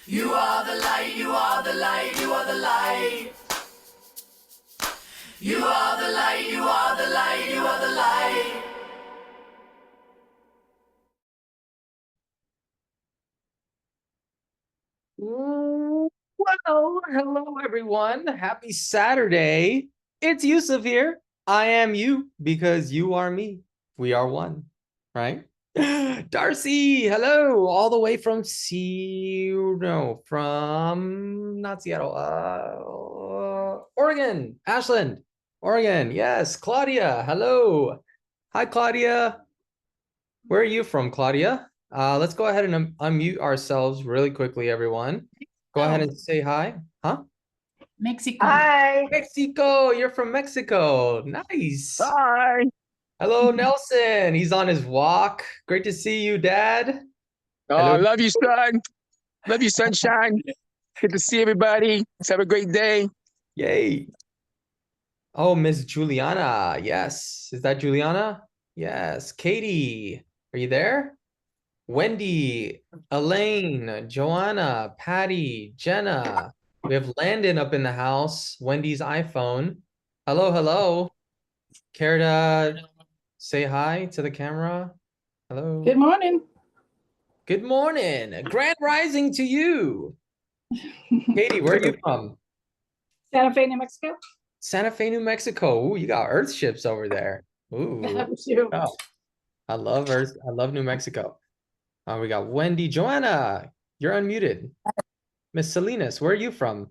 You are the light, you are the light, you are the light. You are the light, you are the light, you are the light. Well, hello everyone. Happy Saturday. It's Yusuf here. I am you because you are me. We are one, right? Darcy, hello, all the way from from not Seattle, Oregon, Ashland, Oregon. Yes, Claudia, hello. Hi, Claudia. Where are you from, Claudia? Let's go ahead and unmute ourselves really quickly, everyone. Go ahead and say hi. Huh? Mexico. Hi. Mexico. You're from Mexico. Nice. Hi. Hello, Nelson. He's on his walk. Great to see you, Dad. Hello. Love you, son. Love you, sunshine. Good to see everybody. Let's have a great day. Yay. Oh, Miss Juliana. Yes. Is that Juliana? Yes. Katie, are you there? Wendy, Elaine, Joanna, Patty, Jenna. We have Landon up in the house. Wendy's iPhone. Hello, hello. Care to say hi to the camera? Hello. Good morning. Good morning. Grand rising to you. Katie, where are you from? Santa Fe, New Mexico. Santa Fe, New Mexico. Ooh, you got Earth ships over there. Ooh. Oh, I love Earth. I love New Mexico. We got Wendy, Joanna. You're unmuted. Miss Salinas, where are you from?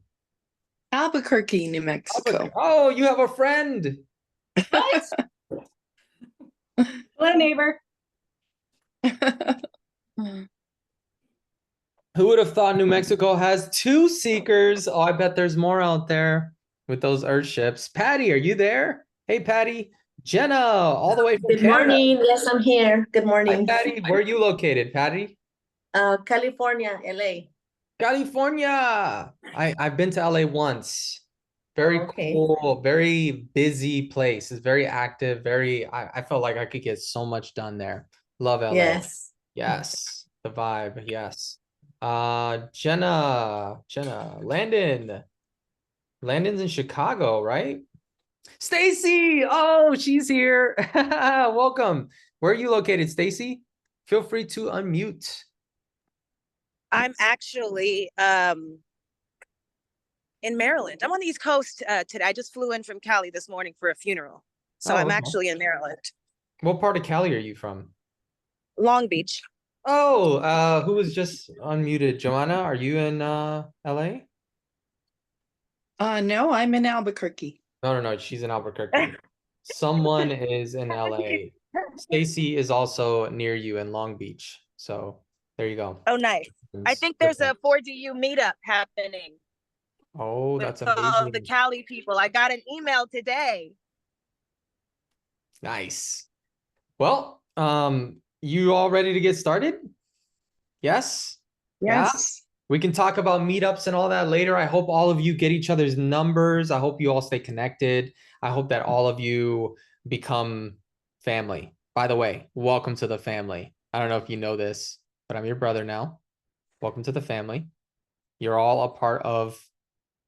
Albuquerque, New Mexico. Oh, you have a friend. Hello, neighbor. Who would have thought New Mexico has two seekers? Oh, I bet there's more out there with those Earth ships. Patty, are you there? Hey, Patty. Jenna, all the way from Good Canada. morning. Yes, I'm here. Good Hi, morning. Patty. Where are you located, Patty? California, LA. California. I've been to LA once. Very Okay. cool, very busy place. It's very active, I felt like I could get so much done there. Love LA. Yes. Yes, the vibe, yes. Jenna, Landon's in Chicago, right? Stacy, oh, she's here. Welcome. Where are you located, Stacy? Feel free to unmute. I'm actually in Maryland. I'm on the East Coast today. I just flew in from Cali this morning for a funeral. So I'm okay. actually in Maryland. What part of Cali are you from? Long Beach. Oh, who was just unmuted? Joanna, are you in LA? No, I'm in Albuquerque. No, she's in Albuquerque. Someone is in LA. Stacy is also near you in Long Beach. So there you go. Oh, nice. I think there's a 4DU meetup happening. Oh, that's with all amazing. the Cali people. I got an email today. Nice. Well, you all ready to get started? Yes? Yes. Yeah? We can talk about meetups and all that later. I hope all of you get each other's numbers. I hope you all stay connected. I hope that all of you become family. By the way, welcome to the family. I don't know if you know this, but I'm your brother now. Welcome to the family. You're all a part of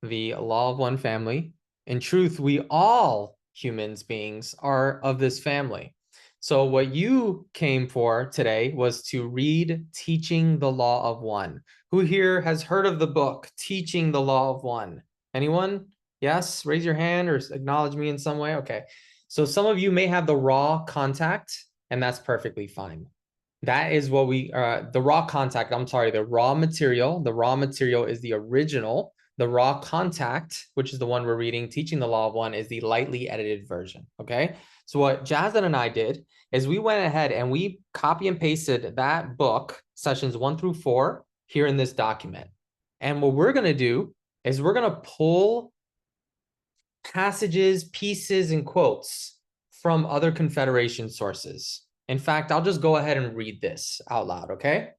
the Law of One family. In truth, we all humans beings are of this family. So what you came for today was to read Teaching the Law of One. Who here has heard of the book Teaching the Law of One? Anyone? Yes, raise your hand or acknowledge me in some way. Okay. So some of you may have the raw contact, and that's perfectly fine. That is what we, the raw contact, I'm sorry, the raw material. The raw material is the original. The raw contact, which is the one we're reading, Teaching the Law of One, is the lightly edited version, okay? So what Jasmine and I did is we went ahead and we copy and pasted that book, sessions 1 through 4, here in this document. And what we're gonna do is we're gonna pull passages, pieces, and quotes from other Confederation sources. In fact, I'll just go ahead and read this out loud, okay?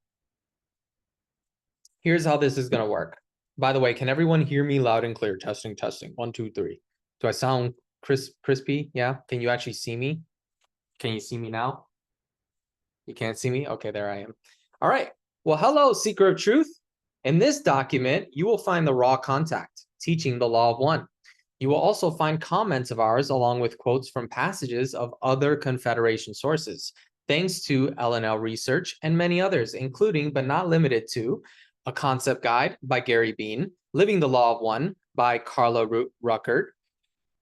Here's how this is gonna work. By the way, can everyone hear me loud and clear? Testing, testing. 1, 2, 3. Do I sound crispy? Yeah. Can you actually see me? Can you see me now? You can't see me? Okay, there I am. All right. Well, hello, Seeker of Truth. In this document, you will find the raw contact, teaching the law of one. You will also find comments of ours along with quotes from passages of other Confederation sources, thanks to LLResearch and many others, including but not limited to A Concept Guide by Gary Bean, Living the Law of One by Carla Ruckert,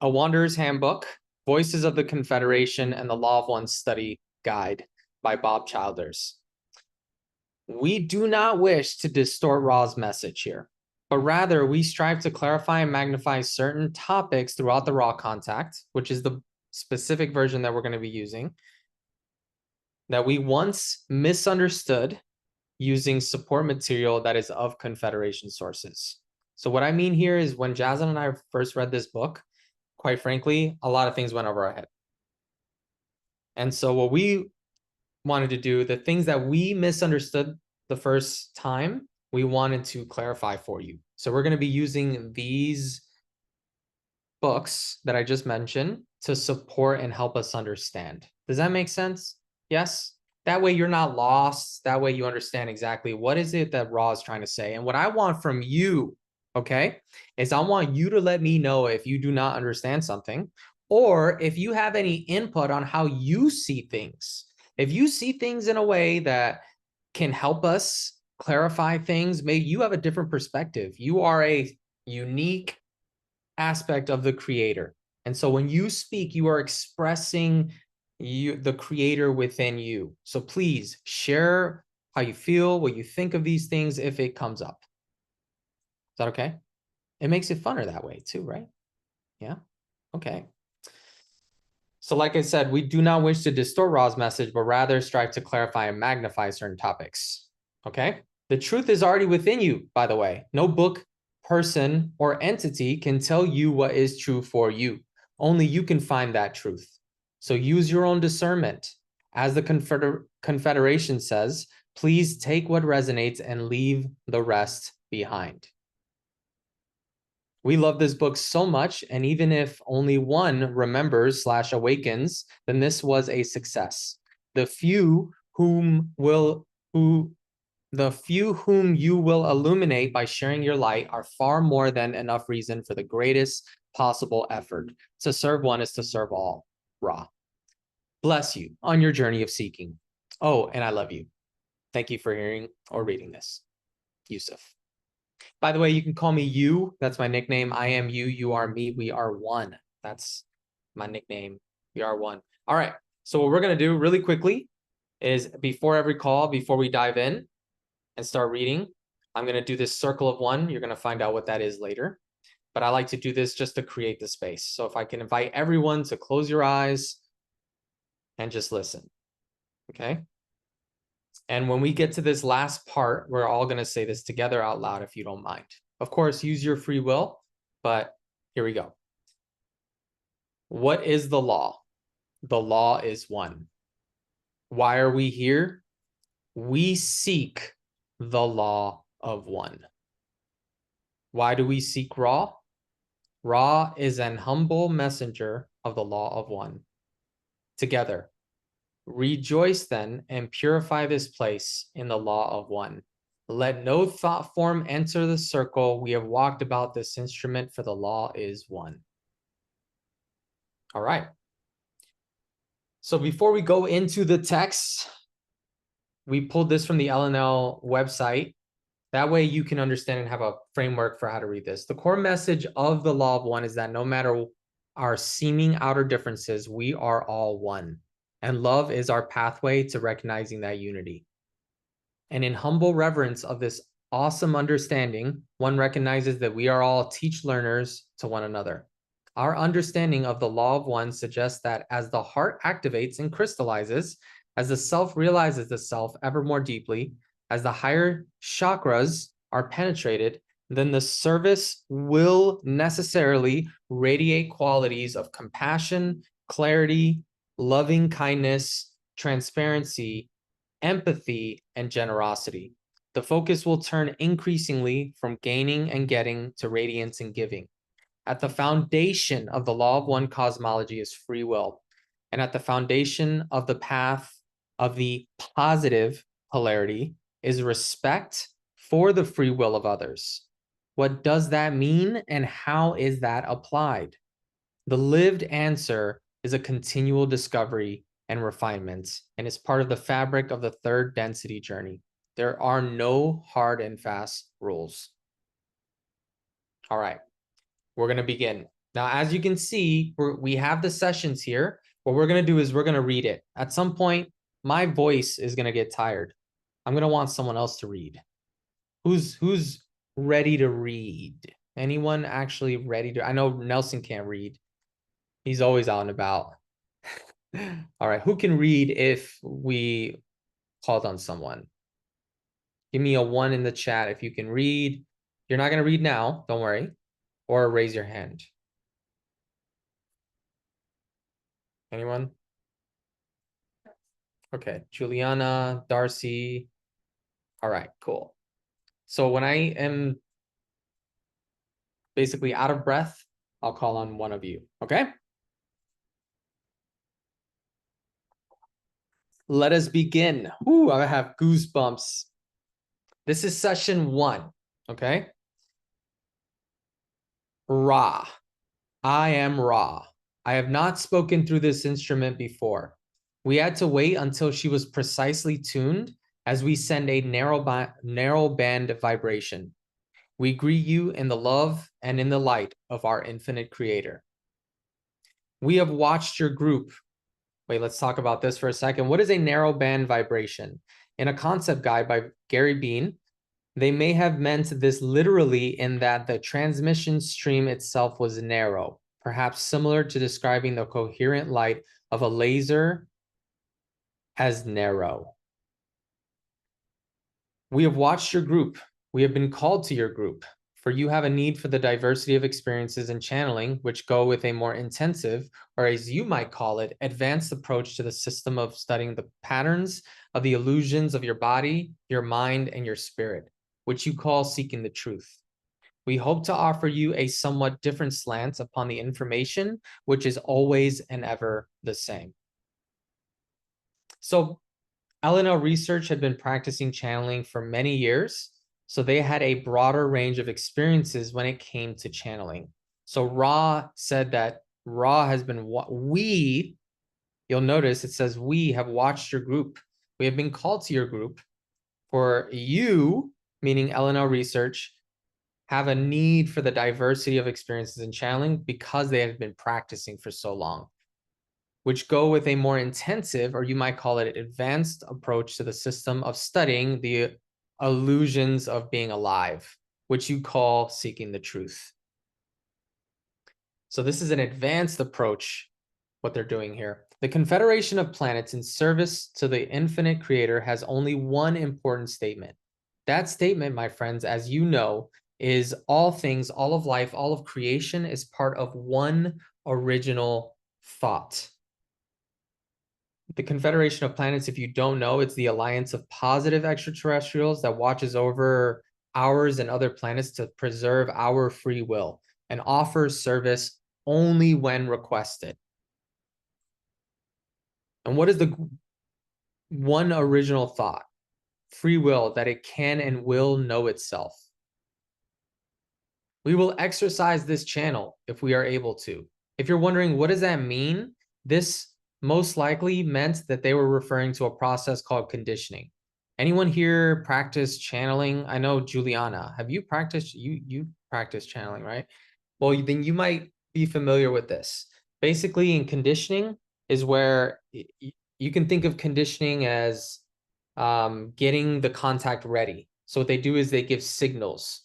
A Wanderer's Handbook, Voices of the Confederation, and the Law of One Study Guide by Bob Childers. We do not wish to distort Ra's message here, but rather we strive to clarify and magnify certain topics throughout the raw contact, which is the specific version that we're going to be using, that we once misunderstood using support material that is of Confederation sources. So what I mean here is when Jasmine and I first read this book, quite frankly, a lot of things went over our head. And so what we wanted to do, the things that we misunderstood the first time, we wanted to clarify for you. So we're going to be using these books that I just mentioned to support and help us understand. Does that make sense? Yes? That way you're not lost. That way you understand exactly what is it that Ra is trying to say. And what I want from you, okay, is I want you to let me know if you do not understand something, or if you have any input on how you see things. If you see things in a way that can help us clarify things, maybe you have a different perspective. You are a unique aspect of the creator. And so when you speak, you are expressing the creator within you. So please share how you feel, what you think of these things if it comes up. Is that okay? It makes it funner that way too, right? Yeah? Okay. So like I said, we do not wish to distort Ra's message, but rather strive to clarify and magnify certain topics. Okay? The truth is already within you, by the way. No book, person, or entity can tell you what is true for you. Only you can find that truth. So use your own discernment. As the Confederation says, please take what resonates and leave the rest behind. We love this book so much, and even if only one remembers / awakens, then this was a success. The few whom you will illuminate by sharing your light are far more than enough reason for the greatest possible effort. To serve one is to serve all. Ra. Bless you on your journey of seeking. Oh, and I love you. Thank you for hearing or reading this. Yusuf. By the way, you can call me you. That's my nickname. I am you. You are me. We are one. That's my nickname. We are one. All right. So what we're going to do really quickly is before every call, before we dive in and start reading, I'm going to do this circle of one. You're going to find out what that is later. But I like to do this just to create the space. So if I can invite everyone to close your eyes and just listen. Okay? And when we get to this last part, we're all going to say this together out loud if you don't mind. Of course, use your free will, but here we go. What is the law? The law is one. Why are we here? We seek the law of one. Why do we seek Ra? Ra is an humble messenger of the law of one. Together, rejoice then and purify this place in the law of one. Let no thought form enter the circle. We have walked about this instrument, for the law is one. All right. So before we go into the text, we pulled this from the LNL website. That way you can understand and have a framework for how to read this. The core message of the law of one is that no matter our seeming outer differences, we are all one. And love is our pathway to recognizing that unity. And in humble reverence of this awesome understanding, one recognizes that we are all teach learners to one another. Our understanding of the law of one suggests that as the heart activates and crystallizes, as the self realizes the self ever more deeply, as the higher chakras are penetrated, then the service will necessarily radiate qualities of compassion, clarity, loving kindness, transparency, empathy, and generosity. The focus will turn increasingly from gaining and getting to radiance and giving. At the foundation of the law of one cosmology is free will. And at the foundation of the path of the positive polarity is respect, for the free will of others. What does that mean and how is that applied? The lived answer is a continual discovery and refinement, and is part of the fabric of the third density journey. There are no hard and fast rules. All right, we're going to begin. Now, as you can see, we have the sessions here. What we're going to do is we're going to read it. At some point, my voice is going to get tired. I'm going to want someone else to read. Who's ready to read? Anyone actually ready to? I know Nelson can't read. He's always out and about. All right, who can read if we called on someone? Give me a 1 in the chat if you can read. You're not going to read now, don't worry. Or raise your hand. Anyone? Okay, Juliana, Darcy. All right, cool. So when I am basically out of breath, I'll call on one of you, okay? Let us begin. Ooh, I have goosebumps. This is session 1, okay? Ra. I am Ra. I have not spoken through this instrument before. We had to wait until she was precisely tuned as we send a narrow band vibration. We greet you in the love and in the light of our infinite creator. We have watched your group. Wait, let's talk about this for a second. What is a narrow band vibration? In a concept guide by Gary Bean, they may have meant this literally in that the transmission stream itself was narrow, perhaps similar to describing the coherent light of a laser as narrow. We have watched your group. We have been called to your group, for you have a need for the diversity of experiences and channeling, which go with a more intensive, or as you might call it, advanced approach to the system of studying the patterns of the illusions of your body, your mind, and your spirit, which you call seeking the truth. We hope to offer you a somewhat different slant upon the information, which is always and ever the same. So LLResearch had been practicing channeling for many years, so they had a broader range of experiences when it came to channeling. So Ra said that Ra has been, you'll notice it says, we have watched your group. We have been called to your group, for you, meaning LLResearch, have a need for the diversity of experiences in channeling because they have been practicing for so long, which go with a more intensive, or you might call it advanced approach to the system of studying the illusions of being alive, which you call seeking the truth. So this is an advanced approach, what they're doing here. The Confederation of Planets in service to the infinite creator has only one important statement. That statement, my friends, as you know, is all things, all of life, all of creation is part of one original thought. The Confederation of Planets, if you don't know, it's the alliance of positive extraterrestrials that watches over ours and other planets to preserve our free will and offers service only when requested. And what is the one original thought? Free will, that it can and will know itself. We will exercise this channel if we are able to. If you're wondering, what does that mean? This most likely meant that they were referring to a process called conditioning. Anyone here practice channeling? I know Juliana, have you practiced, you practice channeling, right? Well, then you might be familiar with this. Basically, in conditioning is where you can think of conditioning as getting the contact ready. So what they do is they give signals.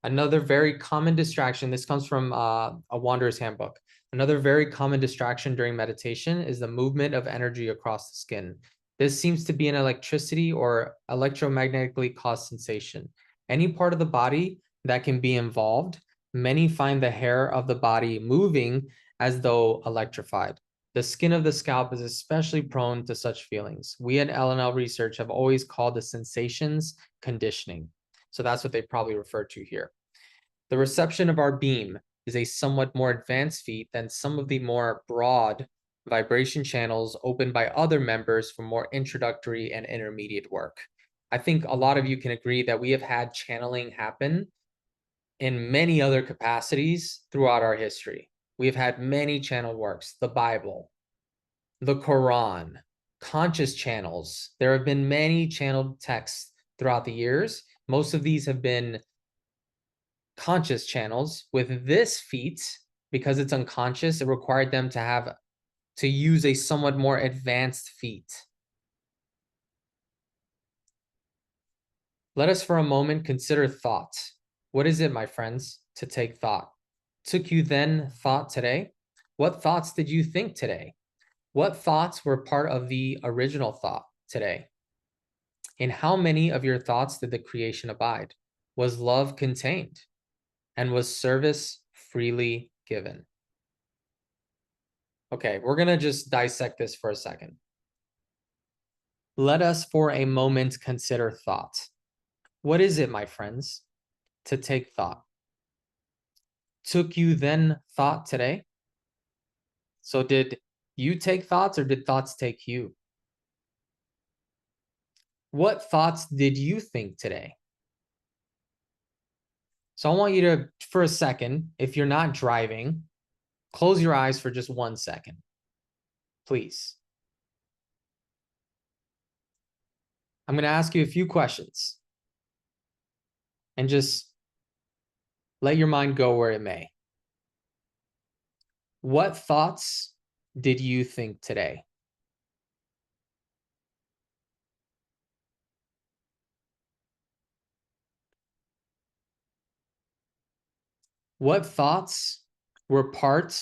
Another very common distraction, this comes from a Wanderer's Handbook. Another very common distraction during meditation is the movement of energy across the skin. This seems to be an electricity or electromagnetically caused sensation. Any part of the body that can be involved, many find the hair of the body moving as though electrified. The skin of the scalp is especially prone to such feelings. We at LLResearch have always called the sensations conditioning. So that's what they probably refer to here. The reception of our beam is a somewhat more advanced feat than some of the more broad vibration channels opened by other members for more introductory and intermediate work. I think a lot of you can agree that we have had channeling happen in many other capacities throughout our history. We have had many channeled works, the Bible, the Quran, conscious channels. There have been many channeled texts throughout the years. Most of these have been conscious channels. With this feat, because it's unconscious, it required them to use a somewhat more advanced feat. Let us for a moment consider thought. What is it, my friends, to take thought? Took you then thought today? What thoughts did you think today? What thoughts were part of the original thought today? In how many of your thoughts did the creation abide? Was love contained? And was service freely given? Okay, we're gonna just dissect this for a second. Let us for a moment consider thought. What is it, my friends, to take thought? Took you then thought today? So did you take thoughts or did thoughts take you? What thoughts did you think today? So I want you to, for a second, if you're not driving, close your eyes for just 1 second, please. I'm going to ask you a few questions and just let your mind go where it may. What thoughts did you think today? What thoughts were part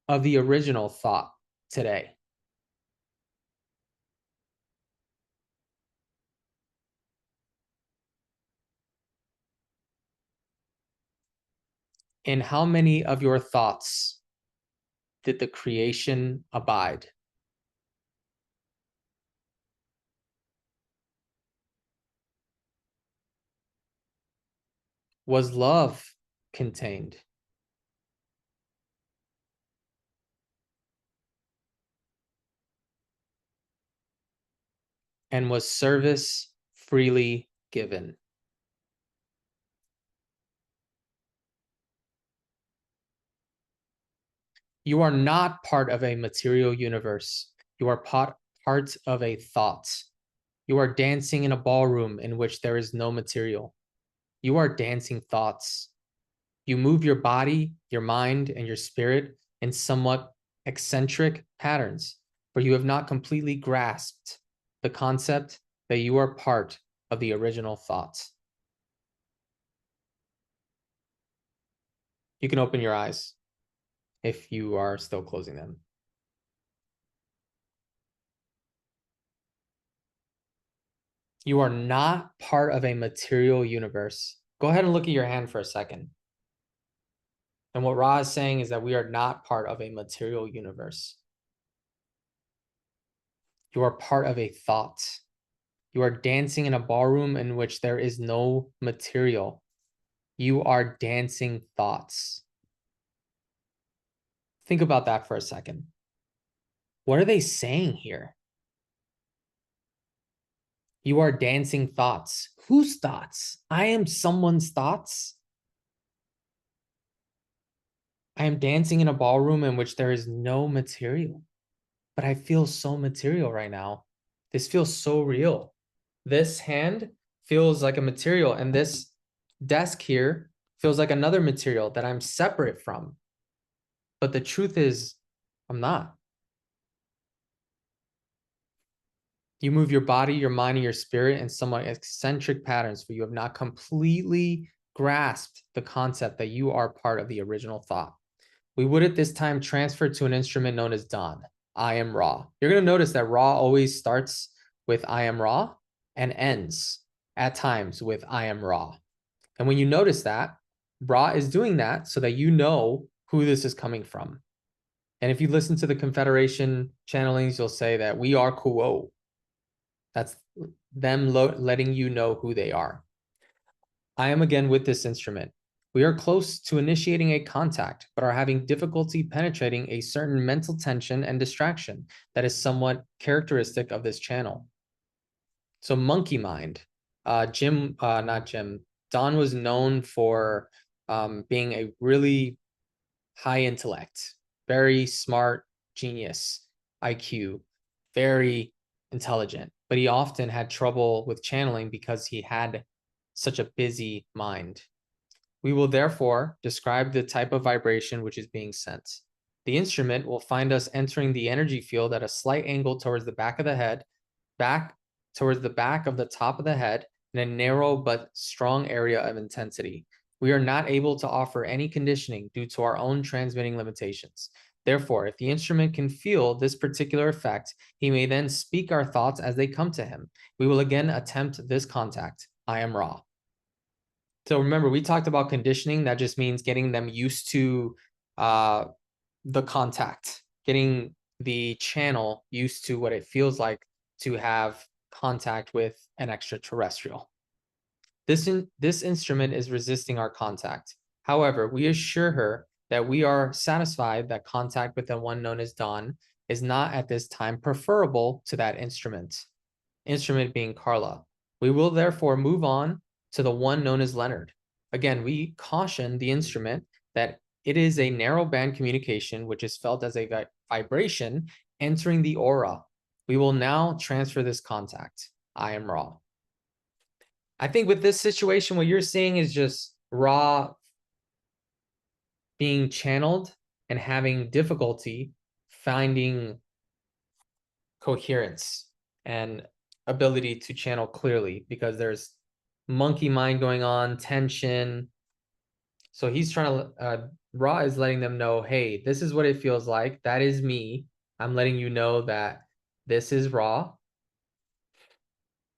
of the original thought today? In how many of your thoughts did the creation abide? Was love contained? And was service freely given? You are not part of a material universe. You are part of a thought. You are dancing in a ballroom in which there is no material. You are dancing thoughts. You move your body, your mind, and your spirit in somewhat eccentric patterns, but you have not completely grasped the concept that you are part of the original thoughts. You can open your eyes if you are still closing them. You are not part of a material universe. Go ahead and look at your hand for a second. And what Ra is saying is that we are not part of a material universe. You are part of a thought. You are dancing in a ballroom in which there is no material. You are dancing thoughts. Think about that for a second. What are they saying here? You are dancing thoughts. Whose thoughts? I am someone's thoughts. I am dancing in a ballroom in which there is no material, but I feel so material right now. This feels so real. This hand feels like a material, and this desk here feels like another material that I'm separate from. But the truth is, I'm not. You move your body, your mind, and your spirit in somewhat eccentric patterns, but you have not completely grasped the concept that you are part of the original thought. We would at this time transfer to an instrument known as Don. I am Ra. You're going to notice that Ra always starts with I am Ra and ends at times with I am Ra. And when you notice that, Ra is doing that so that you know who this is coming from. And if you listen to the Confederation channelings, you'll say that we are Kuo. That's them letting you know who they are. I am again with this instrument. We are close to initiating a contact, but are having difficulty penetrating a certain mental tension and distraction that is somewhat characteristic of this channel. So monkey mind, Don was known for being a really high intellect, very smart, genius, IQ, very intelligent, but he often had trouble with channeling because he had such a busy mind. We will therefore describe the type of vibration which is being sent. The instrument will find us entering the energy field at a slight angle towards the back of the head, back towards the back of the top of the head, in a narrow but strong area of intensity. We are not able to offer any conditioning due to our own transmitting limitations. Therefore, if the instrument can feel this particular effect, he may then speak our thoughts as they come to him. We will again attempt this contact. I am Ra. So remember, we talked about conditioning. That just means getting them used to the contact, getting the channel used to what it feels like to have contact with an extraterrestrial. This instrument is resisting our contact. However, we assure her that we are satisfied that contact with the one known as Dawn is not at this time preferable to that instrument being Carla. We will therefore move on to the one known as Leonard. Again, we caution the instrument that it is a narrow band communication which is felt as a vibration entering the aura. We will now transfer this contact. I am Ra. I think with this situation, what you're seeing is just Ra being channeled and having difficulty finding coherence and ability to channel clearly because there's monkey mind going on, tension. So he's trying to, Ra is letting them know, hey, this is what it feels like. That is me. I'm letting you know that this is Ra.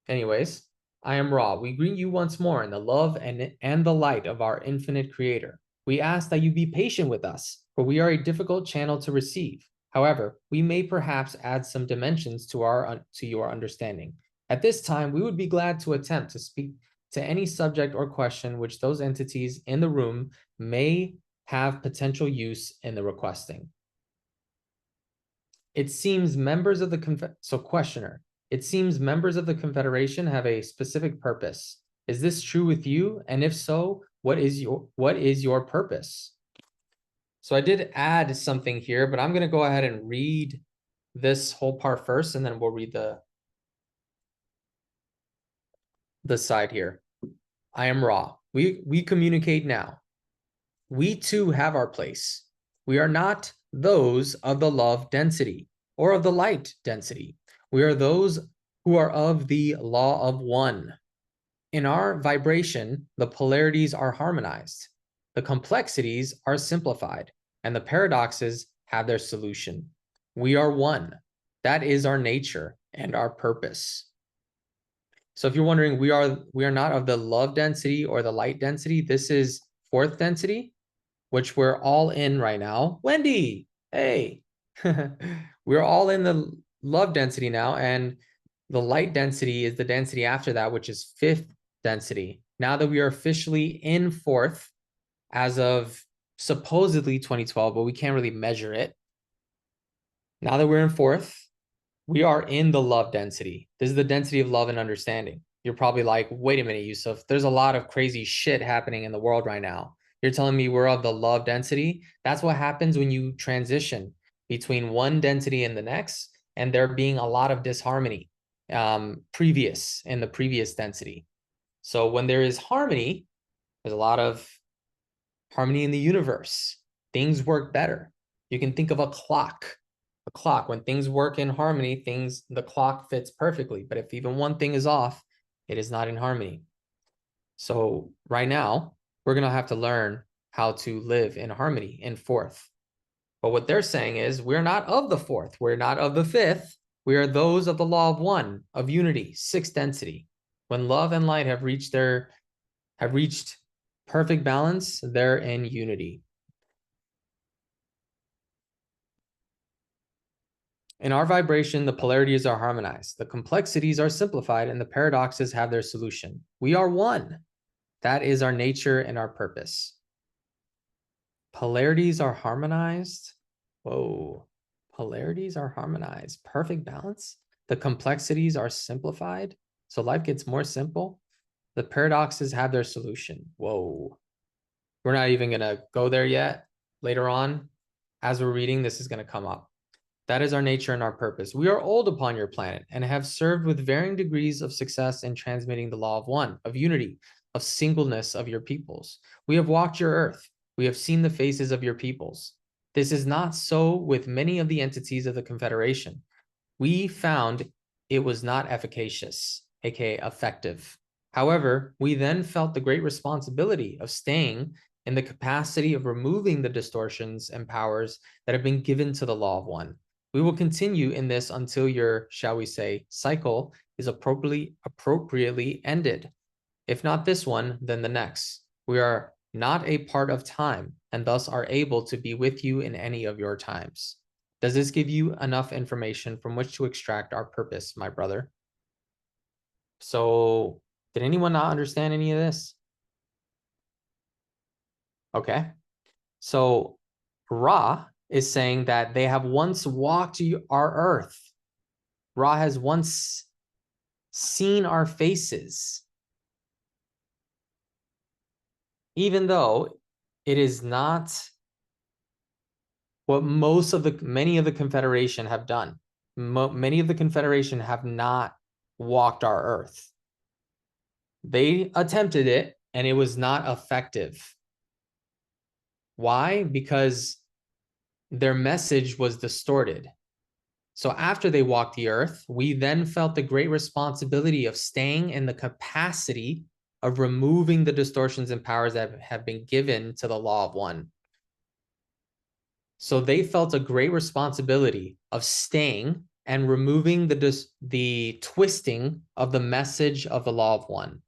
Anyways, I am Ra. We greet you once more in the love and the light of our infinite creator. We ask that you be patient with us, for we are a difficult channel to receive. However, we may perhaps add some dimensions to your understanding. At this time, we would be glad to attempt to speak to any subject or question which those entities in the room may have potential use in the requesting. It seems members of the questioner. It seems members of the Confederation have a specific purpose. Is this true with you? And if so, what is your purpose? So I did add something here, but I'm going to go ahead and read this whole part first, and then we'll read the side here. I am Ra. We communicate now. We too have our place. We are not those of the love density or of the light density. We are those who are of the law of one. In our vibration, the polarities are harmonized, the complexities are simplified, and the paradoxes have their solution. We are one. That is our nature and our purpose. So if you're wondering, we are not of the love density or the light density. This is fourth density, which we're all in right now. Wendy, hey, we're all in the love density now, and the light density is the density after that, which is fifth density. Now that we are officially in fourth as of supposedly 2012, but we can't really measure it. Now that we're in fourth, we are in the love density. This is the density of love and understanding. You're probably like, wait a minute, Yusuf, there's a lot of crazy shit happening in the world right now. You're telling me we're of the love density? That's what happens when you transition between one density and the next, and there being a lot of disharmony in the previous density. So when there is harmony, there's a lot of harmony in the universe. Things work better. You can think of a clock. A clock, when things work in harmony, the clock fits perfectly. But if even one thing is off, it is not in harmony. So right now, we're going to have to learn how to live in harmony in fourth. But what they're saying is we're not of the fourth. We're not of the fifth. We are those of the law of one, of unity, sixth density. When love and light have reached perfect balance, they're in unity. In our vibration, the polarities are harmonized, the complexities are simplified, and the paradoxes have their solution. We are one. That is our nature and our purpose. Polarities are harmonized. Whoa. Polarities are harmonized. Perfect balance. The complexities are simplified. So life gets more simple. The paradoxes have their solution. Whoa. We're not even going to go there yet. Later on, as we're reading, this is going to come up. That is our nature and our purpose. We are old upon your planet and have served with varying degrees of success in transmitting the law of one, of unity, of singleness of your peoples. We have walked your earth. We have seen the faces of your peoples. This is not so with many of the entities of the Confederation. We found it was not efficacious, aka effective. However, we then felt the great responsibility of staying in the capacity of removing the distortions and powers that have been given to the law of one. We will continue in this until your, shall we say, cycle is appropriately ended. If not this one, then the next. We are not a part of time and thus are able to be with you in any of your times. Does this give you enough information from which to extract our purpose, my brother? So, did anyone not understand any of this? Okay. So, Ra is saying that they have once walked our earth. Ra has once seen our faces. Even though it is not what many of the Confederation have done. Many of the Confederation have not walked our earth. They attempted it and it was not effective. Why? Because their message was distorted. So after they walked the earth, we then felt the great responsibility of staying in the capacity of removing the distortions and powers that have been given to the law of one. So they felt a great responsibility of staying and removing the twisting of the message of the law of one.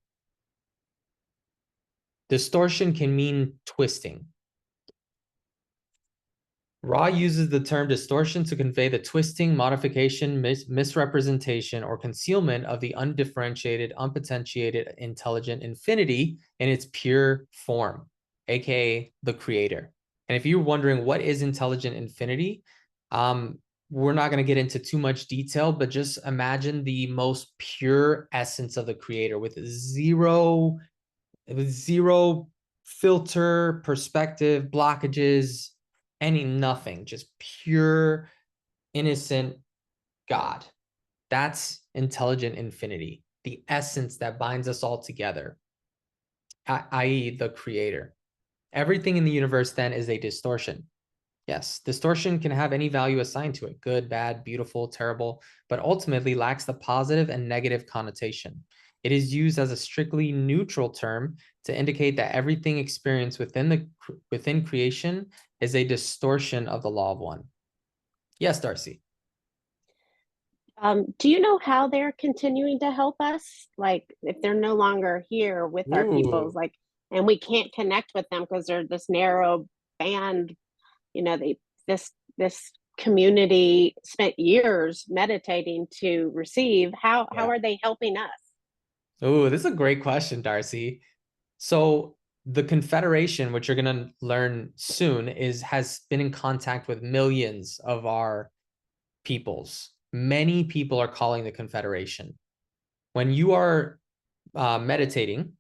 Distortion can mean twisting. Ra uses the term distortion to convey the twisting, modification, misrepresentation, or concealment of the undifferentiated, unpotentiated, intelligent infinity in its pure form, aka the creator. And if you're wondering what is intelligent infinity, we're not going to get into too much detail, but just imagine the most pure essence of the creator with zero filter, perspective, blockages, nothing, just pure, innocent God. That's intelligent infinity, the essence that binds us all together, i.e. the creator. Everything in the universe then is a distortion. Yes, distortion can have any value assigned to it, good, bad, beautiful, terrible, but ultimately lacks the positive and negative connotation. It is used as a strictly neutral term to indicate that everything experienced within creation is a distortion of the law of one. Yes, Darcy. Do you know how they're continuing to help us? Like if they're no longer here with our peoples, like, and we can't connect with them because they're this narrow band, you know, this community spent years meditating to receive. How are they helping us? Oh, this is a great question, Darcy. So the Confederation, which you're going to learn soon, has been in contact with millions of our peoples. Many people are calling the Confederation. When you are meditating,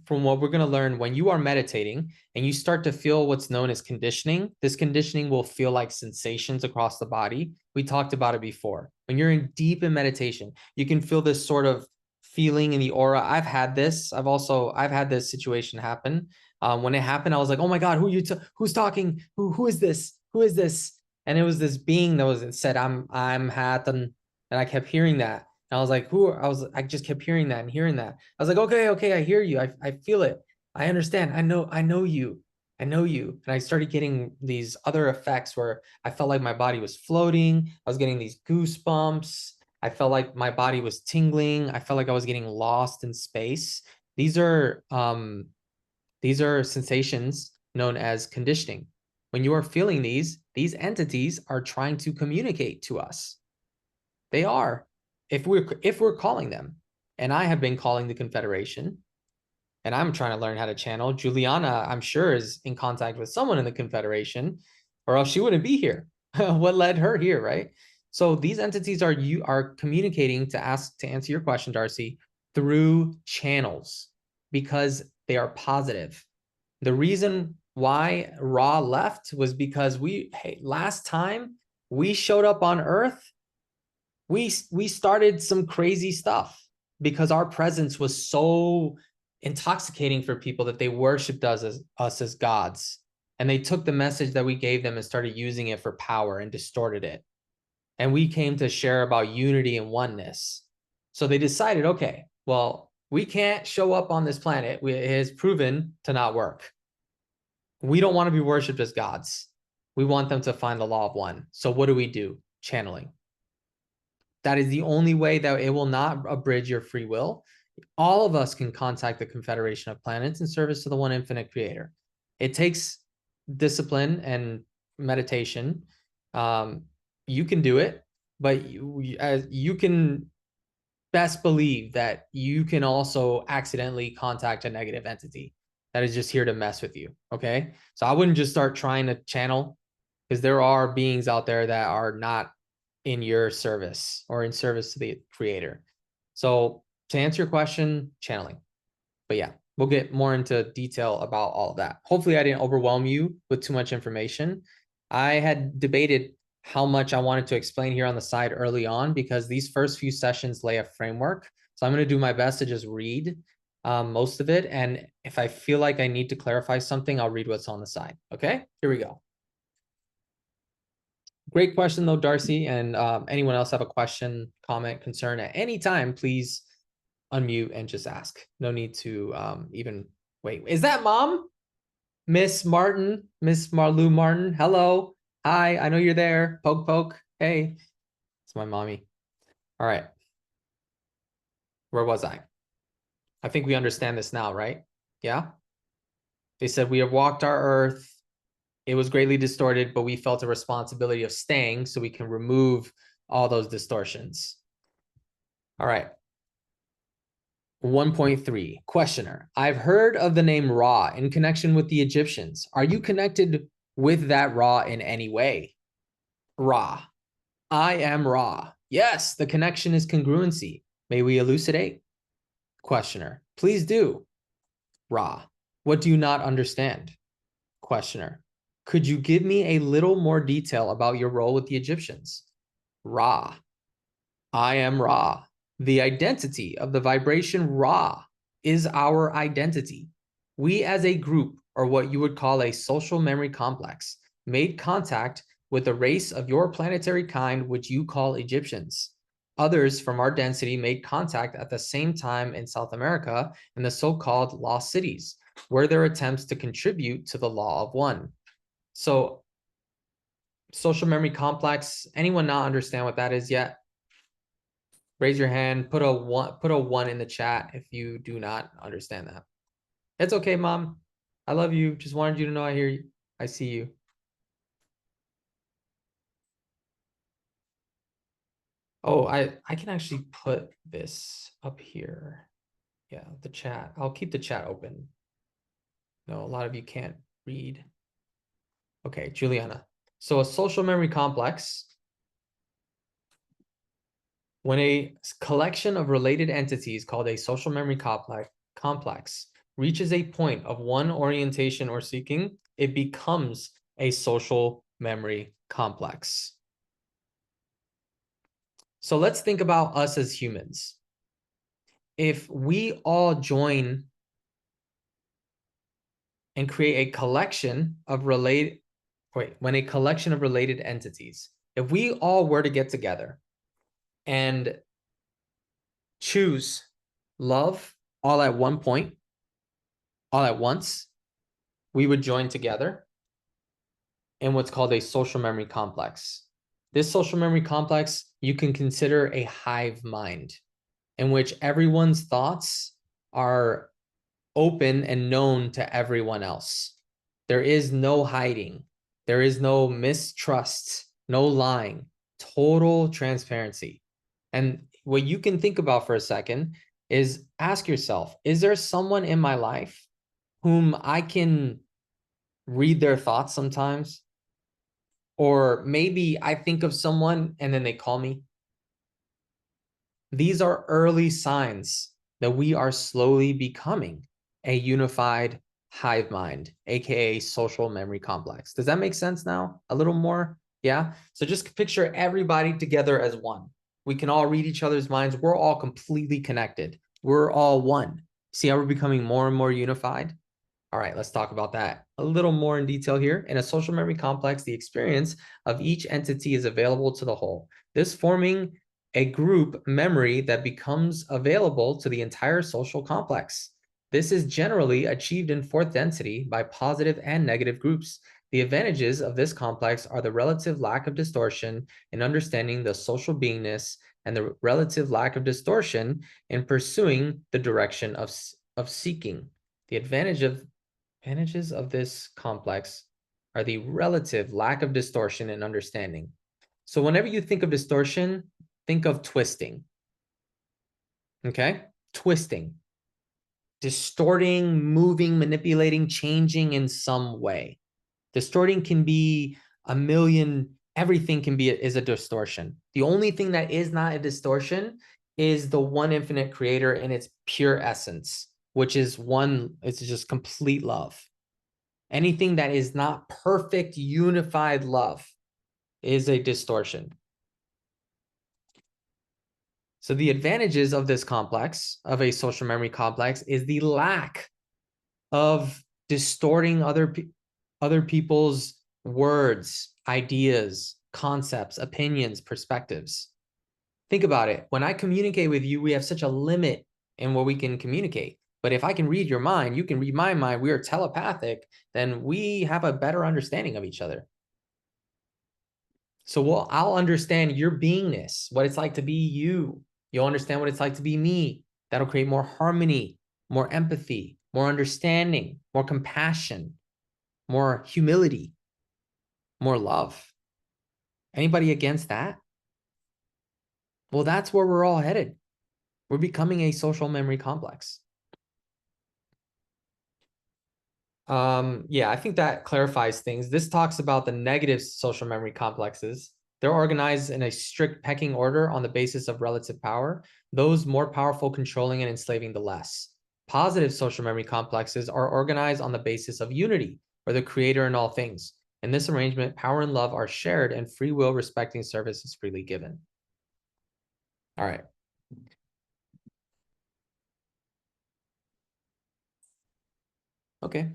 from what we're going to learn, when you are meditating and you start to feel what's known as conditioning, this conditioning will feel like sensations across the body. We talked about it before. When you're deep in meditation, you can feel this sort of feeling in the aura. I've had this situation happen. When it happened, I was like, oh my God, who's talking? Who is this? Who is this? And it was this being that said, I'm Hatton. And I kept hearing that. And I was like, I just kept hearing that and hearing that. I was like, okay, I hear you. I feel it. I understand. I know you. And I started getting these other effects where I felt like my body was floating. I was getting these goosebumps. I felt like my body was tingling. I felt like I was getting lost in space. These are sensations known as conditioning. When you are feeling these entities are trying to communicate to us. They are, if we're calling them. And I have been calling the Confederation, and I'm trying to learn how to channel. Juliana, I'm sure, is in contact with someone in the Confederation, or else she wouldn't be here. What led her here, right? So these entities are communicating to answer your question, Darcy, through channels because they are positive. The reason why Ra left was because last time we showed up on Earth, we started some crazy stuff because our presence was so intoxicating for people that they worshipped us as gods. And they took the message that we gave them and started using it for power and distorted it. And we came to share about unity and oneness. So they decided, okay, well, we can't show up on this planet. It has proven to not work. We don't want to be worshipped as gods. We want them to find the law of one. So what do? Channeling. That is the only way that it will not abridge your free will. All of us can contact the Confederation of Planets in service to the one infinite creator. It takes discipline and meditation. You can do it, but you can best believe that you can also accidentally contact a negative entity that is just here to mess with you. Okay. So I wouldn't just start trying to channel, because there are beings out there that are not in your service or in service to the creator. So to answer your question, channeling. But yeah, we'll get more into detail about all of that. Hopefully I didn't overwhelm you with too much information. I had debated how much I wanted to explain here on the side early on, because these first few sessions lay a framework. So I'm going to do my best to just read most of it. And if I feel like I need to clarify something, I'll read what's on the side. Okay, here we go. Great question though, Darcy. And anyone else have a question, comment, concern at any time, please unmute and just ask. No need to even wait. Is that mom? Miss Martin, Miss Marlou Martin. Hello. Hi, I know you're there. Poke, poke. Hey, it's my mommy. All right. Where was I? I think we understand this now, right? Yeah. They said we have walked our earth. It was greatly distorted, but we felt a responsibility of staying so we can remove all those distortions. All right. 1.3 questioner. I've heard of the name Ra in connection with the Egyptians. Are you connected with that Ra in any way? Ra. I am Ra. Yes, the connection is congruency. May we elucidate? Questioner. Please do. Ra. What do you not understand? Questioner. Could you give me a little more detail about your role with the Egyptians? Ra. I am Ra. The identity of the vibration Ra is our identity. We as a group, or what you would call a social memory complex, made contact with a race of your planetary kind, which you call Egyptians. Others from our density made contact at the same time in South America in the so-called lost cities, where their attempts to contribute to the law of one. So, social memory complex, anyone not understand what that is yet? Raise your hand, put a one in the chat if you do not understand that. It's okay, mom. I love you. Just wanted you to know I hear you. I see you. Oh, I can actually put this up here. Yeah, the chat. I'll keep the chat open. No, a lot of you can't read. Okay, Juliana. So a social memory complex, when a collection of related entities called a social memory complex reaches a point of one orientation or seeking, it becomes a social memory complex. So let's think about us as humans. If we all join and create a collection of related entities, if we all were to get together and choose love all at one point, all at once, we would join together in what's called a social memory complex. This social memory complex, you can consider a hive mind in which everyone's thoughts are open and known to everyone else. There is no hiding. There is no mistrust, no lying, total transparency. And what you can think about for a second is ask yourself, is there someone in my life whom I can read their thoughts sometimes? Or maybe I think of someone and then they call me. These are early signs that we are slowly becoming a unified hive mind, aka social memory complex. Does that make sense now? A little more? Yeah. So just picture everybody together as one. We can all read each other's minds. We're all completely connected. We're all one. See how we're becoming more and more unified? All right, let's talk about that a little more in detail here. In a social memory complex, the experience of each entity is available to the whole. This forming a group memory that becomes available to the entire social complex. This is generally achieved in fourth density by positive and negative groups. The advantages of this complex are the relative lack of distortion in understanding the social beingness and the relative lack of distortion in pursuing the direction of seeking. The advantages of this complex are the relative lack of distortion in understanding. So whenever you think of distortion, think of twisting. Okay? Twisting. Distorting, moving, manipulating, changing in some way. Distorting can be a million, everything is a distortion. The only thing that is not a distortion is the one infinite creator in its pure essence, which is one, it's just complete love. Anything that is not perfect, unified love is a distortion. So the advantages of this complex, of a social memory complex, is the lack of distorting other people's words, ideas, concepts, opinions, perspectives. Think about it. When I communicate with you, we have such a limit in what we can communicate. But if I can read your mind, you can read my mind, we are telepathic, then we have a better understanding of each other. So I'll understand your beingness, what it's like to be you. You'll understand what it's like to be me. That'll create more harmony, more empathy, more understanding, more compassion, more humility, more love. Anybody against that? Well, that's where we're all headed. We're becoming a social memory complex. Yeah, I think that clarifies things. This talks about the negative social memory complexes. They're organized in a strict pecking order on the basis of relative power, those more powerful controlling and enslaving the less. Positive social memory complexes are organized on the basis of unity, or the creator in all things. In this arrangement, power and love are shared and free will respecting service is freely given. All right. Okay.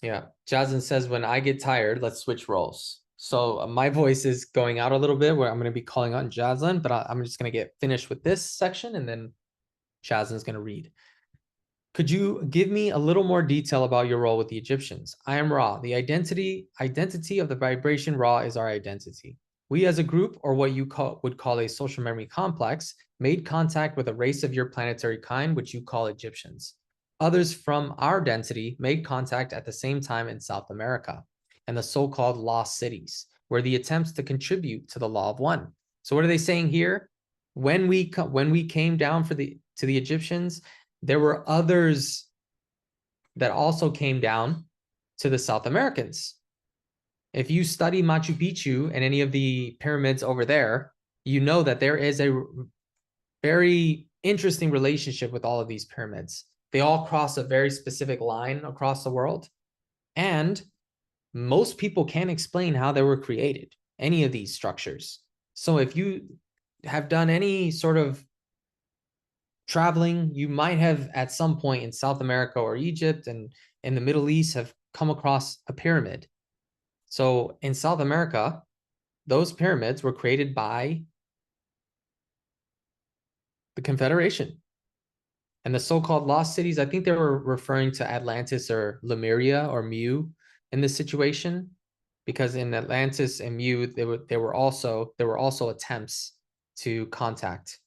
Yeah. Jasmine says, when I get tired, let's switch roles. So my voice is going out a little bit where I'm going to be calling on Jasmine, but I'm just going to get finished with this section and then Jasmine's going to read. Could you give me a little more detail about your role with the Egyptians? I am Ra. The identity of the vibration Ra is our identity. We as a group, or what you would call a social memory complex, made contact with a race of your planetary kind, which you call Egyptians. Others from our density made contact at the same time in South America and the so-called lost cities, where the attempts to contribute to the law of one. So what are they saying here? When we came down to the Egyptians, there were others that also came down to the South Americans. If you study Machu Picchu and any of the pyramids over there, you know that there is a very interesting relationship with all of these pyramids. They all cross a very specific line across the world. And most people can't explain how they were created, any of these structures. So if you have done any sort of traveling, you might have at some point in South America or Egypt and in the Middle East have come across a pyramid. So in South America, those pyramids were created by the Confederation. And the so-called lost cities, I think they were referring to Atlantis or Lemuria or Mu in this situation, because in Atlantis and Mu, there were also attempts to contact.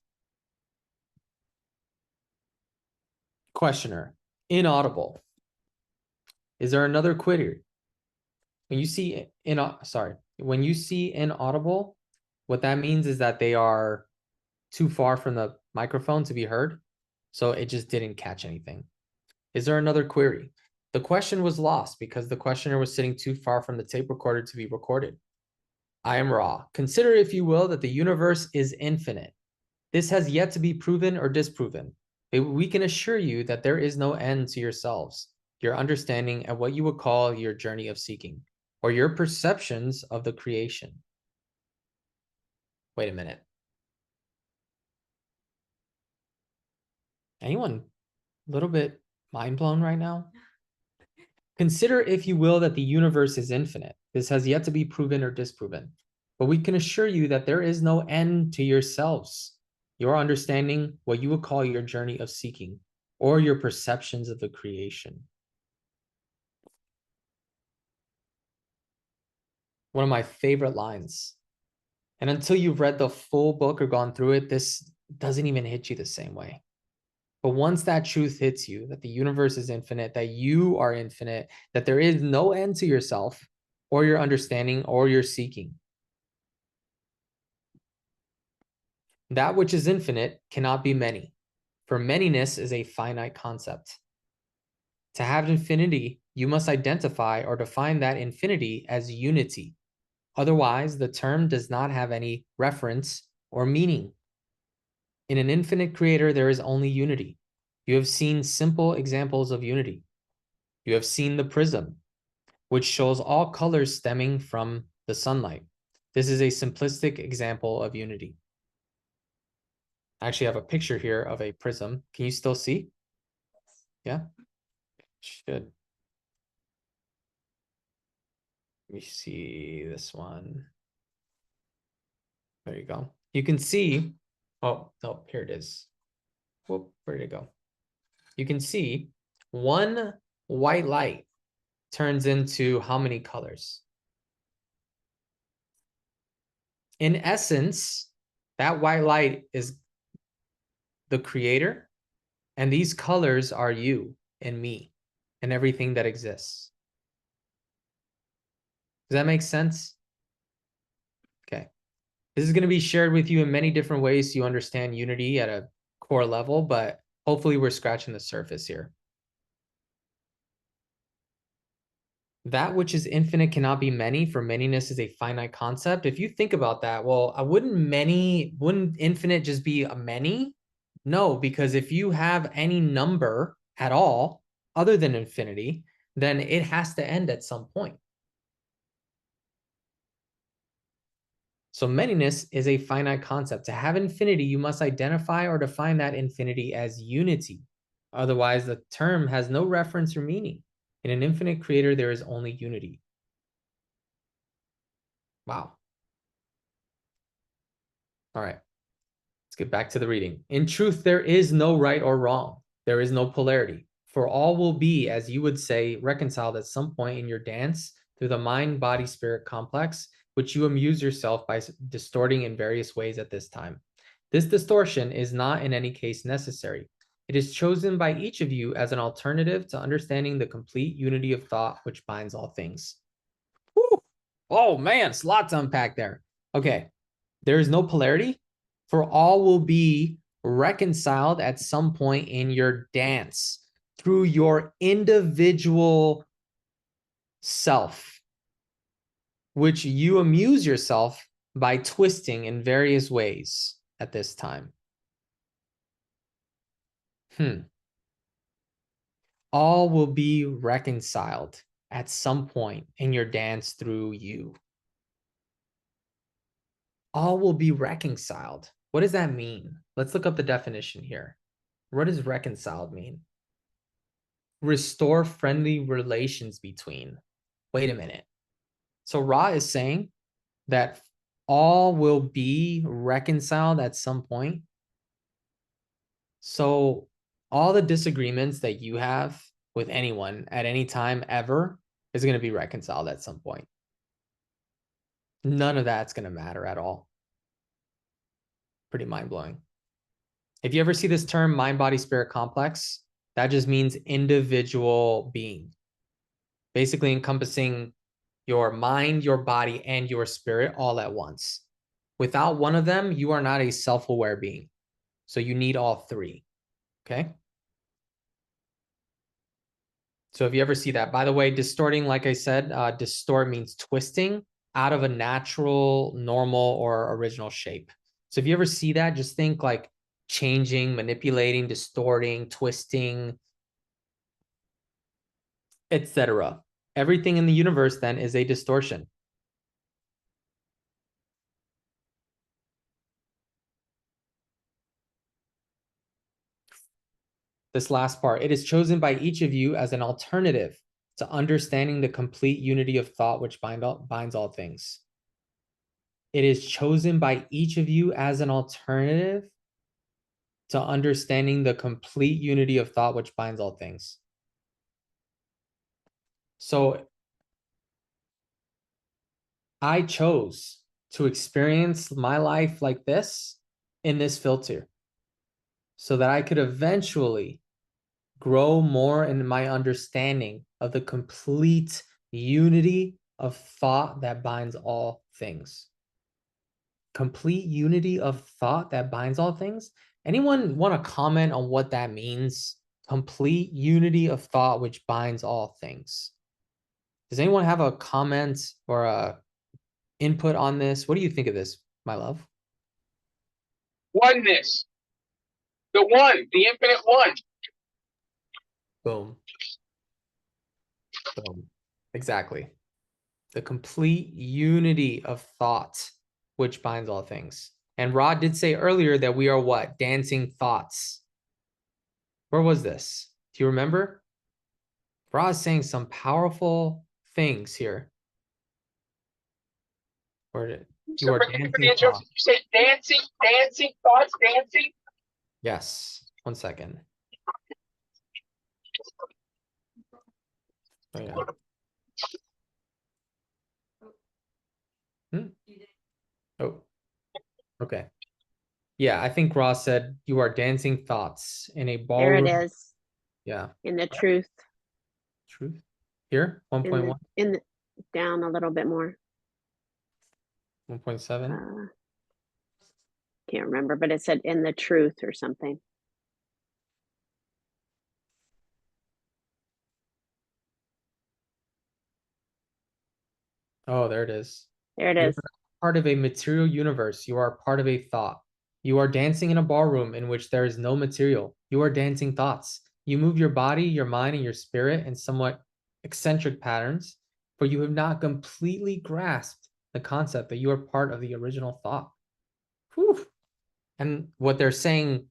Questioner, inaudible. Is there another query? When you see when you see inaudible, what that means is that they are too far from the microphone to be heard. So it just didn't catch anything. Is there another query? The question was lost because the questioner was sitting too far from the tape recorder to be recorded. I am Ra. Consider, if you will, that the universe is infinite. This has yet to be proven or disproven. We can assure you that there is no end to yourselves, your understanding, and what you would call your journey of seeking, or your perceptions of the creation. Wait a minute. Anyone a little bit mind blown right now? Consider, if you will, that the universe is infinite. This has yet to be proven or disproven. But we can assure you that there is no end to yourselves, your understanding, what you would call your journey of seeking, or your perceptions of the creation. One of my favorite lines. And until you've read the full book or gone through it, this doesn't even hit you the same way. But once that truth hits you, that the universe is infinite, that you are infinite, that there is no end to yourself or your understanding or your seeking, that which is infinite cannot be many, for manyness is a finite concept. To have infinity, you must identify or define that infinity as unity. Otherwise, the term does not have any reference or meaning. In an infinite creator, there is only unity. You have seen simple examples of unity. You have seen the prism, which shows all colors stemming from the sunlight. This is a simplistic example of unity. I actually have a picture here of a prism. Can you still see? Yeah? Should. Let me see this one. There you go. You can see, oh, no, here it is. Whoop, where did it go? You can see one white light turns into how many colors? In essence, that white light is the creator, and these colors are you and me and everything that exists. Does that make sense? Okay. This is going to be shared with you in many different ways so you understand unity at a core level, but hopefully we're scratching the surface here. That which is infinite cannot be many, for manyness is a finite concept. If you think about that, well, wouldn't infinite just be a many? No, because if you have any number at all other than infinity, then it has to end at some point. So manyness is a finite concept. To have infinity, you must identify or define that infinity as unity. Otherwise, the term has no reference or meaning. In an infinite creator, there is only unity. Wow. All right. Let's get back to the reading. In truth, there is no right or wrong. There is no polarity. For all will be, as you would say, reconciled at some point in your dance through the mind-body-spirit complex, which you amuse yourself by distorting in various ways at this time. This distortion is not in any case necessary. It is chosen by each of you as an alternative to understanding the complete unity of thought which binds all things. Woo! Oh man, it's a lot to unpack there. Okay, there is no polarity, for all will be reconciled at some point in your dance through your individual self, which you amuse yourself by twisting in various ways at this time. All will be reconciled at some point in your dance through you. All will be reconciled. What does that mean? Let's look up the definition here. What does reconciled mean? Restore friendly relations between. Wait a minute. So Ra is saying that all will be reconciled at some point. So all the disagreements that you have with anyone at any time ever is going to be reconciled at some point. None of that's going to matter at all. Pretty mind-blowing. If you ever see this term mind-body-spirit complex, that just means individual being. Basically encompassing your mind, your body, and your spirit all at once. Without one of them, you are not a self-aware being. So you need all three. Okay? So if you ever see that, by the way, distorting, like I said, distort means twisting out of a natural, normal, or original shape. So if you ever see that, just think like changing, manipulating, distorting, twisting, etc. Everything in the universe then is a distortion. This last part, it is chosen by each of you as an alternative to understanding the complete unity of thought which binds all things. It is chosen by each of you as an alternative to understanding the complete unity of thought which binds all things. So I chose to experience my life like this in this filter so that I could eventually grow more in my understanding of the complete unity of thought that binds all things. Complete unity of thought that binds all things. Anyone want to comment on what that means? Complete unity of thought which binds all things. Does anyone have a comment or a input on this? What do you think of this, my love? Oneness. The one, the infinite one. Boom. Boom. Exactly. The complete unity of thought which binds all things. And Rod did say earlier that we are what? Dancing thoughts. Where was this? Do you remember? Rod's saying some powerful things here. Or you are dancing thoughts. You said dancing thoughts, dancing. Yes. 1 second. Oh, yeah. Oh, okay. Yeah, I think Ross said you are dancing thoughts in a There ballroom. it is. Yeah. In the truth. Truth. Here, In 1.1, the, in the down a little bit more. 1.7. Can't remember, but it said in the truth or something. Oh, there it is. There it You is. are part of a material universe. You are part of a thought. You are dancing in a ballroom in which there is no material. You are dancing thoughts. You move your body, your mind, and your spirit in somewhat eccentric patterns, but you have not completely grasped the concept that you are part of the original thought. Whew. And what they're saying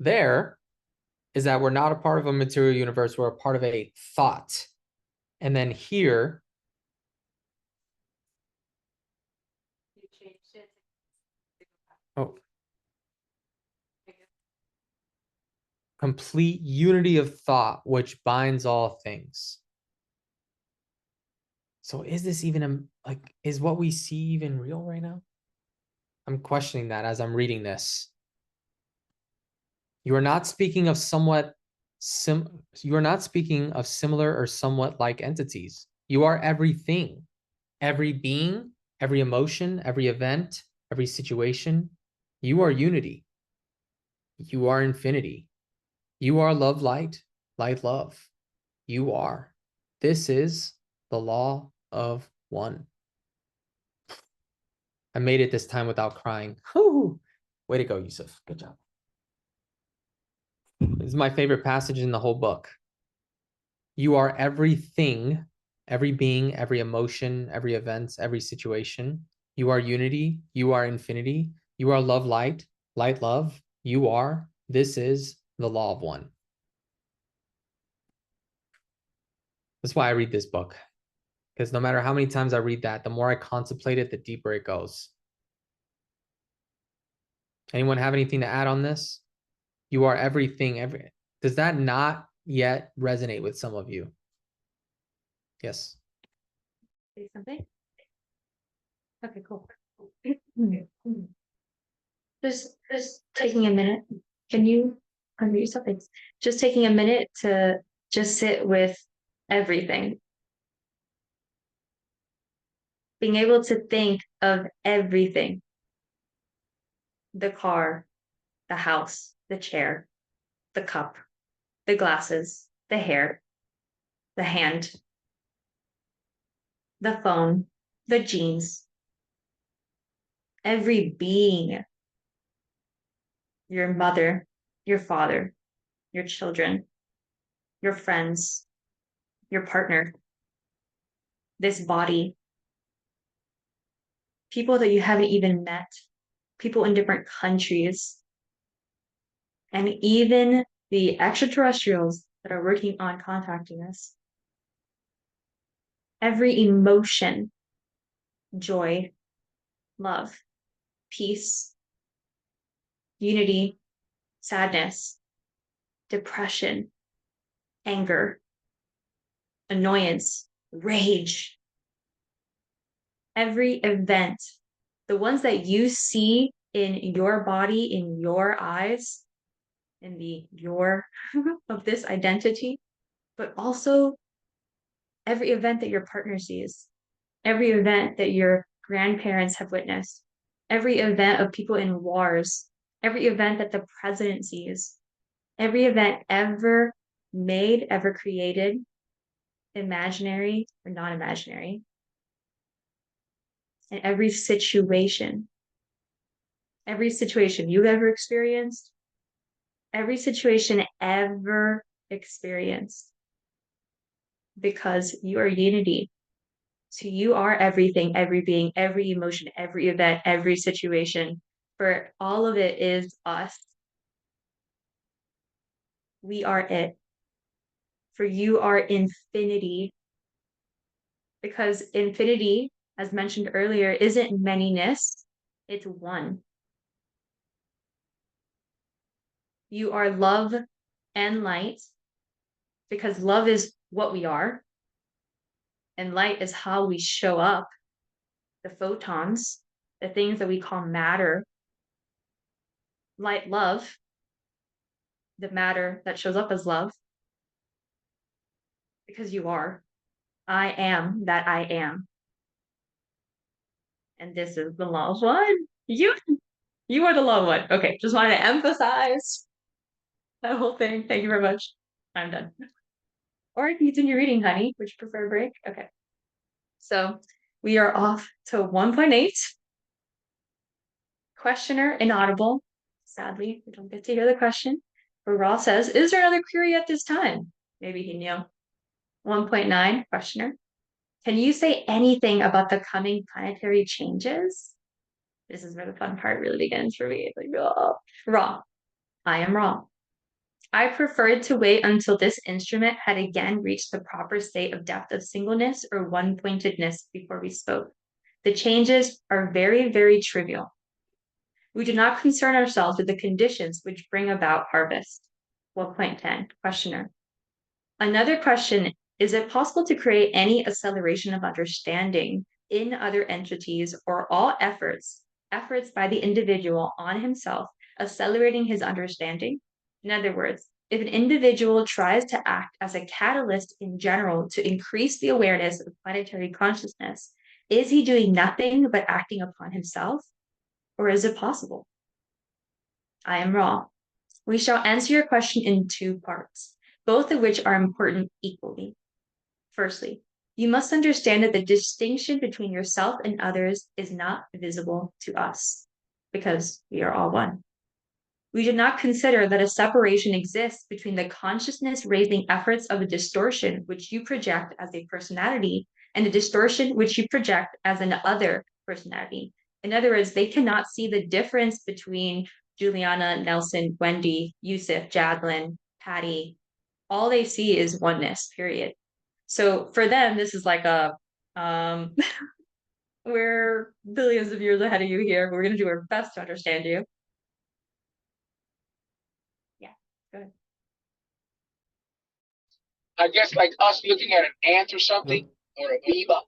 there is that we're not a part of a material universe, we're a part of a thought. And then here, oh, complete unity of thought, which binds all things. So is this even is what we see even real right now? I'm questioning that as I'm reading this. You are not speaking of you are not speaking of similar or somewhat like entities. You are everything, every being, every emotion, every event, every situation. You are unity. You are infinity. You are love, light, light, love. You are. This is the law of one. I made it this time without crying. Whew. Way to go, Yusuf. Good job. This is my favorite passage in the whole book. You are everything, every being, every emotion, every event, every situation. You are unity. You are infinity. You are love, light, light, love. You are. This is the law of one. That's why I read this book. Because no matter how many times I read that, the more I contemplate it, the deeper it goes. Anyone have anything to add on this? You are everything. Does that not yet resonate with some of you? Yes. Say something. Okay, cool. Just taking a minute. Can you unmute yourself? It's just taking a minute to just sit with everything. Being able to think of everything. The car, the house, the chair, the cup, the glasses, the hair, the hand, the phone, the jeans, every being. your mother, your father, your children, your friends, your partner, this body, people that you haven't even met, people in different countries, and even the extraterrestrials that are working on contacting us. Every emotion, joy, love, peace, unity, sadness, depression, anger, annoyance, rage. Every event, the ones that you see in your body, in your eyes, in the your of this identity, but also every event that your partner sees, every event that your grandparents have witnessed, every event of people in wars, every event that the president sees, every event ever made, ever created, imaginary or non-imaginary, and every situation you've ever experienced, every situation ever experienced, because you are unity. So you are everything, every being, every emotion, every event, every situation. For all of it is us. We are it. For you are infinity. Because infinity, as mentioned earlier, isn't manyness, it's one. You are love and light, because love is what we are, and light is how we show up. The photons, the things that we call matter, light, love, the matter that shows up as love, because you are. I am that I am. And this is the loved one. You are the loved one. Okay, just wanted to emphasize that whole thing. Thank you very much. I'm done. Or continue reading, honey. Would you prefer a break? Okay. So we are off to 1.8. Questioner inaudible. Sadly, we don't get to hear the question. But Ross says, is there another query at this time? Maybe he knew. 1.9, questioner. Can you say anything about the coming planetary changes? This is where the fun part really begins for me. Like, oh, raw. I am raw. I preferred to wait until this instrument had again reached the proper state of depth of singleness or one-pointedness before we spoke. The changes are very, very trivial. We do not concern ourselves with the conditions which bring about harvest. 1.10, questioner. Another question, is it possible to create any acceleration of understanding in other entities, or all efforts by the individual on himself, accelerating his understanding? In other words, if an individual tries to act as a catalyst in general to increase the awareness of planetary consciousness, is he doing nothing but acting upon himself? Or is it possible? I am raw. We shall answer your question in two parts, both of which are important equally. Firstly, you must understand that the distinction between yourself and others is not visible to us, because we are all one. We do not consider that a separation exists between the consciousness-raising efforts of a distortion which you project as a personality and the distortion which you project as an other personality. In other words, they cannot see the difference between Juliana, Nelson, Wendy, Yusuf, Jadlyn, Patty. All they see is oneness, period. So for them, this is like a, we're billions of years ahead of you here, but we're going to do our best to understand you. Yeah, go ahead. I guess like us looking at an ant or something, or a amoeba.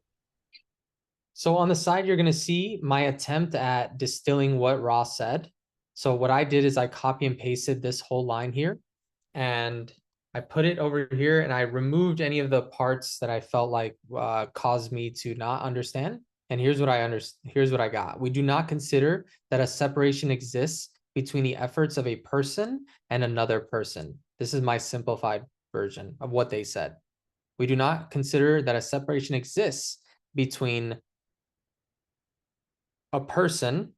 So on the side, you're going to see my attempt at distilling what Ross said. So what I did is I copy and pasted this whole line here, and I put it over here, and I removed any of the parts that I felt like caused me to not understand. And here's what here's what I got. We do not consider that a separation exists between the efforts of a person and another person. This is my simplified version of what they said. We do not consider that a separation exists between a person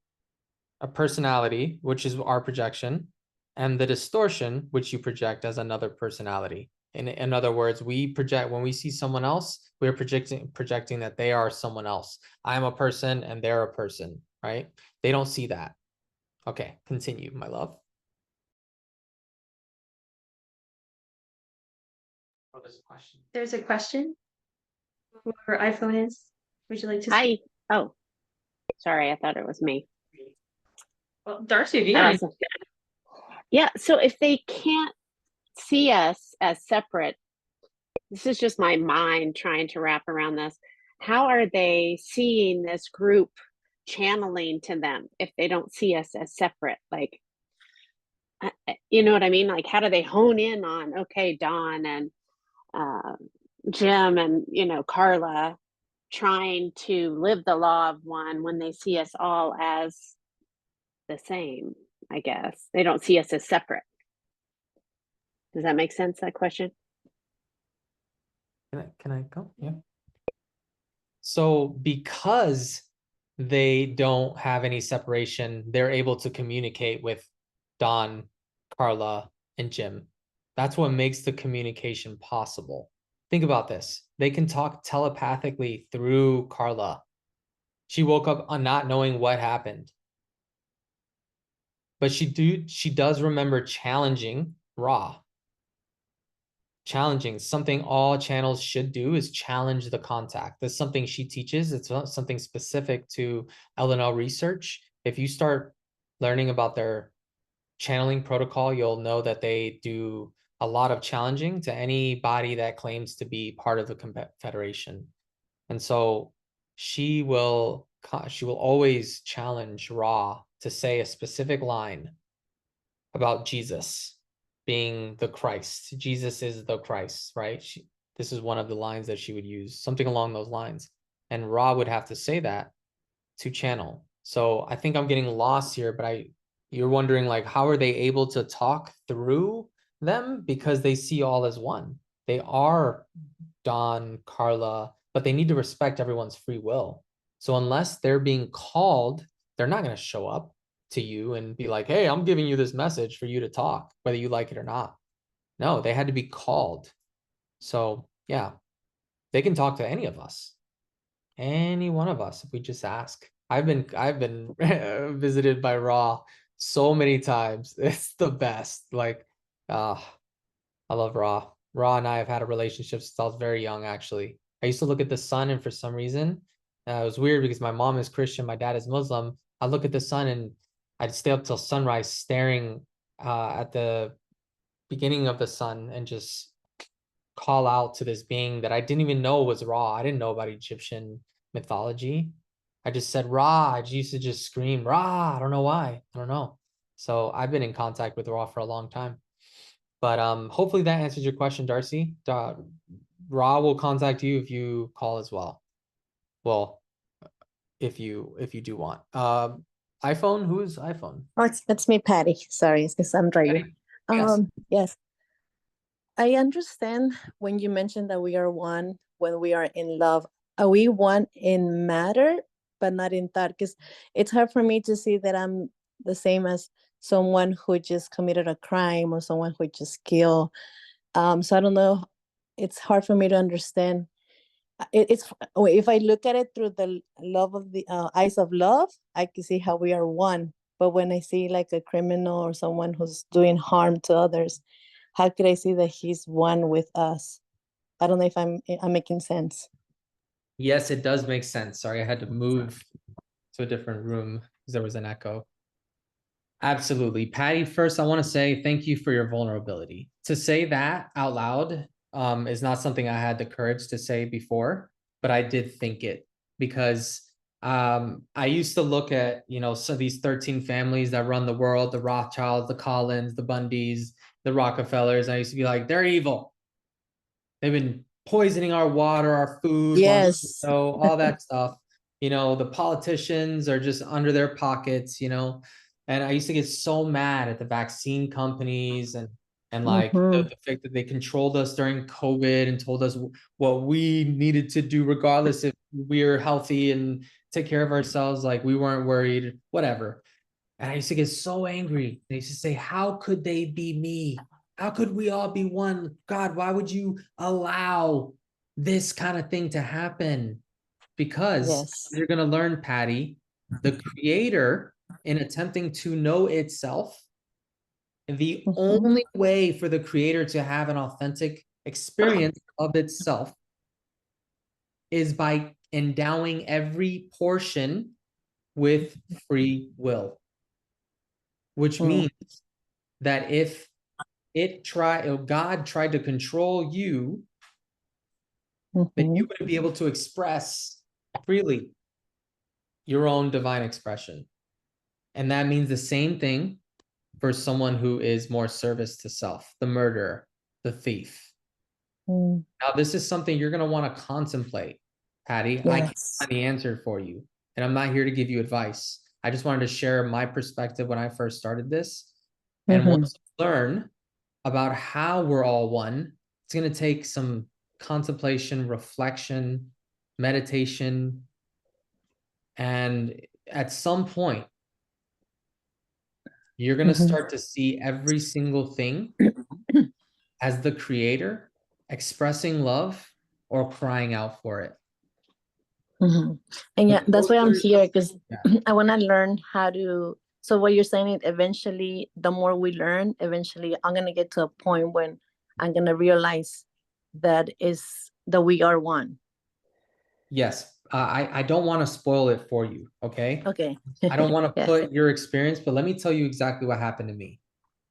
a personality, which is our projection, and the distortion, which you project as another personality. In other words, we project when we see someone else, we're projecting that they are someone else. I'm a person and they're a person, right? They don't see that. Okay, continue, my love. Oh, there's a question. There's a question. Whoever iPhone is, would you like to Hi. speak? Oh, sorry. I thought it was me. Well, Darcy, if you I got was- Yeah. So if they can't see us as separate, this is just my mind trying to wrap around this. How are they seeing this group channeling to them if they don't see us as separate? Like, you know what I mean? Like, how do they hone in on, okay, Dawn and Jim and, you know, Carla trying to live the law of one when they see us all as the same, I guess. They don't see us as separate. Does that make sense, that question? Can I go? Yeah. So because they don't have any separation, they're able to communicate with Don, Carla, and Jim. That's what makes the communication possible. Think about this. They can talk telepathically through Carla. She woke up on not knowing what happened. But she does remember challenging Ra. Challenging, something all channels should do is challenge the contact. That's something she teaches. It's not something specific to LLResearch. If you start learning about their channeling protocol, you'll know that they do a lot of challenging to anybody that claims to be part of the Confederation. And so she will always challenge Ra to say a specific line about Jesus being the Christ. Jesus is the Christ, right? This is one of the lines that she would use, something along those lines. And Ra would have to say that to channel. So I think I'm getting lost here, but you're wondering, like, how are they able to talk through them? Because they see all as one. They are Don, Carla, but they need to respect everyone's free will. So unless they're being called, they're not going to show up to you and be like, hey, I'm giving you this message for you to talk, whether you like it or not. No, they had to be called. So yeah, they can talk to any of us, any one of us, if we just ask. I've been visited by Ra so many times. It's the best. Like, I love Ra. Ra and I have had a relationship since I was very young, actually. I used to look at the sun, and for some reason, it was weird because my mom is Christian, my dad is Muslim. I look at the sun and I'd stay up till sunrise staring at the beginning of the sun and just call out to this being that I didn't even know was Ra. I didn't know about Egyptian mythology. I just said Ra. I used to just scream Ra. I don't know why. I don't know. So I've been in contact with Ra for a long time. But hopefully that answers your question, Darcy. Ra will contact you if you call as well. Well, if you do want. iPhone, who's iPhone? Oh, it's me, Patty. Sorry, it's because I'm driving. Yes. Yes. I understand when you mentioned that we are one when we are in love. Are we one in matter, but not in thought? Because it's hard for me to see that I'm the same as someone who just committed a crime or someone who just killed. So I don't know. It's hard for me to understand. It's if I look at it through the love of the eyes of love, I can see how we are one. But when I see like a criminal or someone who's doing harm to others, how could I see that he's one with us? I don't know if I'm making sense. Yes, it does make sense. Sorry, I had to move to a different room because there was an echo. Absolutely. Patty, first, I want to say thank you for your vulnerability. To say that out loud is not something I had the courage to say before, but I did think it because I used to look at, so these 13 families that run the world, the Rothschilds, the Collins, the Bundys, the Rockefellers. I used to be like, they're evil. They've been poisoning our water, our food, Yes. all that stuff. The politicians are just under their pockets, and I used to get so mad at the vaccine companies and like the fact that they controlled us during COVID and told us what we needed to do, regardless if we are healthy and take care of ourselves, like we weren't worried, whatever. And I used to get so angry. I used to say, how could they be me? How could we all be one? God, why would you allow this kind of thing to happen? Because Yes. you're going to learn, Patty, the creator, in attempting to know itself, the only way for the creator to have an authentic experience of itself is by endowing every portion with free will, which means that if God tried to control you, then you wouldn't be able to express freely your own divine expression. And that means the same thing for someone who is more service to self, the murderer, the thief. Now, this is something you're going to want to contemplate, Patty. I can't find the answer for you, and I'm not here to give you advice. I just wanted to share my perspective when I first started this. And once you learn about how we're all one, it's going to take some contemplation, reflection, meditation, and at some point, you're going to start to see every single thing as the creator expressing love or crying out for it. And yeah, that's why I'm here, because Yeah. I want to learn how to. So what you're saying is eventually, the more we learn, eventually I'm going to get to a point when I'm going to realize that we are one. Yes. I don't want to spoil it for you. Okay. Okay. I don't want to Yeah. put your experience, but let me tell you exactly what happened to me.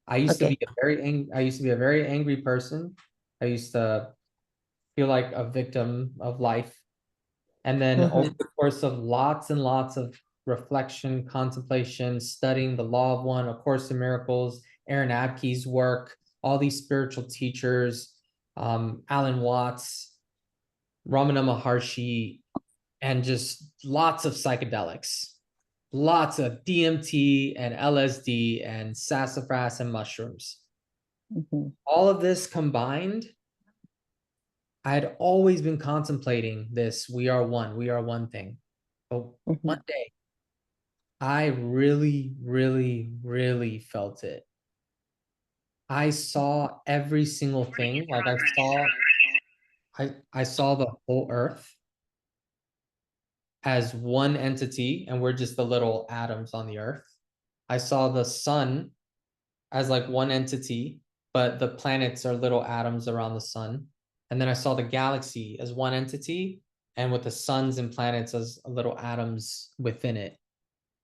I used to be a very angry person. I used to feel like a victim of life. And then over the course of lots and lots of reflection, contemplation, studying the Law of One, A Course in Miracles, Aaron Abke's work, all these spiritual teachers, Alan Watts, Ramana Maharshi, and just lots of psychedelics, lots of DMT and LSD and sassafras and mushrooms. All of this combined, I had always been contemplating this, we are one thing. But one day, I really, really, really felt it. I saw every single thing. Like I saw the whole earth as one entity, and we're just the little atoms on the earth. I saw the sun as like one entity, but the planets are little atoms around the sun. And then I saw the galaxy as one entity, and with the suns and planets as little atoms within it.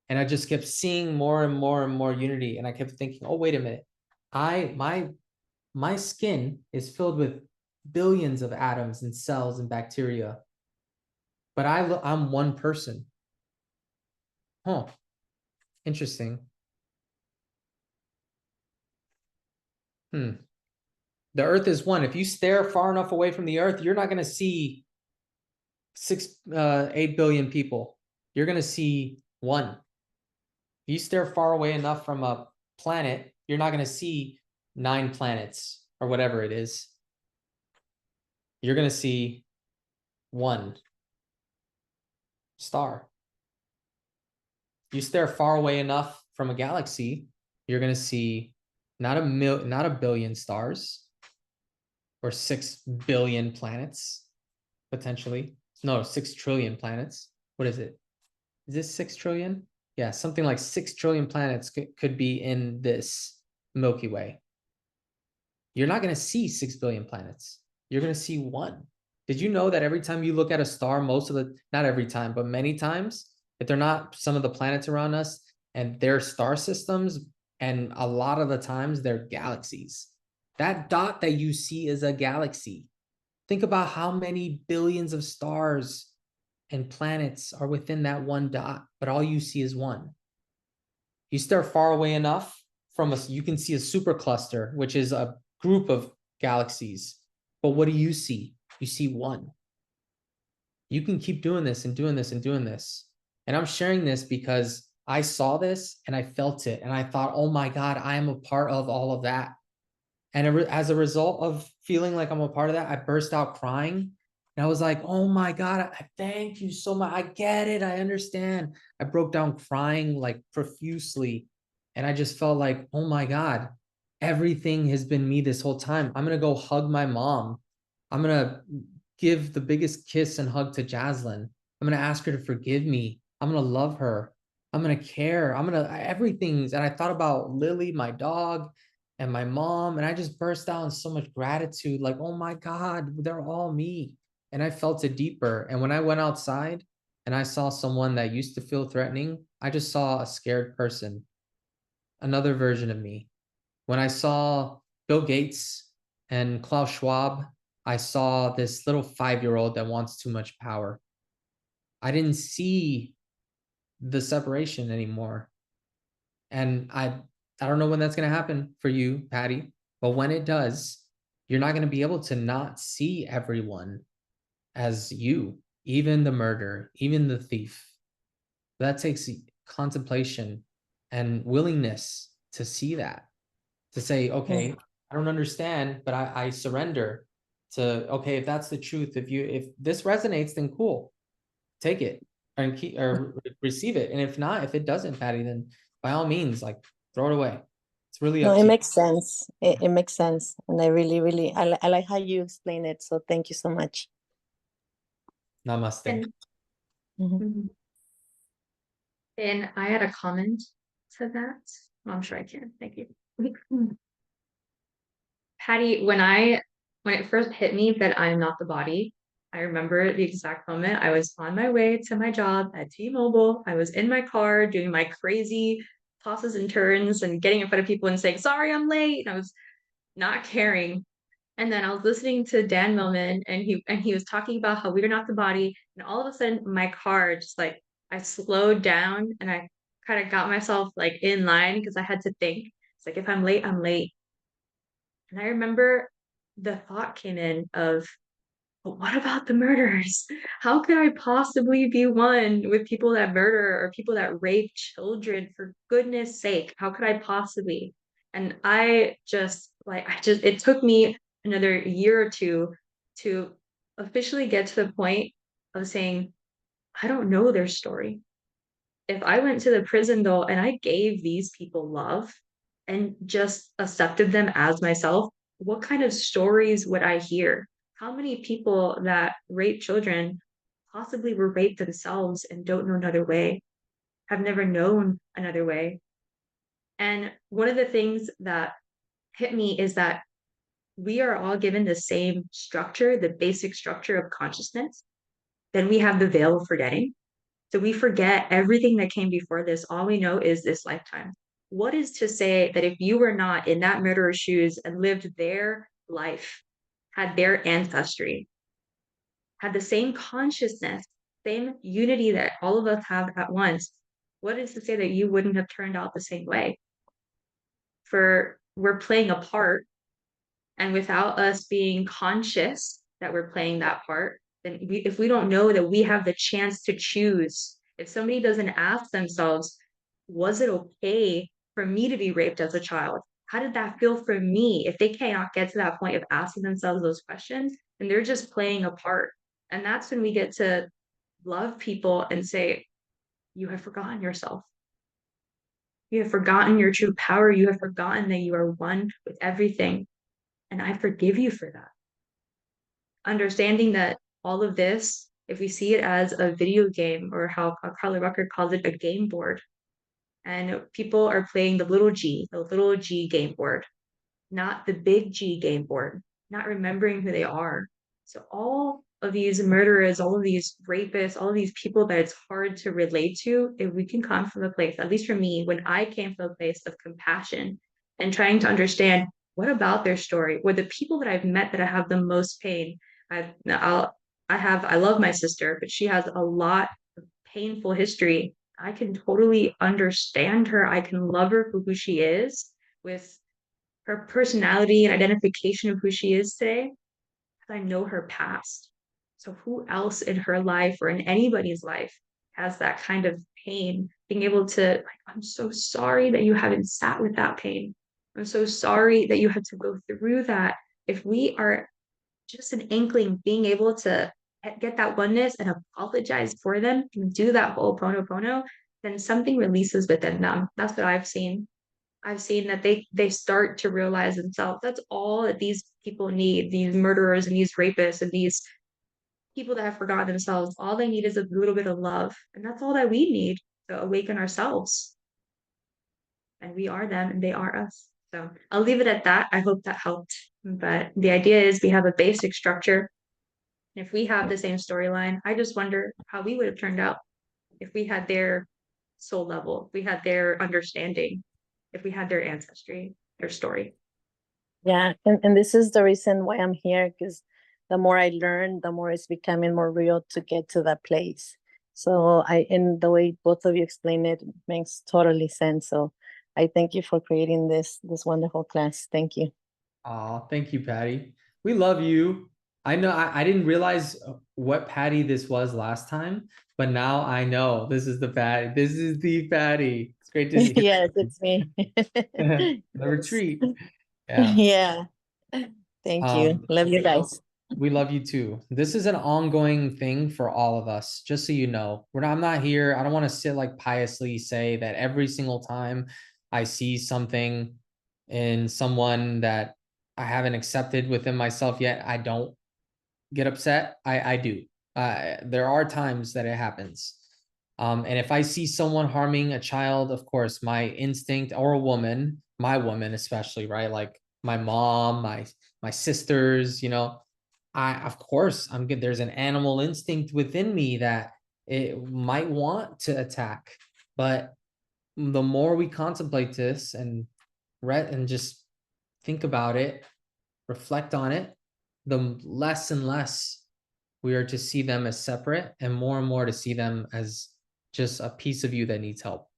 And I just kept seeing more and more and more unity. And I kept thinking, oh, wait a minute. My skin is filled with billions of atoms and cells and bacteria. But I'm one person. Huh. Interesting. The earth is one. If you stare far enough away from the earth, you're not going to see 8 billion people. You're going to see one. If you stare far away enough from a planet, you're not going to see 9 planets or whatever it is. You're going to see one star. If you stare far away enough from a galaxy, you're going to see not a billion stars or 6 billion planets, potentially. No, 6 trillion planets. What is it? Is this 6 trillion? Yeah, something like 6 trillion planets could be in this Milky Way. You're not going to see 6 billion planets. You're going to see one. Did you know that every time you look at a star, not every time, but many times, if they're not some of the planets around us and they're star systems, and a lot of the times they're galaxies. That dot that you see is a galaxy. Think about how many billions of stars and planets are within that one dot, but all you see is one. You stare far away enough from us, you can see a supercluster, which is a group of galaxies. But what do you see? You see one. You can keep doing this and doing this and doing this. And I'm sharing this because I saw this and I felt it. And I thought, oh my God, I am a part of all of that. And as a result of feeling like I'm a part of that, I burst out crying. And I was like, oh my God, I thank you so much. I get it. I understand. I broke down crying like profusely And I just felt like, oh my God, everything has been me this whole time. I'm going to go hug my mom. I'm going to give the biggest kiss and hug to Jaslyn. I'm going to ask her to forgive me. I'm going to love her. I'm going to care. I'm going to everything's. And I thought about Lily, my dog, and my mom. And I just burst out in so much gratitude. Like, oh my God, they're all me. And I felt it deeper. And when I went outside and I saw someone that used to feel threatening, I just saw a scared person, another version of me. When I saw Bill Gates and Klaus Schwab, I saw this little 5-year-old that wants too much power. I didn't see the separation anymore. And I don't know when that's going to happen for you, Patty, but when it does, you're not going to be able to not see everyone as you, even the murderer, even the thief. That takes contemplation and willingness to see that, to say, okay, I don't understand, but I surrender to, okay, if that's the truth, if this resonates, then cool, take it and keep or receive it. And if not, if it doesn't, Patty, then by all means, like, throw it away. It's really No, up it to you. makes sense. It makes sense. And I really, really, I like how you explain it. So thank you so much. Namaste. And, Mhm. and I had a comment to that. Well, I'm sure I can. Thank you. Patty, when it first hit me that I'm not the body, I remember the exact moment. I was on my way to my job at T-Mobile. I was in my car doing my crazy tosses and turns and getting in front of people and saying, sorry, I'm late. And I was not caring. And then I was listening to Dan Millman and he was talking about how we're not the body. And all of a sudden my car just like, I slowed down and I kind of got myself like in line because I had to think. It's like, if I'm late, I'm late. And I remember the thought came in of, but what about the murderers? How could I possibly be one with people that murder or people that rape children? For goodness sake, how could I possibly? And it took me another year or two to officially get to the point of saying, I don't know their story. If I went to the prison though and I gave these people love and just accepted them as myself, what kind of stories would I hear? How many people that rape children possibly were raped themselves and don't know another way, have never known another way? And one of the things that hit me is that we are all given the same structure, the basic structure of consciousness. Then we have the veil of forgetting. So we forget everything that came before this. All we know is this lifetime. What is to say that if you were not in that murderer's shoes and lived their life, had their ancestry, had the same consciousness, same unity that all of us have at once, what is to say that you wouldn't have turned out the same way? For we're playing a part, and without us being conscious that we're playing that part, then if we don't know that we have the chance to choose, if somebody doesn't ask themselves, was it okay for me to be raped as a child? How did that feel for me? If they cannot get to that point of asking themselves those questions, then they're just playing a part. And that's when we get to love people and say, you have forgotten yourself. You have forgotten your true power. You have forgotten that you are one with everything. And I forgive you for that. Understanding that all of this, if we see it as a video game, or how Carly Rucker calls it, a game board, and people are playing the little G game board, not the big G game board, not remembering who they are. So all of these murderers, all of these rapists, all of these people that it's hard to relate to, if we can come from a place, at least for me, when I came from a place of compassion and trying to understand what about their story, or the people that I've met that I have the most pain. I love my sister, but she has a lot of painful history. I can totally understand her. I can love her for who she is, with her personality and identification of who she is today. I know her past. So who else in her life or in anybody's life has that kind of pain? Being able to, like, I'm so sorry that you haven't sat with that pain. I'm so sorry that you had to go through that. If we are just an inkling, being able to get that oneness and apologize for them and do that whole Ho'oponopono, then something releases within them. That's what I've seen. I've seen that they start to realize themselves. That's all that these people need, these murderers and these rapists and these people that have forgotten themselves. All they need is a little bit of love. And that's all that we need to awaken ourselves. And we are them and they are us. So I'll leave it at that. I hope that helped. But the idea is we have a basic structure. If we have the same storyline, I just wonder how we would have turned out if we had their soul level, if we had their understanding, if we had their ancestry, their story. Yeah, and this is the reason why I'm here, because the more I learn, the more it's becoming more real to get to that place. So and the way both of you explain it makes totally sense. So I thank you for creating this wonderful class. Thank you. Oh, thank you, Patty. We love you. I know I didn't realize what Patty this was last time, but now I know this is the Patty. This is the Patty. It's great to see Yes, it's me. the Yes. retreat. Yeah. Yeah. Thank you. Love you guys. We love you too. This is an ongoing thing for all of us, just so you know. I'm not here. I don't want to sit like piously say that every single time I see something in someone that I haven't accepted within myself yet, I don't get upset. I do. There are times that it happens. And if I see someone harming a child, of course, my instinct, or a woman, my woman especially, right? Like my mom, my sisters, you know, of course I'm good. There's an animal instinct within me that it might want to attack. But the more we contemplate this and just think about it, reflect on it, the less and less we are to see them as separate, and more to see them as just a piece of you that needs help.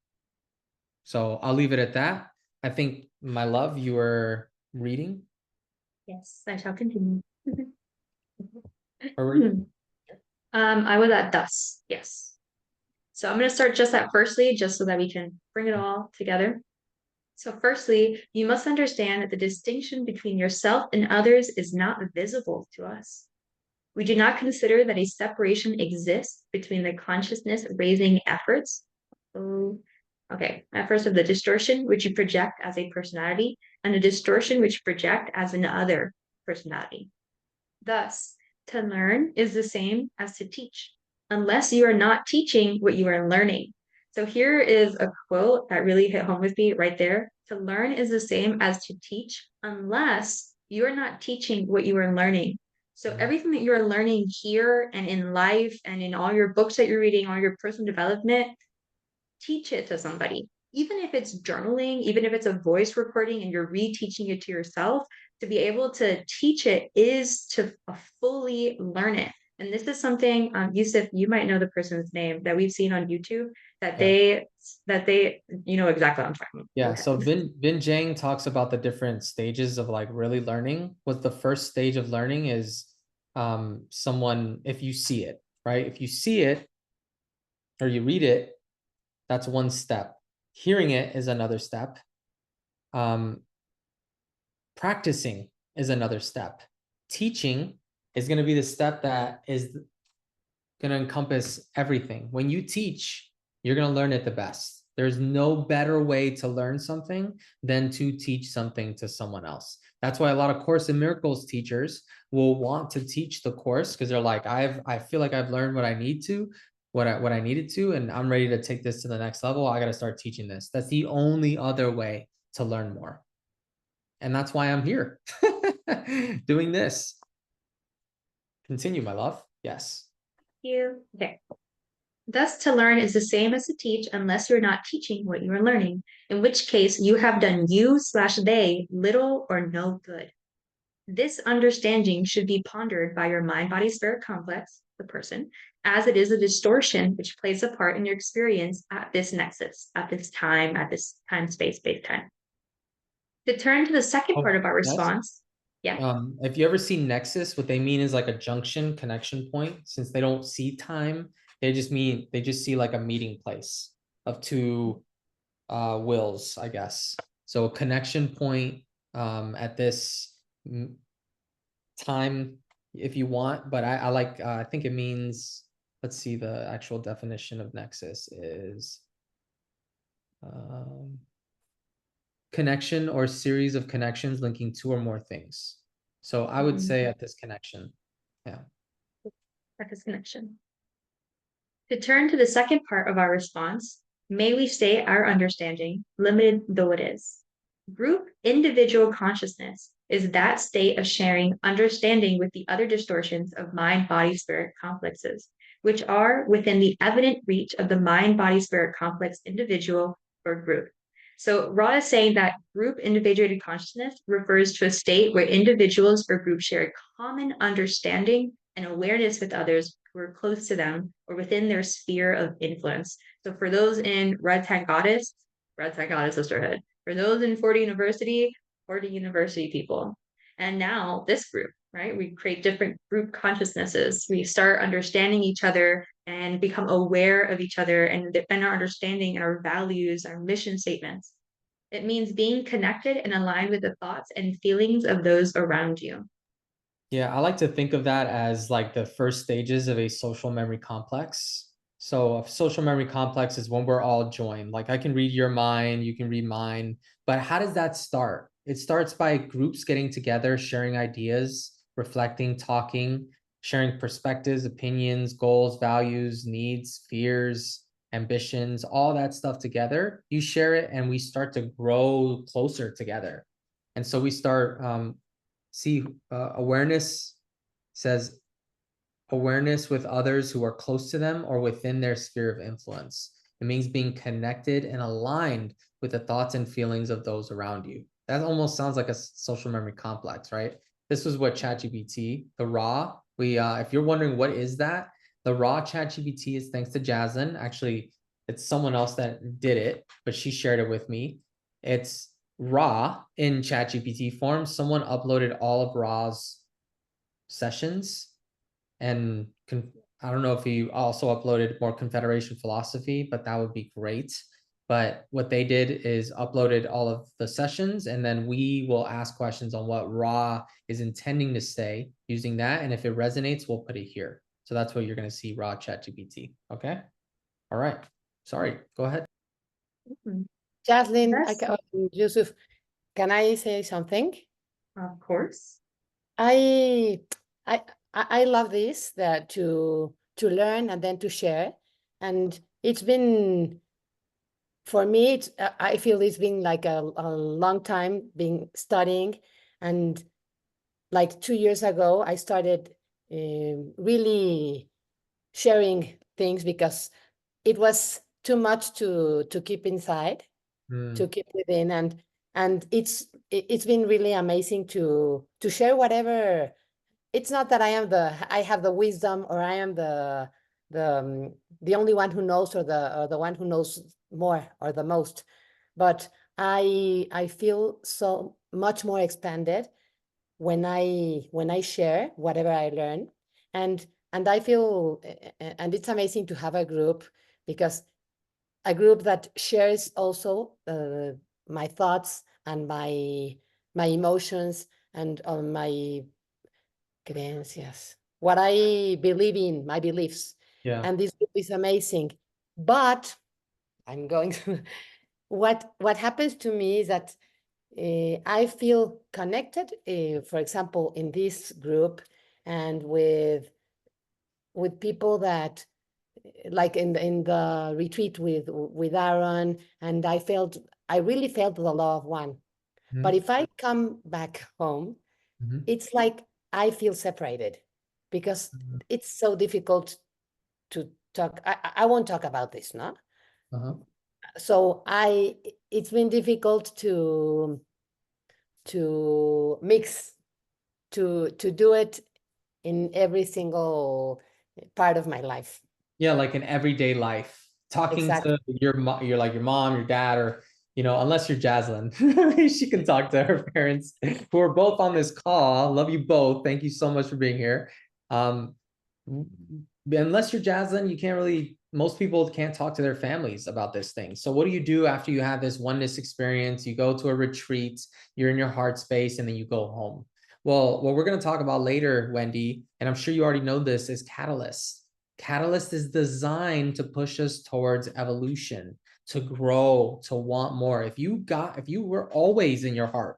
So I'll leave it at that. I think, my love, you were reading. Yes, I shall continue. Or were you? I was at thus, yes. So I'm going to start just at firstly, just so that we can bring it all together. So firstly, you must understand that the distinction between yourself and others is not visible to us. We do not consider that a separation exists between the consciousness raising efforts. Efforts of the distortion, which you project as a personality, and the distortion which you project as an other personality. Thus, to learn is the same as to teach, unless you are not teaching what you are learning. So here is a quote that really hit home with me right there. To learn is the same as to teach, unless you are not teaching what you are learning. So everything that you're learning here and in life and in all your books that you're reading, all your personal development, teach it to somebody. Even if it's journaling, even if it's a voice recording and you're reteaching it to yourself, to be able to teach it is to fully learn it. And this is something, Yusuf, you might know the person's name that we've seen on YouTube, that they, you know exactly what I'm talking about. Yeah, so Vin Jang talks about the different stages of like really learning. What the first stage of learning is, someone, if you see it, right? If you see it or you read it, that's one step. Hearing it is another step. Practicing is another step. Teaching is going to be the step that is going to encompass everything. When you teach, you're going to learn it the best. There's no better way to learn something than to teach something to someone else. That's why a lot of Course in Miracles teachers will want to teach the course, because they're like, I feel like I've learned what I need to, what I needed to, and I'm ready to take this to the next level. I got to start teaching this. That's the only other way to learn more. And that's why I'm here doing this. Continue, my love. Yes. Thank you. Okay. Thus, to learn is the same as to teach, unless you're not teaching what you are learning, in which case you have done you/they little or no good. This understanding should be pondered by your mind-body-spirit complex, the person, as it is a distortion which plays a part in your experience at this nexus, at this time, space, space-time. To turn to the second part of our response, if you ever see nexus, what they mean is like a junction, connection point. Since they don't see time, they just see like a meeting place of two wills, I guess. So a connection point at this time, if you want, but I like, I think it means, let's see, the actual definition of nexus is connection or series of connections linking two or more things. So I would say at this connection. Yeah. At this connection. To turn to the second part of our response, may we state our understanding, limited though it is. Group individual consciousness is that state of sharing understanding with the other distortions of mind, body, spirit complexes, which are within the evident reach of the mind, body, spirit complex individual or group. So Ra is saying that group individuated consciousness refers to a state where individuals or groups share a common understanding and awareness with others who are close to them or within their sphere of influence. So for those in Red Tag Goddess Sisterhood. For those in 40 University people. And now this group, right? We create different group consciousnesses. We start understanding each other and become aware of each other and our understanding and our values, our mission statements. It means being connected and aligned with the thoughts and feelings of those around you. Yeah, I like to think of that as like the first stages of a social memory complex. So a social memory complex is when we're all joined. Like I can read your mind, you can read mine, but how does that start? It starts by groups getting together, sharing ideas, reflecting, talking, sharing perspectives, opinions, goals, values, needs, fears, ambitions, all that stuff together. You share it and we start to grow closer together. And so we start awareness says awareness with others who are close to them or within their sphere of influence. It means being connected and aligned with the thoughts and feelings of those around you. That almost sounds like a social memory complex, right? This was what ChatGPT, the raw, if you're wondering what is that, the raw ChatGPT is thanks to Jaslyn. Actually, it's someone else that did it, but she shared it with me. It's raw in ChatGPT form. Someone uploaded all of Raw's sessions, and I don't know if he also uploaded more Confederation philosophy, but that would be great. But what they did is uploaded all of the sessions, and then we will ask questions on what Ra is intending to say using that. And if it resonates, we'll put it here. So that's what you're going to see Ra ChatGPT. Okay. All right. Sorry. Go ahead. Jaslyn, Yes. Yusuf, can I say something? Of course. I love this, that to learn and then to share, and it's been, for me, it's I feel it's been like a long time being studying, and like 2 years ago I started really sharing things because it was too much to keep inside, to keep within, and it's been really amazing to share whatever. It's not that I have the wisdom, or I am the only one who knows, or the one who knows more or the most, but I feel so much more expanded when I share whatever I learn, and I feel, and it's amazing to have a group, because a group that shares also my thoughts and my emotions and my creencias, what I believe in, my beliefs. Yeah. And this group is amazing. But I'm going to, what happens to me is that I feel connected, for example, in this group, and with people that, like in the retreat with Aaron, and I really felt the love of one. But if I come back home, it's like I feel separated, because it's so difficult to talk. I won't talk about this, no? So it's been difficult to mix, to do it in every single part of my life. Yeah, like in everyday life, talking Exactly. to your mom, your mom, your dad, or unless you're Jaslyn, she can talk to her parents who are both on this call. Love you both. Thank you so much for being here. Unless you're Jaslyn, you can't really. Most people can't talk to their families about this thing. So what do you do after you have this oneness experience? You go to a retreat, you're in your heart space, and then you go home. Well, what we're going to talk about later, Wendy, and I'm sure you already know this, is catalyst. Catalyst is designed to push us towards evolution, to grow, to want more. If you were always in your heart,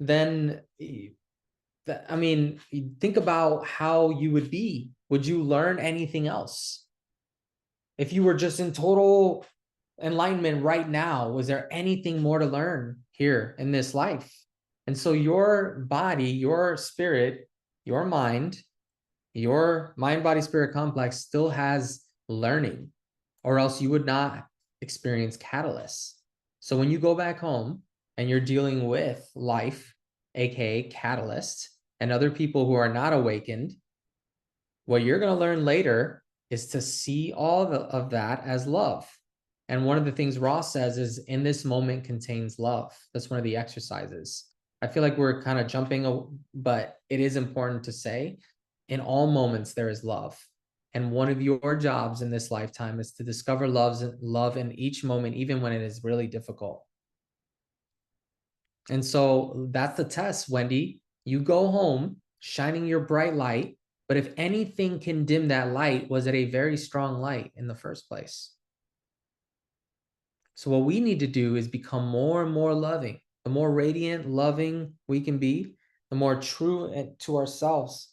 then I mean, think about how you would be. Would you learn anything else? If you were just in total enlightenment right now, was there anything more to learn here in this life? And so your body, your spirit, your mind, body, spirit complex still has learning, or else you would not experience catalysts. So when you go back home and you're dealing with life, aka catalysts, and other people who are not awakened, what you're going to learn later is to see all of that as love. And one of the things Ross says is, in this moment contains love. That's one of the exercises. I feel like we're kind of jumping, but it is important to say, in all moments there is love. And one of your jobs in this lifetime is to discover love in each moment, even when it is really difficult. And so that's the test, Wendy. You go home shining your bright light, but if anything can dim that light, was it a very strong light in the first place? So what we need to do is become more and more loving. The more radiant, loving we can be, the more true to ourselves,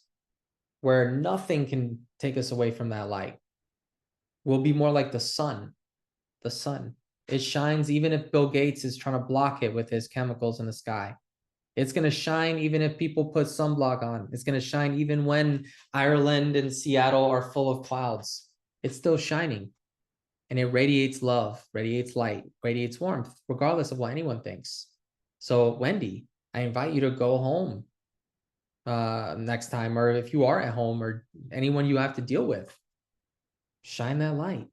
where nothing can take us away from that light. We'll be more like the sun. The sun. It shines even if Bill Gates is trying to block it with his chemicals in the sky. It's going to shine even if people put sunblock on. It's going to shine even when Ireland and Seattle are full of clouds. It's still shining. And it radiates love, radiates light, radiates warmth, regardless of what anyone thinks. So, Wendy, I invite you to go home next time, or if you are at home, or anyone you have to deal with, shine that light.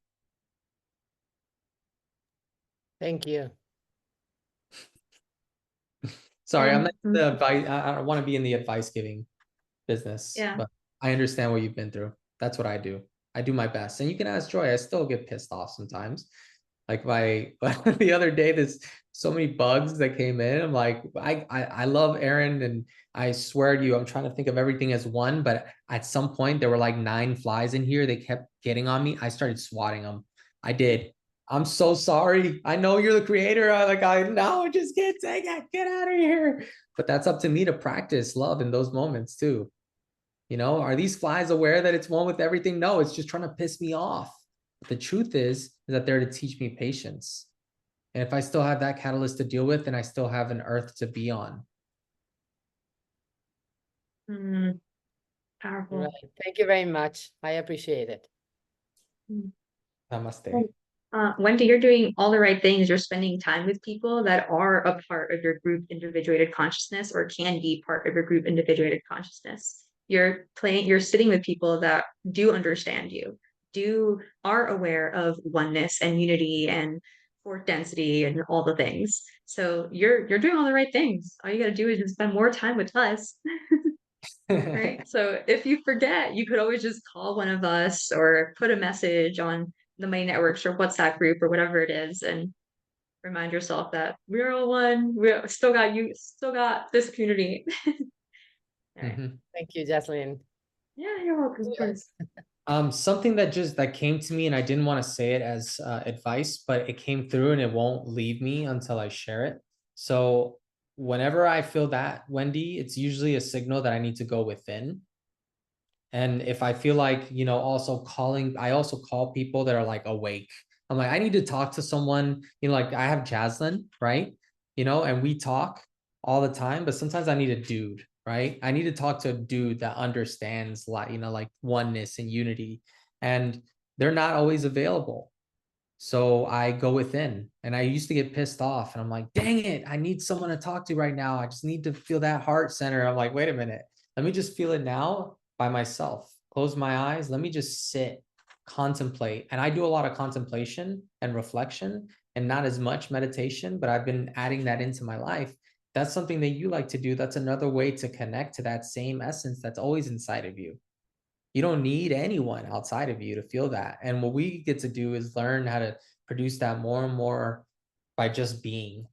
Thank you. Sorry, I'm not the advice. I don't want to be in the advice giving business, but I understand what you've been through. That's what I do. I do my best. And you can ask Joy, I still get pissed off sometimes. Like the other day, there's so many bugs that came in. I'm like, I love Aaron, and I swear to you, I'm trying to think of everything as one, but at some point there were like 9 flies in here. They kept getting on me. I started swatting them. I did. I'm so sorry. I know you're the creator. I just can't take it. Get out of here. But that's up to me to practice love in those moments too. You know, are these flies aware that it's one with everything? No, it's just trying to piss me off. But the truth is that they're to teach me patience. And if I still have that catalyst to deal with, then I still have an earth to be on. Powerful. Right. Thank you very much. I appreciate it. Namaste. Wendy, you're doing all the right things. You're spending time with people that are a part of your group individuated consciousness, or can be part of your group individuated consciousness. You're sitting with people that do understand you, are aware of oneness and unity and fourth density and all the things. So you're doing all the right things. All you got to do is just spend more time with us. Right. So if you forget, you could always just call one of us or put a message on the main networks or WhatsApp group or whatever it is, and remind yourself that we're all one. We still got you, still got this community. Right. Thank you, Jocelyn. Yeah, you're welcome. Of course. Something that came to me, and I didn't want to say it as advice, but it came through and it won't leave me until I share it. So whenever I feel that, Wendy, it's usually a signal that I need to go within. And if I feel like, you know, I also call people that are like awake. I'm like, I need to talk to someone, you know, like I have Jaslyn, right? You know, and we talk all the time, but sometimes I need a dude, right? I need to talk to a dude that understands, like, you know, like oneness and unity, and they're not always available. So I go within, and I used to get pissed off, and I'm like, dang it, I need someone to talk to right now. I just need to feel that heart center. I'm like, wait a minute, let me just feel it now by myself. Close my eyes. Let me just sit, contemplate. And I do a lot of contemplation and reflection, and not as much meditation, but I've been adding that into my life. That's something that you like to do. That's another way to connect to that same essence that's always inside of you. You don't need anyone outside of you to feel that. And what we get to do is learn how to produce that more and more by just being.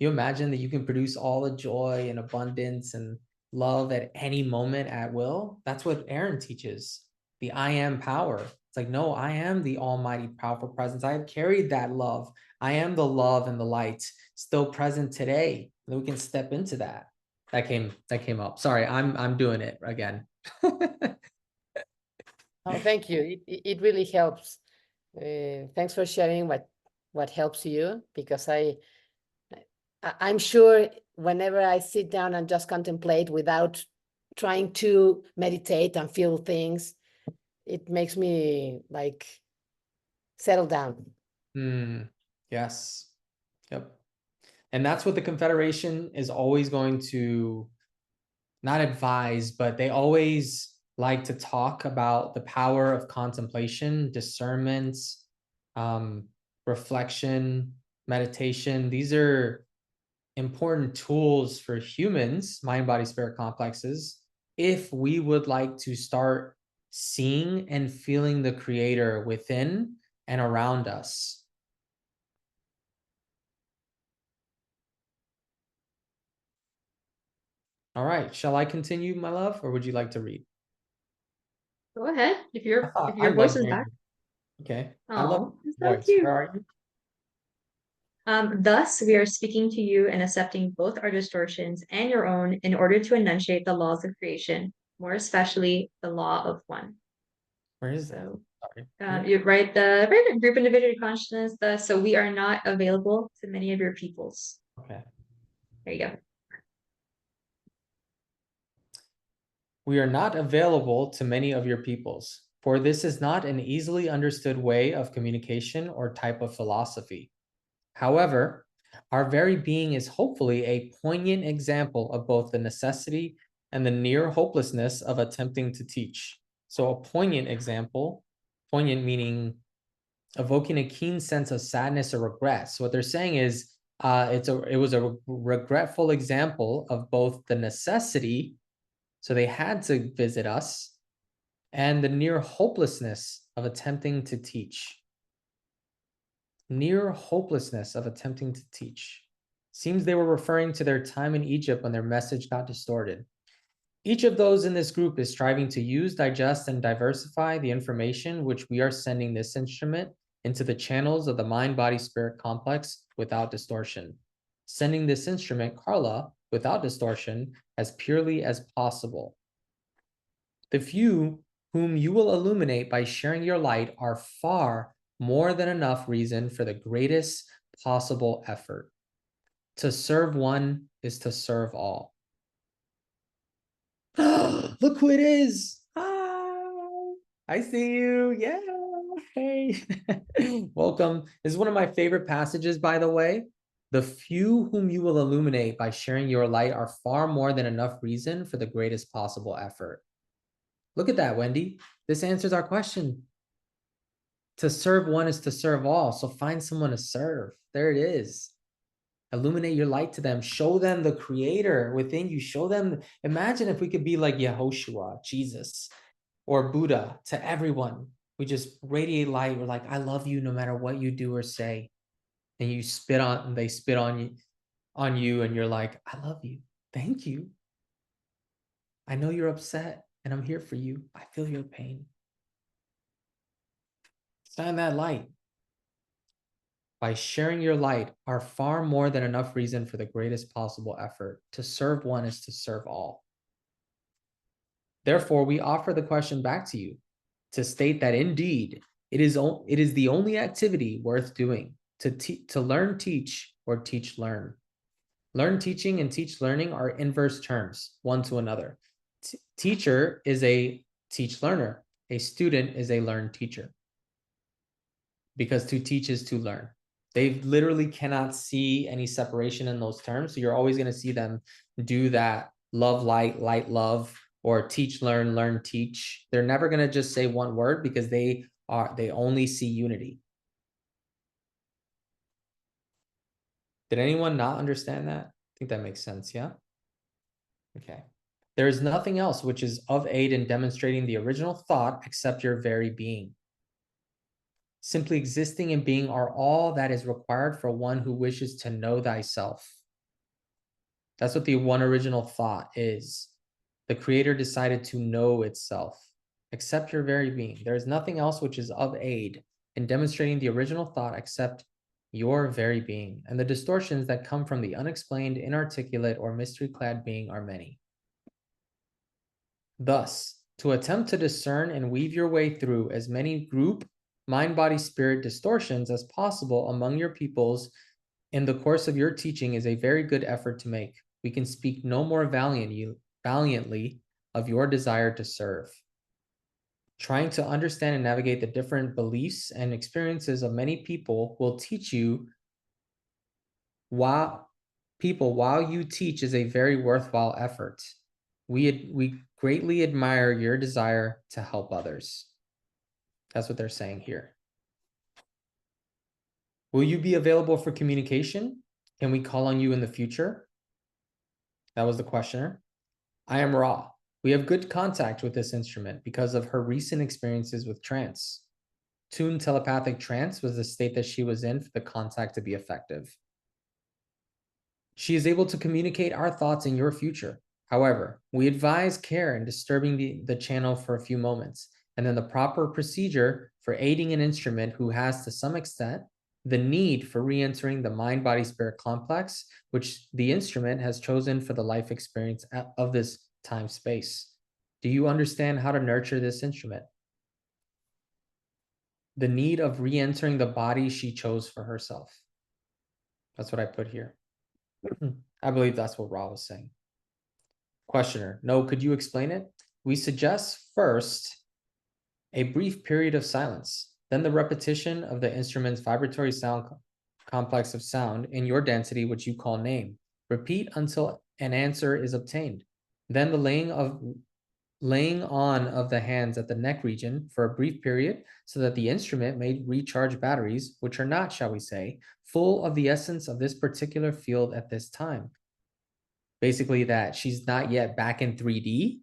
You imagine that you can produce all the joy and abundance and love at any moment at will? That's what Aaron teaches. The I am power. It's like, no, I am the almighty, powerful presence. I have carried that love. I am the love and the light still present today. And then we can step into that. That came up. Sorry, I'm doing it again. Oh, thank you. It really helps. Thanks for sharing what helps you, because I'm sure whenever I sit down and just contemplate without trying to meditate and feel things, it makes me like settle down. Yes. Yep. And that's what the Confederation is always going to not advise, but they always like to talk about the power of contemplation, discernment, reflection, meditation. These are important tools for humans, mind, body, spirit complexes, if we would like to start seeing and feeling the creator within and around us. All right, shall I continue, my love, or would you like to read? Go ahead. If your I voice love is hearing back. you. Okay. I Oh, love that's your so voice. cute. Where are you? Thus, we are speaking to you and accepting both our distortions and your own in order to enunciate the laws of creation, more especially the law of one. Where is that? So, Sorry. you write the group individual consciousness. So we are not available to many of your peoples. Okay. There you go. We are not available to many of your peoples, for this is not an easily understood way of communication or type of philosophy. However, our very being is hopefully a poignant example of both the necessity and the near hopelessness of attempting to teach. So a poignant example, poignant meaning evoking a keen sense of sadness or regret. So what they're saying is it was a regretful example of both the necessity, so they had to visit us, and the near hopelessness of attempting to teach. Near hopelessness of attempting to teach. Seems they were referring to their time in Egypt when their message got distorted. Each of those in this group is striving to use, digest, and diversify the information which we are sending this instrument into the channels of the mind-body-spirit complex without distortion. Sending this instrument, Carla, without distortion, as purely as possible. The few whom you will illuminate by sharing your light are far more than enough reason for the greatest possible effort. To serve one is to serve all. Look who it is. Hi. I see you. Yeah. Hey. Welcome. This is one of my favorite passages, by the way. The few whom you will illuminate by sharing your light are far more than enough reason for the greatest possible effort. Look at that, Wendy. This answers our question. To serve one is to serve all. So find someone to serve. There it is. Illuminate your light to them. Show them the creator within you. Show them. Imagine if we could be like Yehoshua, Jesus, or Buddha to everyone. We just radiate light. We're like, I love you no matter what you do or say. And you spit on, and they spit on you, and you're like, I love you. Thank you. I know you're upset, and I'm here for you. I feel your pain. Shine that light. By sharing your light are far more than enough reason for the greatest possible effort. To serve one is to serve all. Therefore, we offer the question back to you to state that indeed it is the only activity worth doing, to learn, teach, or teach, learn. Learn, teaching, and teach, learning are inverse terms, one to another. Teacher is a teach learner. A student is a learn teacher. Because to teach is to learn. They literally cannot see any separation in those terms. So you're always going to see them do that love, light, light, love, or teach, learn, learn, teach. They're never going to just say one word because they only see unity. Did anyone not understand that? I think that makes sense. Yeah. Okay. There is nothing else which is of aid in demonstrating the original thought except your very being. Simply existing and being are all that is required for one who wishes to know thyself. That's what the one original thought is. The creator decided to know itself. except your very being. There is nothing else which is of aid in demonstrating the original thought except your very being, and the distortions that come from the unexplained, inarticulate, or mystery-clad being are many. Thus, to attempt to discern and weave your way through as many group, mind, body, spirit distortions as possible among your peoples in the course of your teaching is a very good effort to make. We can speak no more valiantly of your desire to serve. Trying to understand and navigate the different beliefs and experiences of many people will teach you while you teach is a very worthwhile effort. We greatly admire your desire to help others. That's what they're saying here. Will you be available for communication? Can we call on you in the future? That was the questioner. I am Ra. We have good contact with this instrument because of her recent experiences with trance. Tuned telepathic trance was the state that she was in for the contact to be effective. She is able to communicate our thoughts in your future. However, we advise care in disturbing the channel for a few moments, and then the proper procedure for aiding an instrument who has, to some extent, the need for re-entering the mind-body-spirit complex, which the instrument has chosen for the life experience of this time-space. Do you understand how to nurture this instrument? The need of re-entering the body she chose for herself. That's what I put here. I believe that's what Ra was saying. Questioner, no, could you explain it? We suggest first a brief period of silence, then the repetition of the instrument's vibratory sound complex of sound in your density, which you call name. Repeat until an answer is obtained. Then the laying on of the hands at the neck region for a brief period so that the instrument may recharge batteries, which are not, shall we say, full of the essence of this particular field at this time. Basically that she's not yet back in 3D,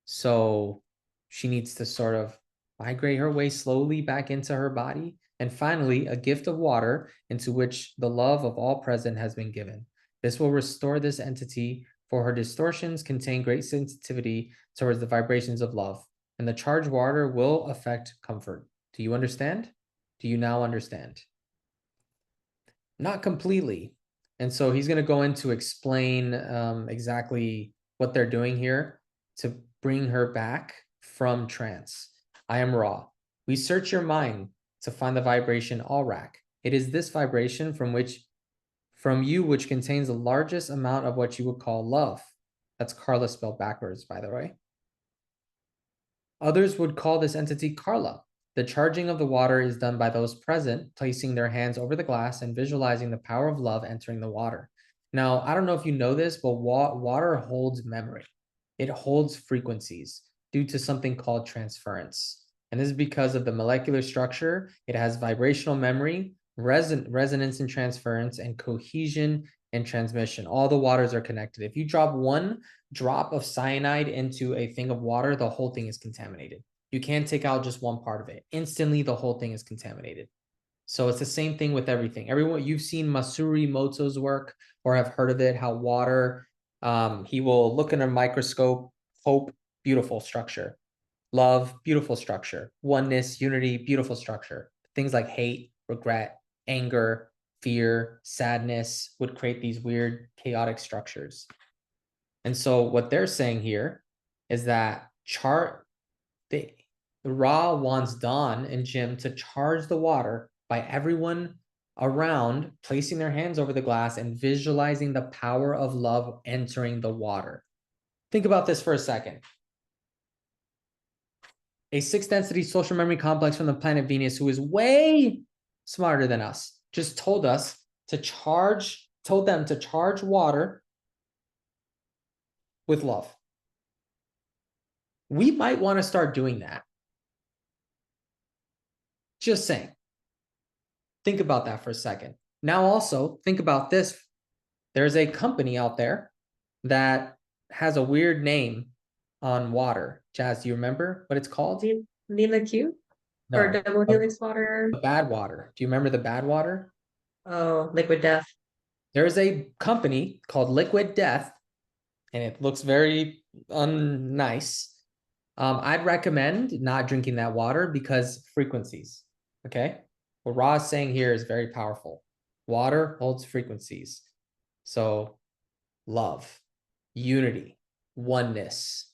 so she needs to sort of migrate her way slowly back into her body. And finally, a gift of water into which the love of all present has been given. This will restore this entity, for her distortions contain great sensitivity towards the vibrations of love, and the charged water will affect comfort. Do you understand? Do you now understand? Not completely. And so he's going to go in to explain exactly what they're doing here to bring her back from trance. I am Ra. We search your mind to find the vibration Allrak. It is this vibration from you which contains the largest amount of what you would call love. That's Carla spelled backwards, by the way. Others would call this entity Carla. The charging of the water is done by those present, placing their hands over the glass and visualizing the power of love entering the water. Now, I don't know if you know this, but water holds memory. It holds frequencies due to something called transference. And this is because of the molecular structure. It has vibrational memory, resonance and transference, and cohesion and transmission. All the waters are connected. If you drop one drop of cyanide into a thing of water, the whole thing is contaminated. You can't take out just one part of it. Instantly, the whole thing is contaminated. So it's the same thing with everything. Everyone, you've seen Masaru Emoto's work or have heard of it, how water, he will look in a microscope, hope, beautiful structure. Love, beautiful structure. Oneness, unity, beautiful structure. Things like hate, regret, anger, fear, sadness would create these weird, chaotic structures. And so what they're saying here is that Ra wants Dawn and Jim to charge the water by everyone around placing their hands over the glass and visualizing the power of love entering the water. Think about this for a second. A 6th density social memory complex from the planet Venus, who is way smarter than us, just told them to charge water with love. We might want to start doing that. Just saying. Think about that for a second. Now also think about this. There's a company out there that has a weird name on water. Jazz, do you remember what it's called? Lila Q? No, Or Double Helix water? the bad water. Do you remember the bad water? Oh, Liquid Death. There's a company called Liquid Death, and it looks very unnice. I'd recommend not drinking that water because frequencies. Okay. What Ra is saying here is very powerful. Water holds frequencies. So love, unity, oneness.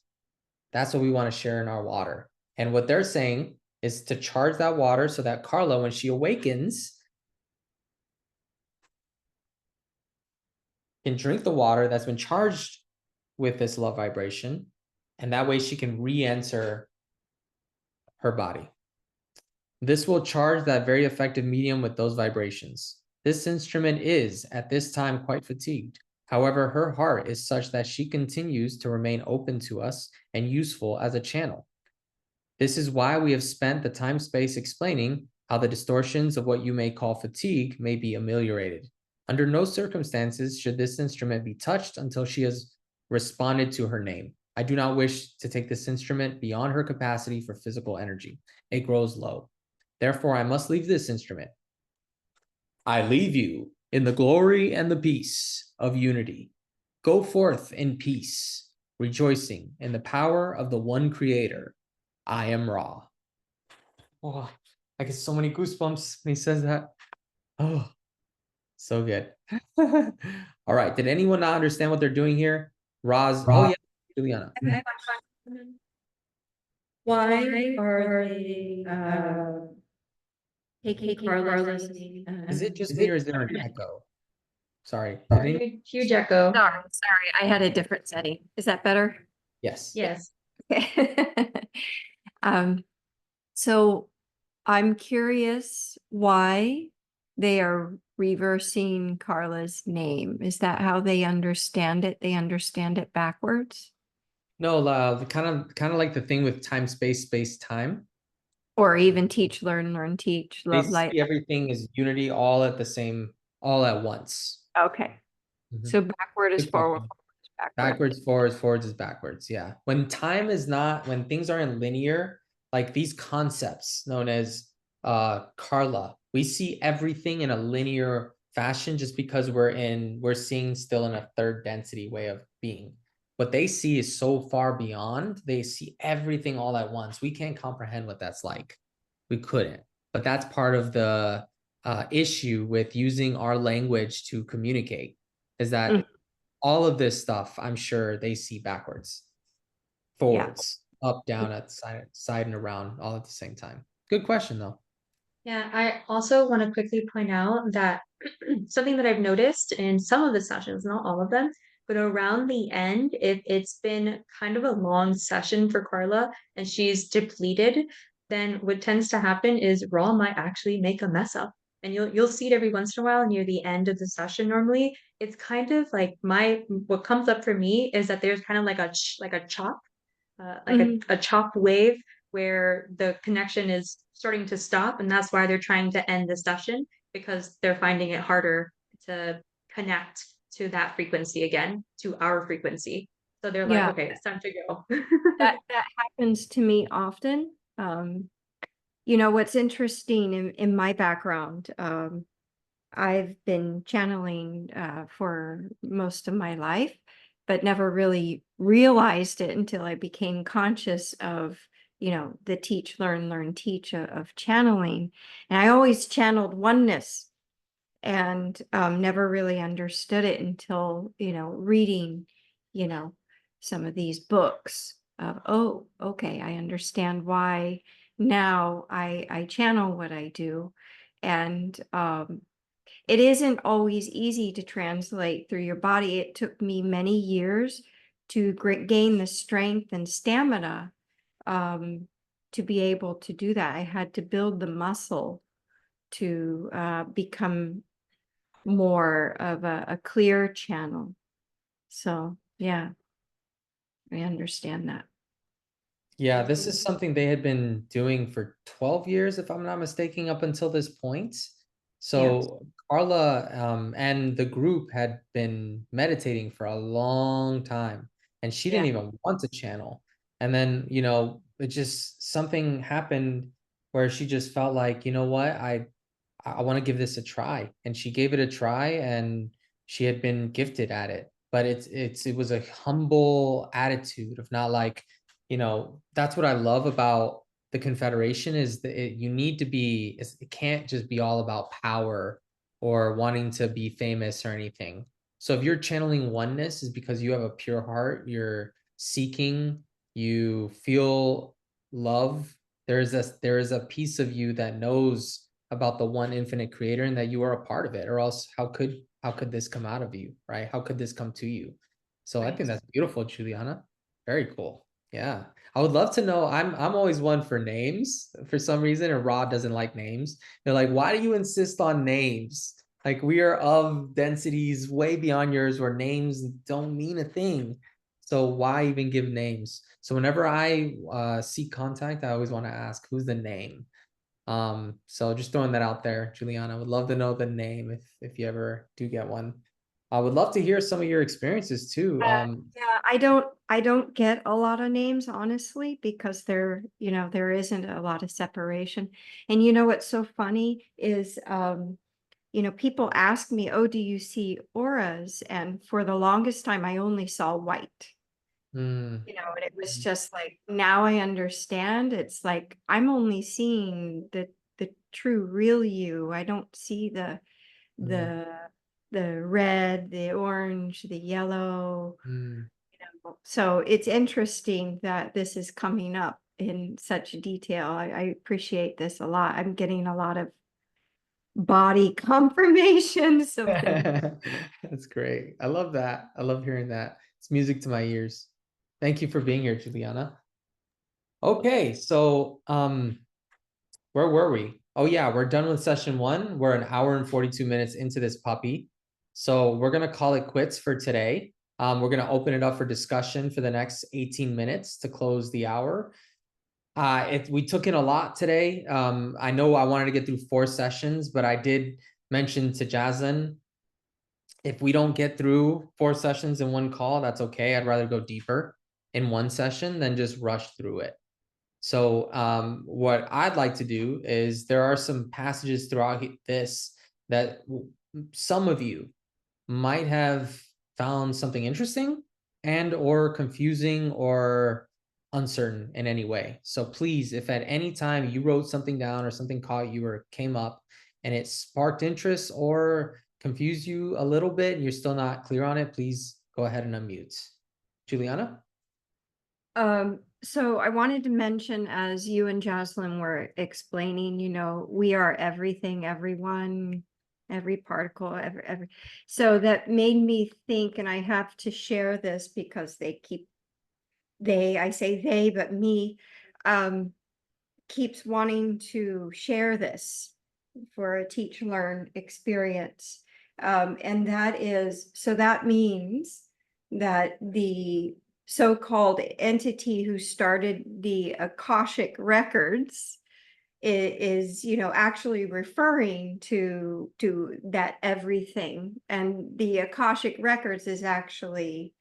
That's what we want to share in our water. And what they're saying is to charge that water so that Carla, when she awakens, can drink the water that's been charged with this love vibration. And that way she can re-enter her body. This will charge that very effective medium with those vibrations. This instrument is, at this time, quite fatigued. However, her heart is such that she continues to remain open to us and useful as a channel. This is why we have spent the time-space explaining how the distortions of what you may call fatigue may be ameliorated. Under no circumstances should this instrument be touched until she has responded to her name. I do not wish to take this instrument beyond her capacity for physical energy. It grows low. Therefore, I must leave this instrument. I leave you in the glory and the peace of unity. Go forth in peace, rejoicing in the power of the one creator. I am Ra. Oh, I get so many goosebumps when he says that. Oh, so good. All right. Did anyone not understand what they're doing here? Ra's. Oh, yeah, Juliana. Why are they taking Carla's Is it just me or is there an echo? Sorry. Did any- huge echo? Sorry, I had a different setting. Is that better? Yes. Yes. Okay. So I'm curious why they are reversing Carla's name. Is that how they understand it? They understand it backwards? No, kind of like the thing with time, space, time. Or even teach, learn, teach, They love, light. see everything is unity all at the same, all at once. Okay. Mhm. So backward is Good forward, question. forward is backward. Backwards, forwards is backwards. Yeah. When time is not, when things aren't linear, like these concepts known as Carla, we see everything in a linear fashion just because we're seeing still in a third density way of being. What they see is so far beyond, they see everything all at once. We can't comprehend what that's like. We couldn't. But that's part of the issue with using our language to communicate, is that all of this stuff, I'm sure they see backwards, forwards, up, down, at side and around, all at the same time. Good question, though. Yeah, I also want to quickly point out that something that I've noticed in some of the sessions, not all of them, but around the end, if it's been kind of a long session for Carla and she's depleted, then what tends to happen is Raw might actually make a mess up. And you'll see it every once in a while near the end of the session. Normally, it's kind of like what comes up for me is that there's kind of like a chop, a chop wave where the connection is starting to stop, and that's why they're trying to end the session, because they're finding it harder to connect to that frequency again, to our frequency. So they're like, okay, it's time to go. That happens to me often. You know, what's interesting in my background, I've been channeling for most of my life, but never really realized it until I became conscious of, you know, the teach, learn, teach of channeling. And I always channeled oneness and never really understood it until, you know, reading, you know, some of these books of, oh, okay, I understand why now I channel what I do. And it isn't always easy to translate through your body. It took me many years to gain the strength and stamina to be able to do that. I had to build the muscle to become more of a clear channel. So yeah, I understand that. Yeah, this is something they had been doing for 12 years, if I'm not mistaken, up until this point. So Carla and the group had been meditating for a long time, and she didn't even want to channel. And then, you know, it just something happened where she just felt like, you know what, I want to give this a try. And she gave it a try, and she had been gifted at it. But it was a humble attitude of not like, that's what I love about the Confederation is that you need to be, it can't just be all about power or wanting to be famous or anything. So if you're channeling oneness is because you have a pure heart, you're seeking, you feel love. There is a piece of you that knows about the one infinite creator and that you are a part of it, or else how could this come out of you, right? How could this come to you? So I think that's beautiful, Juliana. Very cool. Yeah. I would love to know. I'm always one for names for some reason, and Rod doesn't like names. They're like, why do you insist on names? Like we are of densities way beyond yours where names don't mean a thing. So why even give names? So whenever I seek contact, I always want to ask, who's the name? So just throwing that out there, Juliana. I would love to know the name if you ever do get one. I would love to hear some of your experiences too. Yeah, I don't get a lot of names, honestly, because there isn't a lot of separation. And what's so funny is people ask me, oh, do you see auras? And for the longest time, I only saw white. And it was just like, now I understand. It's like, I'm only seeing the true real you. I don't see the red, the orange, the yellow. So it's interesting that this is coming up in such detail. I appreciate this a lot. I'm getting a lot of body confirmation. So That's great. I love that. I love hearing that. It's music to my ears. Thank you for being here, Juliana. Okay, so where were we? Oh yeah, we're done with session 1. We're an hour and 42 minutes into this puppy. So we're gonna call it quits for today. We're gonna open it up for discussion for the next 18 minutes to close the hour. We took in a lot today. I know I wanted to get through 4 sessions, but I did mention to Jaslyn, if we don't get through 4 sessions in one call, that's okay. I'd rather go deeper in one session than just rush through it. So what I'd like to do is there are some passages throughout this that some of you might have found something interesting and or confusing or uncertain in any way. So please, if at any time you wrote something down or something caught you or came up and it sparked interest or confused you a little bit and you're still not clear on it, please go ahead and unmute. Juliana? So I wanted to mention, as you and Jocelyn were explaining, we are everything, everyone, every particle, every. So that made me think, and I have to share this because I say they, but me, keeps wanting to share this for a teach learn experience. And that means that the so-called entity who started the Akashic records is actually referring to that everything. And the Akashic records is actually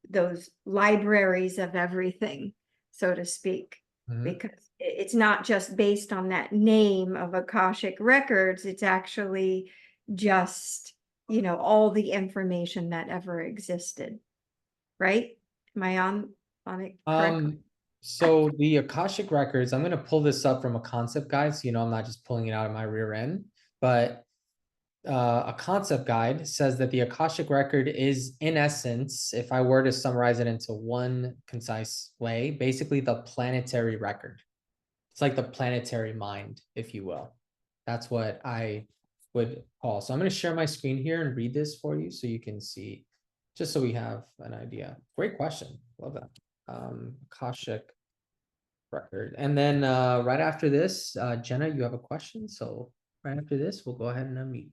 those libraries of everything, so to speak. Because it's not just based on that name of Akashic records, it's actually just all the information that ever existed. Right? Am I on it correctly? So the Akashic records, I'm going to pull this up from a concept guide, so I'm not just pulling it out of my rear end, but a concept guide says that the Akashic record is, in essence, if I were to summarize it into one concise way, basically the planetary record. It's like the planetary mind, if you will. That's what I would call. So I'm going to share my screen here and read this for you so you can see, just so we have an idea. Great question. Love that. Akashic record. And then right after this, Jenna, you have a question. So right after this, we'll go ahead and unmute.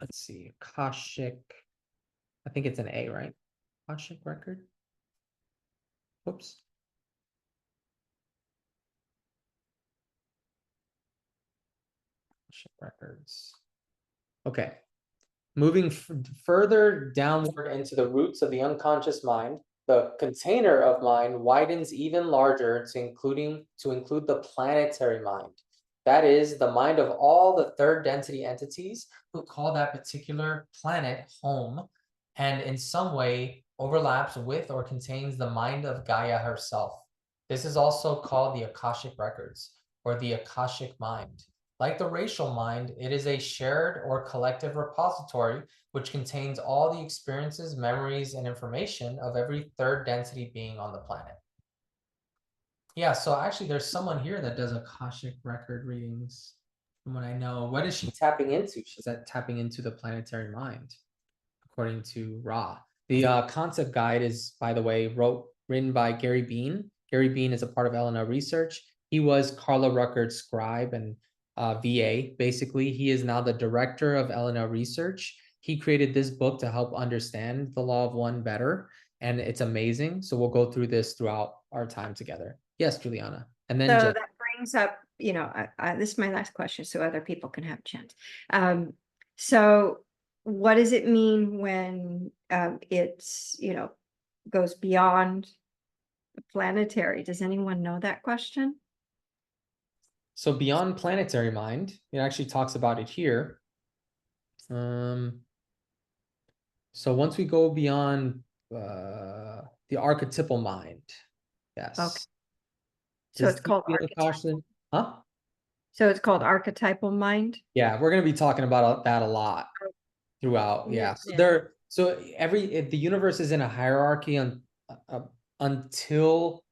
Let's see, Akashic. I think it's an A, right? Akashic record. Whoops. Akashic records. Okay. Moving further downward into the roots of the unconscious mind, the container of mind widens even larger to include the planetary mind. That is the mind of all the third density entities who call that particular planet home and in some way overlaps with or contains the mind of Gaia herself. This is also called the Akashic records or the Akashic mind. Like the racial mind, it is a shared or collective repository which contains all the experiences, memories, and information of every third density being on the planet. Yeah, so actually there's someone here that does Akashic record readings from what I know. What is she tapping into? She's tapping into the planetary mind, according to Ra. The concept guide is, by the way, written by Gary Bean. Gary Bean is a part of LLResearch. He was Carla Ruckert's scribe and VA. Basically, he is now the director of LLResearch. He created this book to help understand the law of one better, and it's amazing. So we'll go through this throughout our time together. Yes, Juliana. And then So Jen. that brings up, this is my last question, so other people can have a chance. So what does it mean when it's, goes beyond the planetary? Does anyone know that question? So beyond planetary mind, it actually talks about it here. So once we go beyond the archetypal mind, yes. Okay. So it's called archetypal. Huh? So it's called archetypal mind. Yeah, we're going to be talking about that a lot throughout. Yeah. So the universe is in a hierarchy until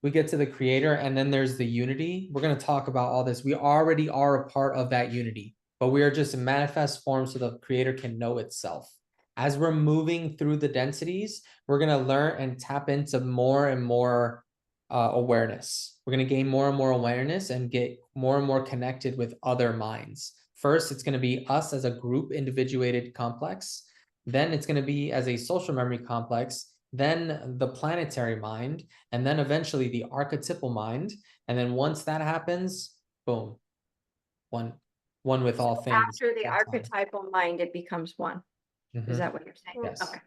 we get to the creator, and then there's the unity. We're going to talk about all this. We already are a part of that unity, but we are just in manifest form so the creator can know itself. As we're moving through the densities, we're going to learn and tap into more and more awareness. We're going to gain more and more awareness and get more and more connected with other minds. First, it's going to be us as a group individuated complex. Then it's going to be as a social memory complex, then the planetary mind, and then eventually the archetypal mind. And then once that happens, boom, one with all things. After the archetypal mind, it becomes one. Is that what you're saying? Yes. Okay.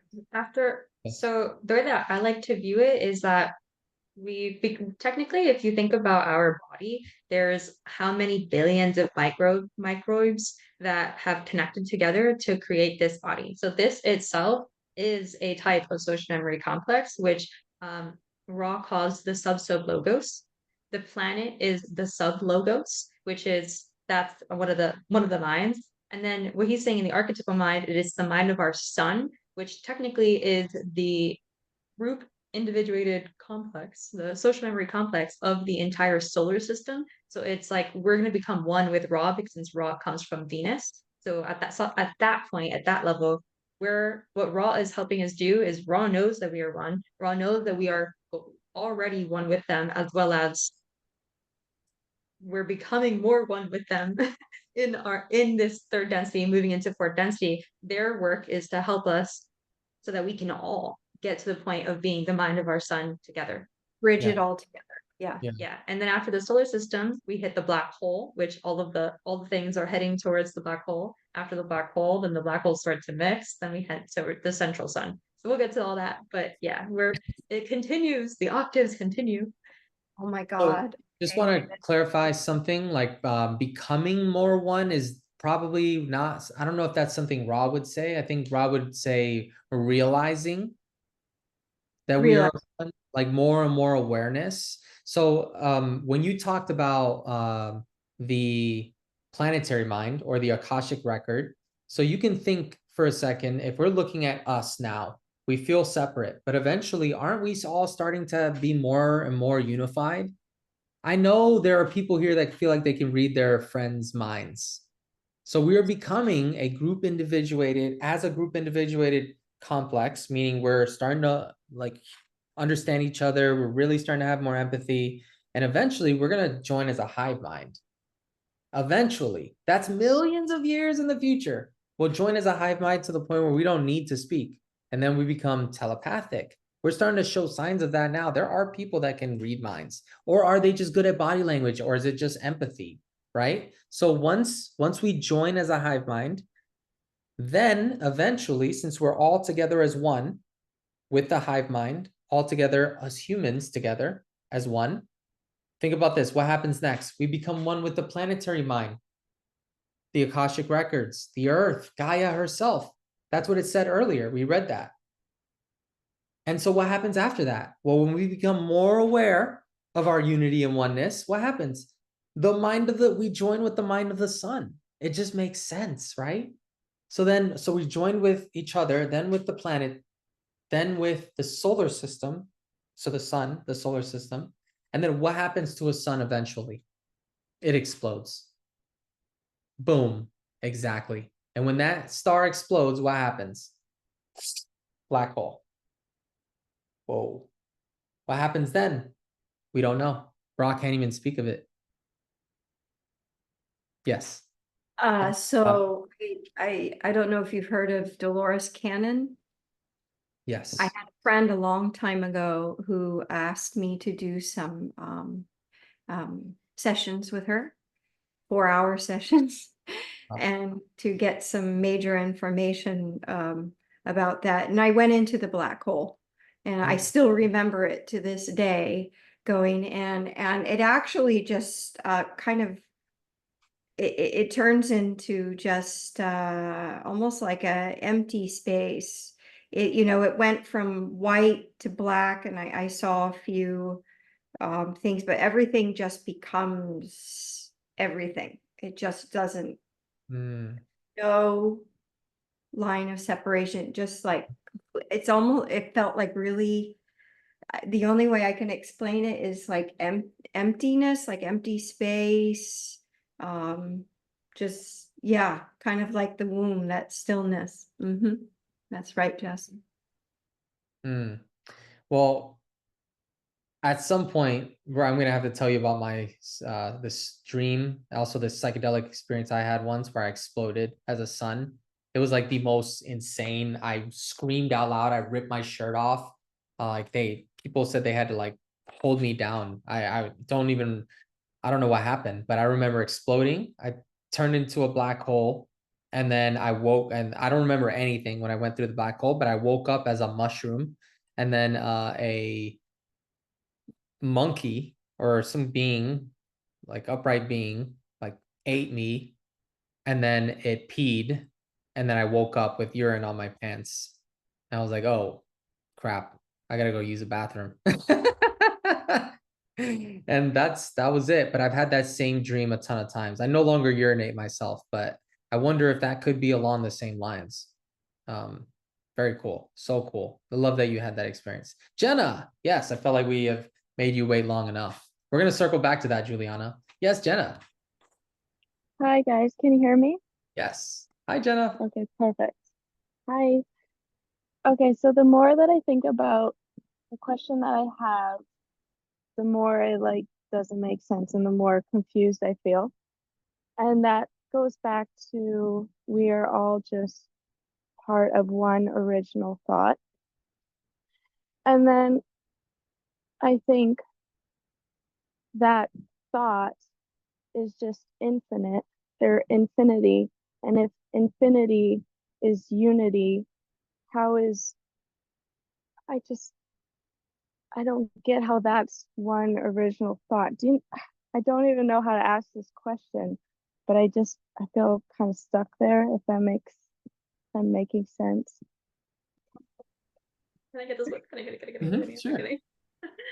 So the way that I like to view it is that technically, if you think about our body, there's how many billions of microbes that have connected together to create this body. So this itself is a type of social memory complex, which Ra calls the sub-logos. The planet is the sub-logos, that's one of the minds. And then what he's saying in the archetypal mind, it is the mind of our sun, which technically is the group individuated complex, the social memory complex of the entire solar system. So it's like we're going to become one with Ra, because since Ra comes from Venus. So at that point, at that level, what Ra is helping us do is Ra knows that we are one. Ra knows that we are already one with them, as well as we're becoming more one with them in this third density, moving into fourth density. Their work is to help us so that we can all get to the point of being the mind of our sun together. Bridge it all together. Yeah. And then after the solar system, we hit the black hole, which all the things are heading towards the black hole. After the black hole, then the black holes start to mix, then we head to the central sun. So we'll get to all that, but yeah, it continues, the octaves continue. Oh my God. Just want to clarify something, like becoming more one is probably not, I don't know if that's something Ra would say. I think Ra would say realizing that we are like more and more awareness. So when you talked about the planetary mind or the Akashic record, so you can think for a second, if we're looking at us now, we feel separate, but eventually aren't we all starting to be more and more unified? I know there are people here that feel like they can read their friends' minds. So we are becoming a group individuated complex, meaning we're starting to like understand each other. We're really starting to have more empathy. And eventually we're going to join as a hive mind. Eventually, that's millions of years in the future. We'll join as a hive mind to the point where we don't need to speak. And then we become telepathic. We're starting to show signs of that now. There are people that can read minds, or are they just good at body language, or is it just empathy, right? So once we join as a hive mind, then eventually, since we're all together as one with the hive mind, all together as humans together as one, think about this. What happens next? We become one with the planetary mind, the Akashic records, the earth, Gaia herself. That's what it said earlier. We read that. And so what happens after that? Well, when we become more aware of our unity and oneness, what happens? We join with the mind of the sun. It just makes sense, right? So we join with each other, then with the planet, then with the solar system. So the sun, the solar system. And then what happens to a sun eventually? It explodes. Boom. Exactly. And when that star explodes, what happens? Black hole. Whoa. What happens then? We don't know. Brock can't even speak of it. Yes. So I don't know if you've heard of Dolores Cannon. Yes. I had a friend a long time ago who asked me to do some sessions with her, 4-hour sessions, and to get some major information about that. And I went into the black hole, and I still remember it to this day, going and it actually just kind of it turns into just almost like a empty space. It went from white to black, and I saw a few things, but everything just becomes everything. It just doesn't, no line of separation, just like it felt like really, the only way I can explain it is like emptiness, like empty space. Just, yeah, kind of like the womb, that stillness. That's right, Justin. Well, at some point where I'm gonna have to tell you about my this dream, also this psychedelic experience I had once where I exploded as a sun. It was like the most insane. I screamed out loud. I ripped my shirt off. People said they had to like hold me down. I don't know what happened, but I remember exploding. I turned into a black hole, and then I woke, and I don't remember anything when I went through the black hole, but I woke up as a mushroom, and then a monkey or some being, like upright being, like ate me, and then it peed, and then I woke up with urine on my pants. And I was like, oh crap, I gotta go use the bathroom. And that was it. But I've had that same dream a ton of times. I no longer urinate myself, but I wonder if that could be along the same lines. Very cool. So cool. I love that you had that experience. Jenna, yes, I felt like we have made you wait long enough. We're gonna circle back to that, Juliana. Yes, Jenna. Hi guys, can you hear me? Yes. Hi, Jenna. Okay, perfect. Hi. Okay, so the more that I think about the question that I have, the more it like doesn't make sense and the more confused I feel. And that goes back to we are all just part of one original thought. And then I think that thought is just infinite. They're infinity. And if infinity is unity, how is, I don't get how that's one original thought. I don't even know how to ask this question, but I feel kind of stuck there, if I'm making sense. Can I get this one? Can I get it? Mhm, sure.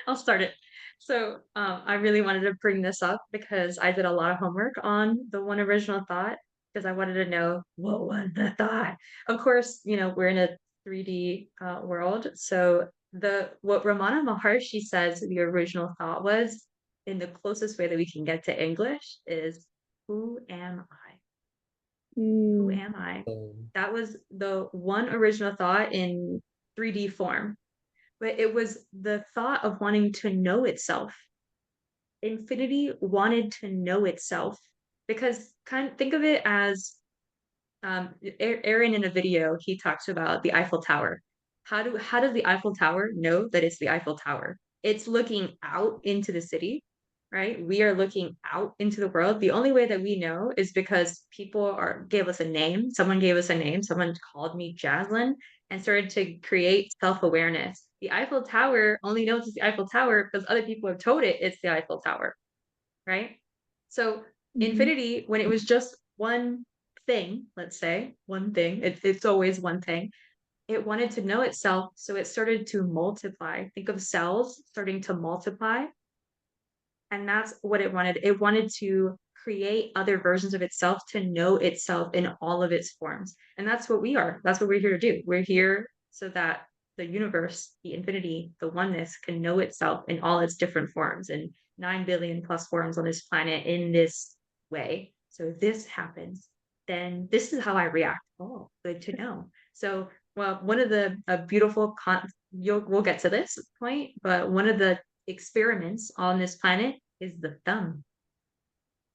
I'll start it. So I really wanted to bring this up because I did a lot of homework on the one original thought because I wanted to know what was the thought. Of course, we're in a 3D world. So what Ramana Maharshi says the original thought was, in the closest way that we can get to English, is who am I? Who am I? That was the one original thought in 3D form. But it was the thought of wanting to know itself. Infinity wanted to know itself because think of it as Aaron in a video, he talks about the Eiffel Tower. How does the Eiffel Tower know that it's the Eiffel Tower? It's looking out into the city, right? We are looking out into the world. The only way that we know is because people gave us a name. Someone gave us a name. Someone called me Jaslyn and started to create self-awareness. The Eiffel Tower only knows it's the Eiffel Tower because other people have told it it's the Eiffel Tower, right? So infinity, when it was just one thing, let's say one thing, it's always one thing. it wanted to know itself, so it started to multiply. Think of cells starting to multiply. And that's what it wanted. It wanted to create other versions of itself to know itself in all of its forms. And that's what we are. That's what we're here to do. We're here so that the universe, the infinity, the oneness can know itself in all its different forms and 9 billion plus forms on this planet in this way. So if this happens, then this is how I react. Oh, good to know. So, well, one of the beautiful we'll get to this point, but one of the experiments on this planet is the thumb.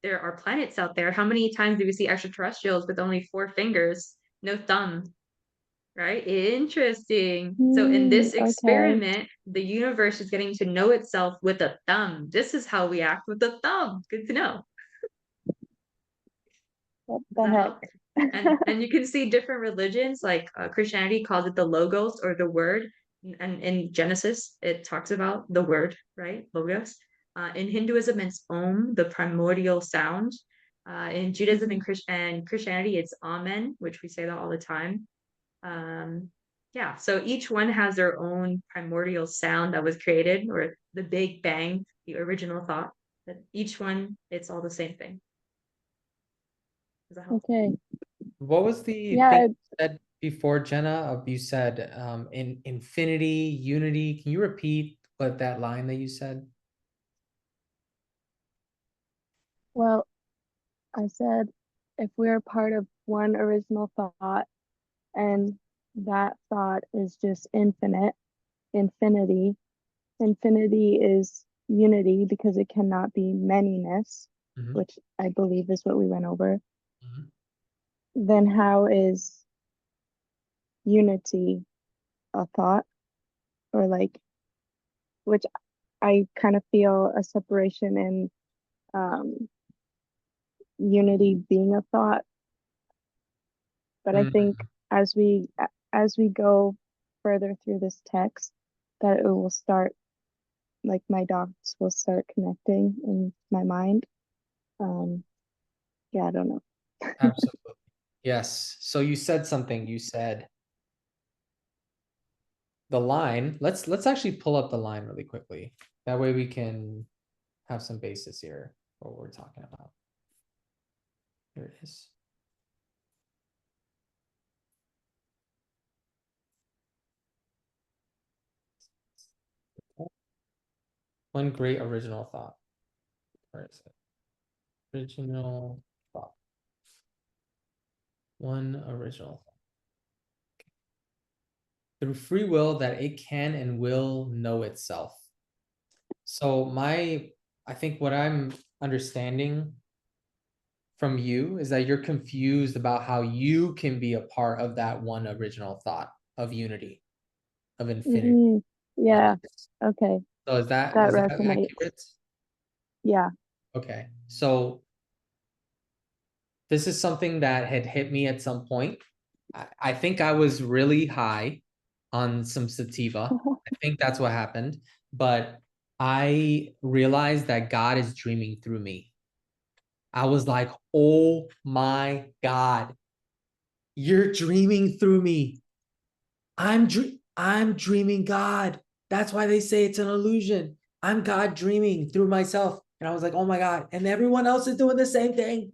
There are planets out there. How many times do we see extraterrestrials with only 4 fingers, no thumb? Right? Interesting. So in this okay. experiment, the universe is getting to know itself with a thumb. This is how we act with the thumb. Good to know. What the heck? And you can see different religions, like Christianity calls it the logos or the word. And in Genesis, it talks about the word, right? Logos. In Hinduism, it's Om, the primordial sound. In Judaism and Christianity, it's Amen, which we say that all the time. Yeah, so each one has their own primordial sound that was created, or the Big Bang, the original thought. But each one, it's all the same thing. Does that help? Okay. What was the Yeah, thing you said before, Jenna? You said in infinity, unity. Can you repeat what that line that you said? well, I said if we're part of one original thought and that thought is just infinite, infinity is unity because it cannot be manyness, which I believe is what we went over. Then how is unity a thought? Or like, which I kind of feel a separation in unity being a thought. But I think as we go further through this text, that it will start, like my dots will start connecting in my mind. Yeah, I don't know. Absolutely. Yes. So you said something. You said the line. Let's actually pull up the line really quickly. That way we can have some basis here for what we're talking about. Here it is. One great original thought. Where is it? Original thought. One original thought. Through free will that it can and will know itself. So I think what I'm understanding from you is that you're confused about how you can be a part of that one original thought of unity, of infinity. Yeah. Okay. So is that resonates. accurate? Yeah. Okay. So this is something that had hit me at some point. I think I was really high on some sativa. I think that's what happened. But I realized that God is dreaming through me. I was like, oh my God, you're dreaming through me. I'm dreaming God. That's why they say it's an illusion. I'm God dreaming through myself. And I was like, oh my God. And everyone else is doing the same thing.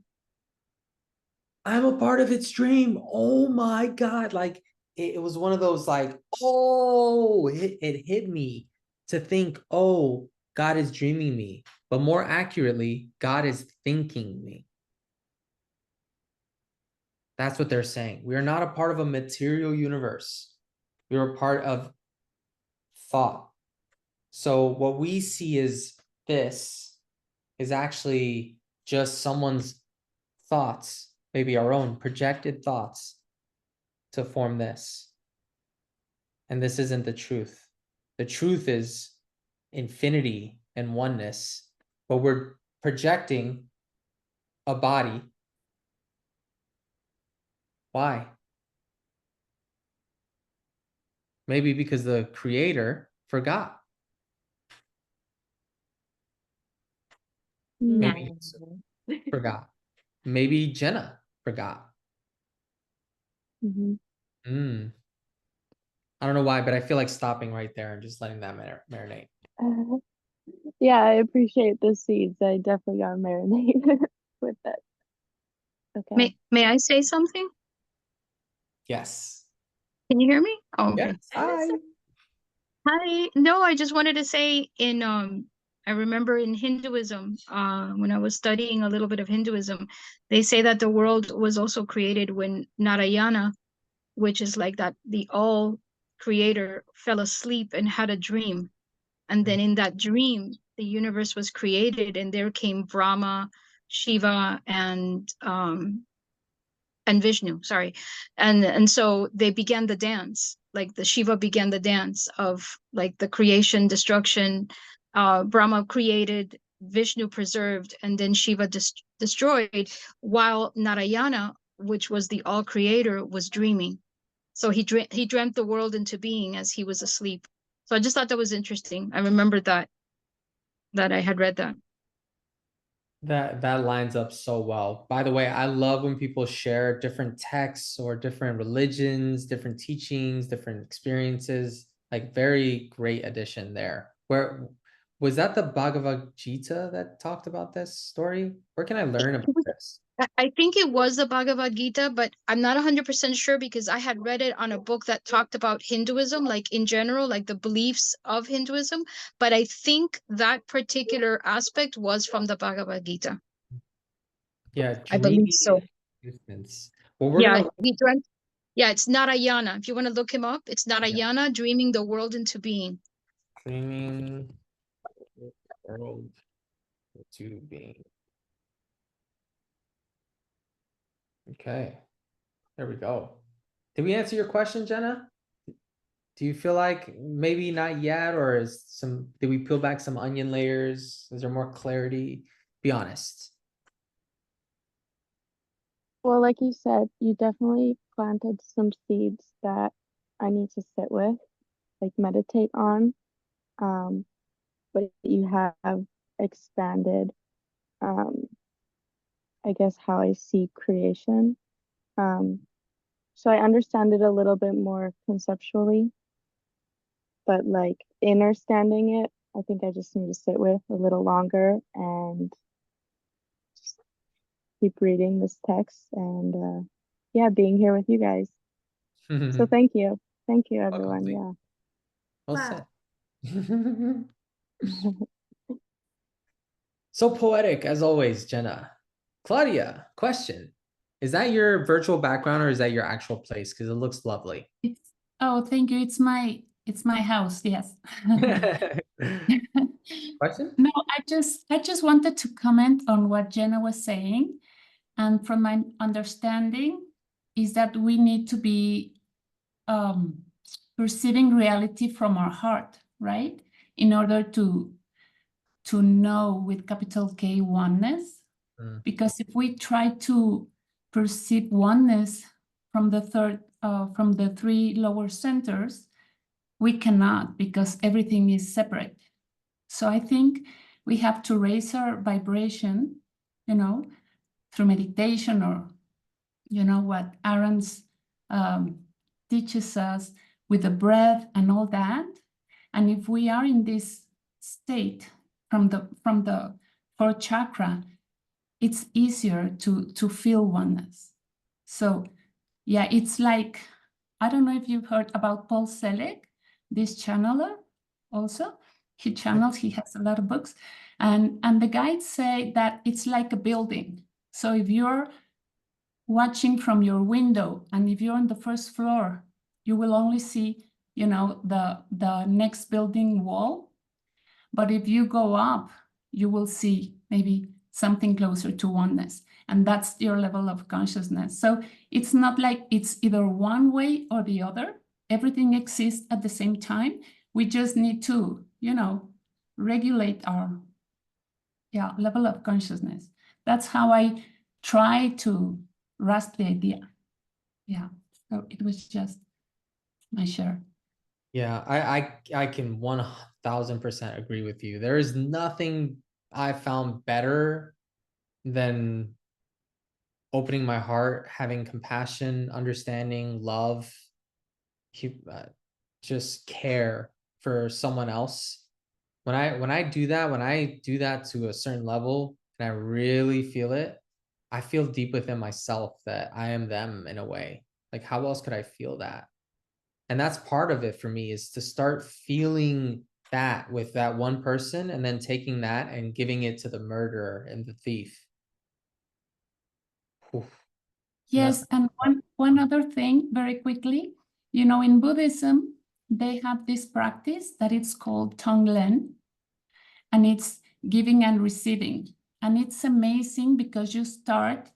I'm a part of its dream. Oh my God. Like it was one of those like, oh, it hit me to think, oh, God is dreaming me. But more accurately, God is thinking me. That's what they're saying. We are not a part of a material universe. We are a part of thought. So what we see is this is actually just someone's thoughts, maybe our own projected thoughts to form this. And this isn't the truth. The truth is infinity and oneness, but we're projecting a body. Why? Maybe because the creator forgot. Maybe forgot. Maybe Jenna forgot. I don't know why, but I feel like stopping right there and just letting that marinate. Yeah, I appreciate the seeds. I definitely got marinated with that. Okay. May I say something? Yes. Can you hear me? Oh, okay. Yes. Hi. Hi. No, I just wanted to say I remember in Hinduism, when I was studying a little bit of Hinduism, they say that the world was also created when Narayana, which is like that the all creator, fell asleep and had a dream. And then in that dream, the universe was created, and there came Brahma, Shiva, and Vishnu, sorry. And so they began the dance, like the Shiva began the dance of like the creation, destruction. Brahma created, Vishnu preserved, and then Shiva destroyed, while Narayana, which was the all creator, was dreaming. So he dreamt the world into being as he was asleep. So I just thought that was interesting. I remembered that I had read that. That lines up so well. By the way, I love when people share different texts or different religions, different teachings, different experiences. Like, very great addition there. Where was that, the Bhagavad Gita that talked about this story? Where can I learn about this? I think it was the Bhagavad Gita, but I'm not 100% sure because I had read it on a book that talked about Hinduism, like in general, like the beliefs of Hinduism. But I think that particular aspect was from the Bhagavad Gita. Yeah, I believe so. existence. Well, we're Yeah, gonna he dreamt. Yeah, it's Narayana. If you want to look him up, it's Narayana dreaming the world into being. dreaming world to being. Okay, there we go. Did we answer your question, Jenna? Do you feel like maybe not yet, or did we peel back some onion layers? Is there more clarity? Be honest. Well, like you said, you definitely planted some seeds that I need to sit with, like meditate on. But you have expanded, I guess, how I see creation. So I understand it a little bit more conceptually, but like understanding it, I think I just need to sit with a little longer and just keep reading this text and yeah, being here with you guys. So thank you. Thank you, everyone. Yeah. Well said. So poetic as always, Jenna. Claudia, question. Is that your virtual background or is that your actual place? Because it looks lovely. Oh, thank you. It's my house. Yes. Question? No, I just wanted to comment on what Jenna was saying. And from my understanding is that we need to be perceiving reality from our heart, right? In order to know with capital K oneness. Because if we try to perceive oneness from the three lower centers, we cannot, because everything is separate. So I think we have to raise our vibration, through meditation, or what Aaron's teaches us with the breath and all that. And if we are in this state from the fourth chakra, it's easier to feel oneness. So yeah, it's like, I don't know if you've heard about Paul Selig, this channeler also. He channels, he has a lot of books. And the guides say that it's like a building. So if you're watching from your window and if you're on the first floor, you will only see, the next building wall. But if you go up, you will see maybe something closer to oneness. And that's your level of consciousness. So it's not like it's either one way or the other. Everything exists at the same time. We just need to, regulate our level of consciousness. That's how I try to grasp the idea. Yeah, so it was just my share. Yeah, I can 1000% agree with you. There is nothing I found better than opening my heart, having compassion, understanding, love, just care for someone else, when I do that to a certain level and I really feel it, I feel deep within myself that I am them in a way. Like, how else could I feel that? And that's part of it for me, is to start feeling that with that one person and then taking that and giving it to the murderer and the thief. Oof. Yes, and one other thing very quickly, you know, in Buddhism, they have this practice that it's called Tonglen, and it's giving and receiving. And it's amazing because you start,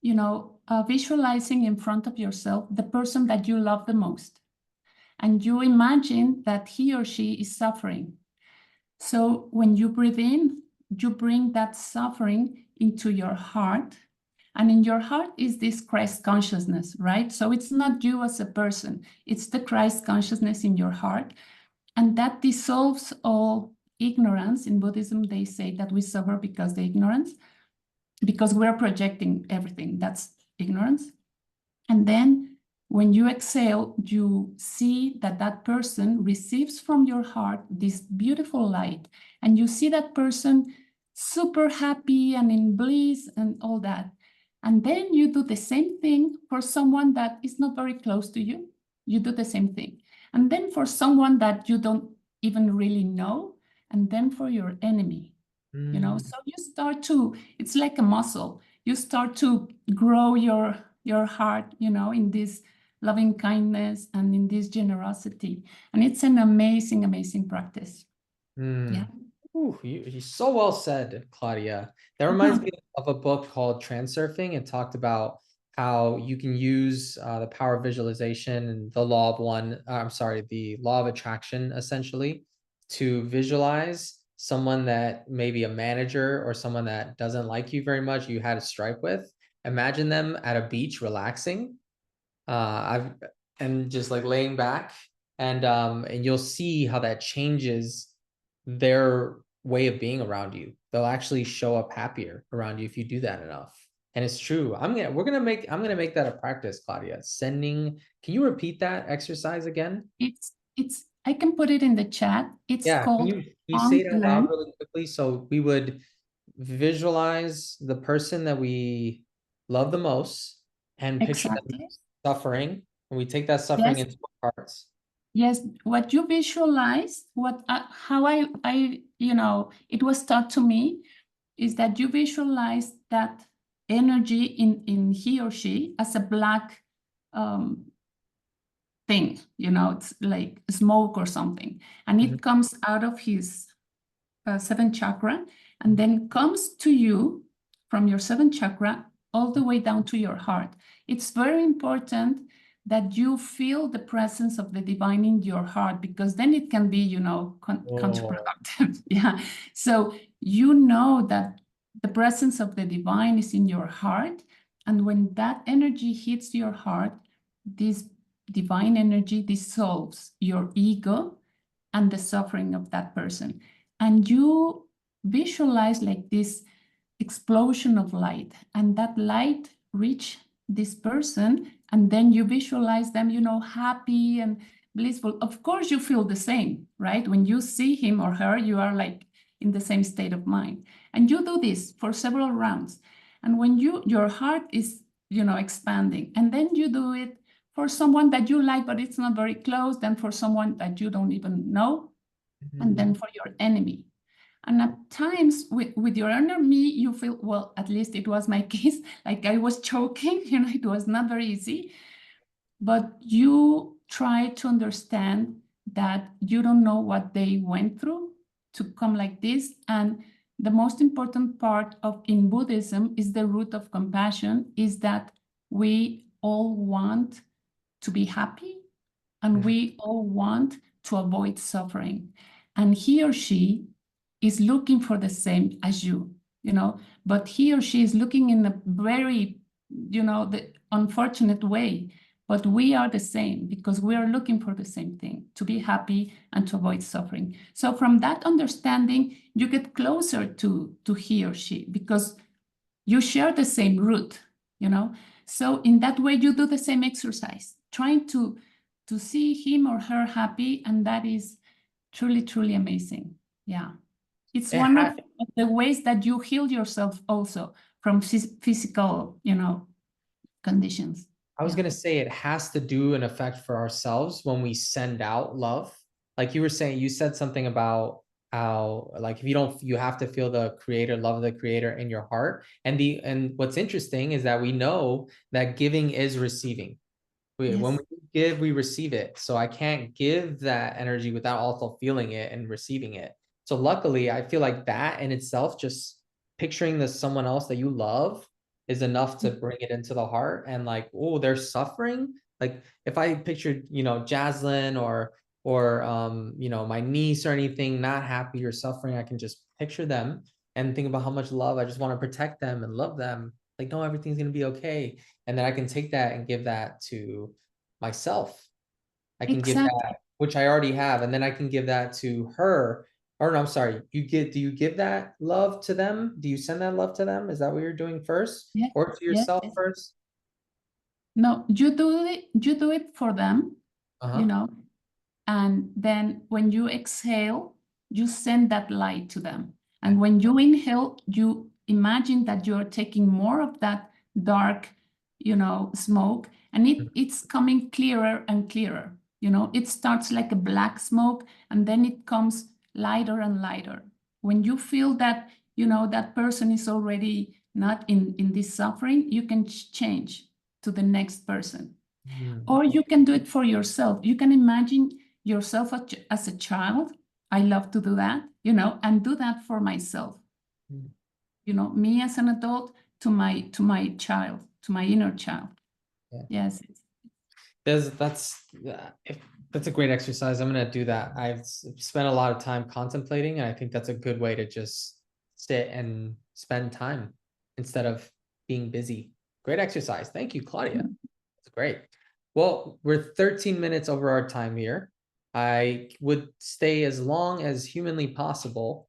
you know, visualizing in front of yourself the person that you love the most. And you imagine that he or she is suffering. So when you breathe in, you bring that suffering into your heart. And in your heart is this Christ consciousness, right? So it's not you as a person, it's the Christ consciousness in your heart. And that dissolves all ignorance. In Buddhism, they say that we suffer because the ignorance, because we're projecting everything. That's ignorance. And then when you exhale, you see that that person receives from your heart this beautiful light. And you see that person super happy and in bliss and all that. And then you do the same thing for someone that is not very close to you. You do the same thing. And then for someone that you don't even really know. And then for your enemy. You know, so you start to, it's like a muscle. You start to grow your heart, you know, in this loving kindness and in this generosity. And it's an amazing, amazing practice. Yeah. Ooh, you so well said, Claudia. That reminds me of a book called Transurfing. It talked about how you can use the power of visualization and the law of the law of attraction, essentially, to visualize someone that maybe a manager or someone that doesn't like you very much, you had a stripe with. Imagine them at a beach relaxing, and just like laying back, and you'll see how that changes their way of being around you. They'll actually show up happier around you if you do that enough. And it's true. I'm gonna make that a practice, Claudia. Can you repeat that exercise again? It's I can put it in the chat. It's called can you say it out loud really quickly? So we would visualize the person that we love the most and picture them suffering, and we take that suffering into our hearts. Yes, what you visualize, how I, you know, it was taught to me is that you visualize that energy in he or she as a black thing, you know, it's like smoke or something, and it comes out of his seventh chakra and then comes to you from your seventh chakra all the way down to your heart. It's very important that you feel the presence of the divine in your heart, because then it can be, you know, counterproductive. Yeah. So you know that the presence of the divine is in your heart. And when that energy hits your heart, this divine energy dissolves your ego and the suffering of that person. And you visualize like this explosion of light, and that light reach this person, and then you visualize them, you know, happy and blissful. Of course, you feel the same, right? When you see him or her, you are like in the same state of mind. And you do this for several rounds. And when your heart is, you know, expanding, and then you do it for someone that you like, but it's not very close, then for someone that you don't even know, and then for your enemy. And at times with your enemy, you feel, well, at least it was my case, like I was choking, you know, it was not very easy. But you try to understand that you don't know what they went through to come like this. And the most important part in Buddhism is the root of compassion, is that we all want to be happy, and we all want to avoid suffering. And he or she is looking for the same as you, you know, but he or she is looking in a very, you know, the unfortunate way. But we are the same, because we are looking for the same thing, to be happy and to avoid suffering. So from that understanding, you get closer to he or she, because you share the same root, you know. So in that way, you do the same exercise, trying to to see him or her happy, and that is truly, truly amazing. Yeah. It's one of the ways that you heal yourself also from physical, conditions. I was gonna say it has to do an effect for ourselves when we send out love. Like you were saying, you said something about how, like, if you don't, you have to feel the creator, love of the creator in your heart. And what's interesting is that we know that giving is receiving. When we give, we receive it. So I can't give that energy without also feeling it and receiving it. So luckily, I feel like that in itself, just picturing the someone else that you love is enough to bring it into the heart. And like, oh, they're suffering. Like if I pictured, Jaslyn or my niece or anything not happy or suffering, I can just picture them and think about how much love I just want to protect them and love them. Like, no, everything's gonna be okay. And then I can take that and give that to myself. I can give that, which I already have, and then I can give that to her. Or no, I'm sorry, do you give that love to them? Do you send that love to them? Is that what you're doing first? Yes, Or to yourself first? No, you do it for them, and then when you exhale, you send that light to them. And when you inhale, you imagine that you're taking more of that dark, smoke, and it's coming clearer and clearer. It starts like a black smoke, and then it comes lighter and lighter. When you feel that, that person is already not in this suffering, you can change to the next person. Or you can do it for yourself. You can imagine yourself as a child. I love to do that, and do that for myself. Me as an adult to my child, to my inner child. Yes. That's a great exercise. I'm gonna do that. I've spent a lot of time contemplating, and I think that's a good way to just sit and spend time instead of being busy. Great exercise. Thank you, Claudia. That's great. Well, we're 13 minutes over our time here. I would stay as long as humanly possible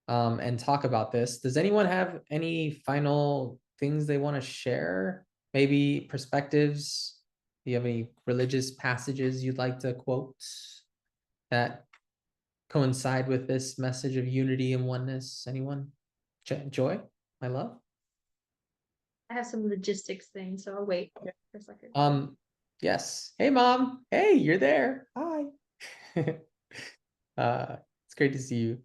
and talk about this. Does anyone have any final things they want to share? Maybe perspectives? Do you have any religious passages you'd like to quote that coincide with this message of unity and oneness? Anyone? Joy, my love? I have some logistics things, so I'll wait for a second. Yes. Hey, Mom. Hey, you're there. Hi. It's great to see you.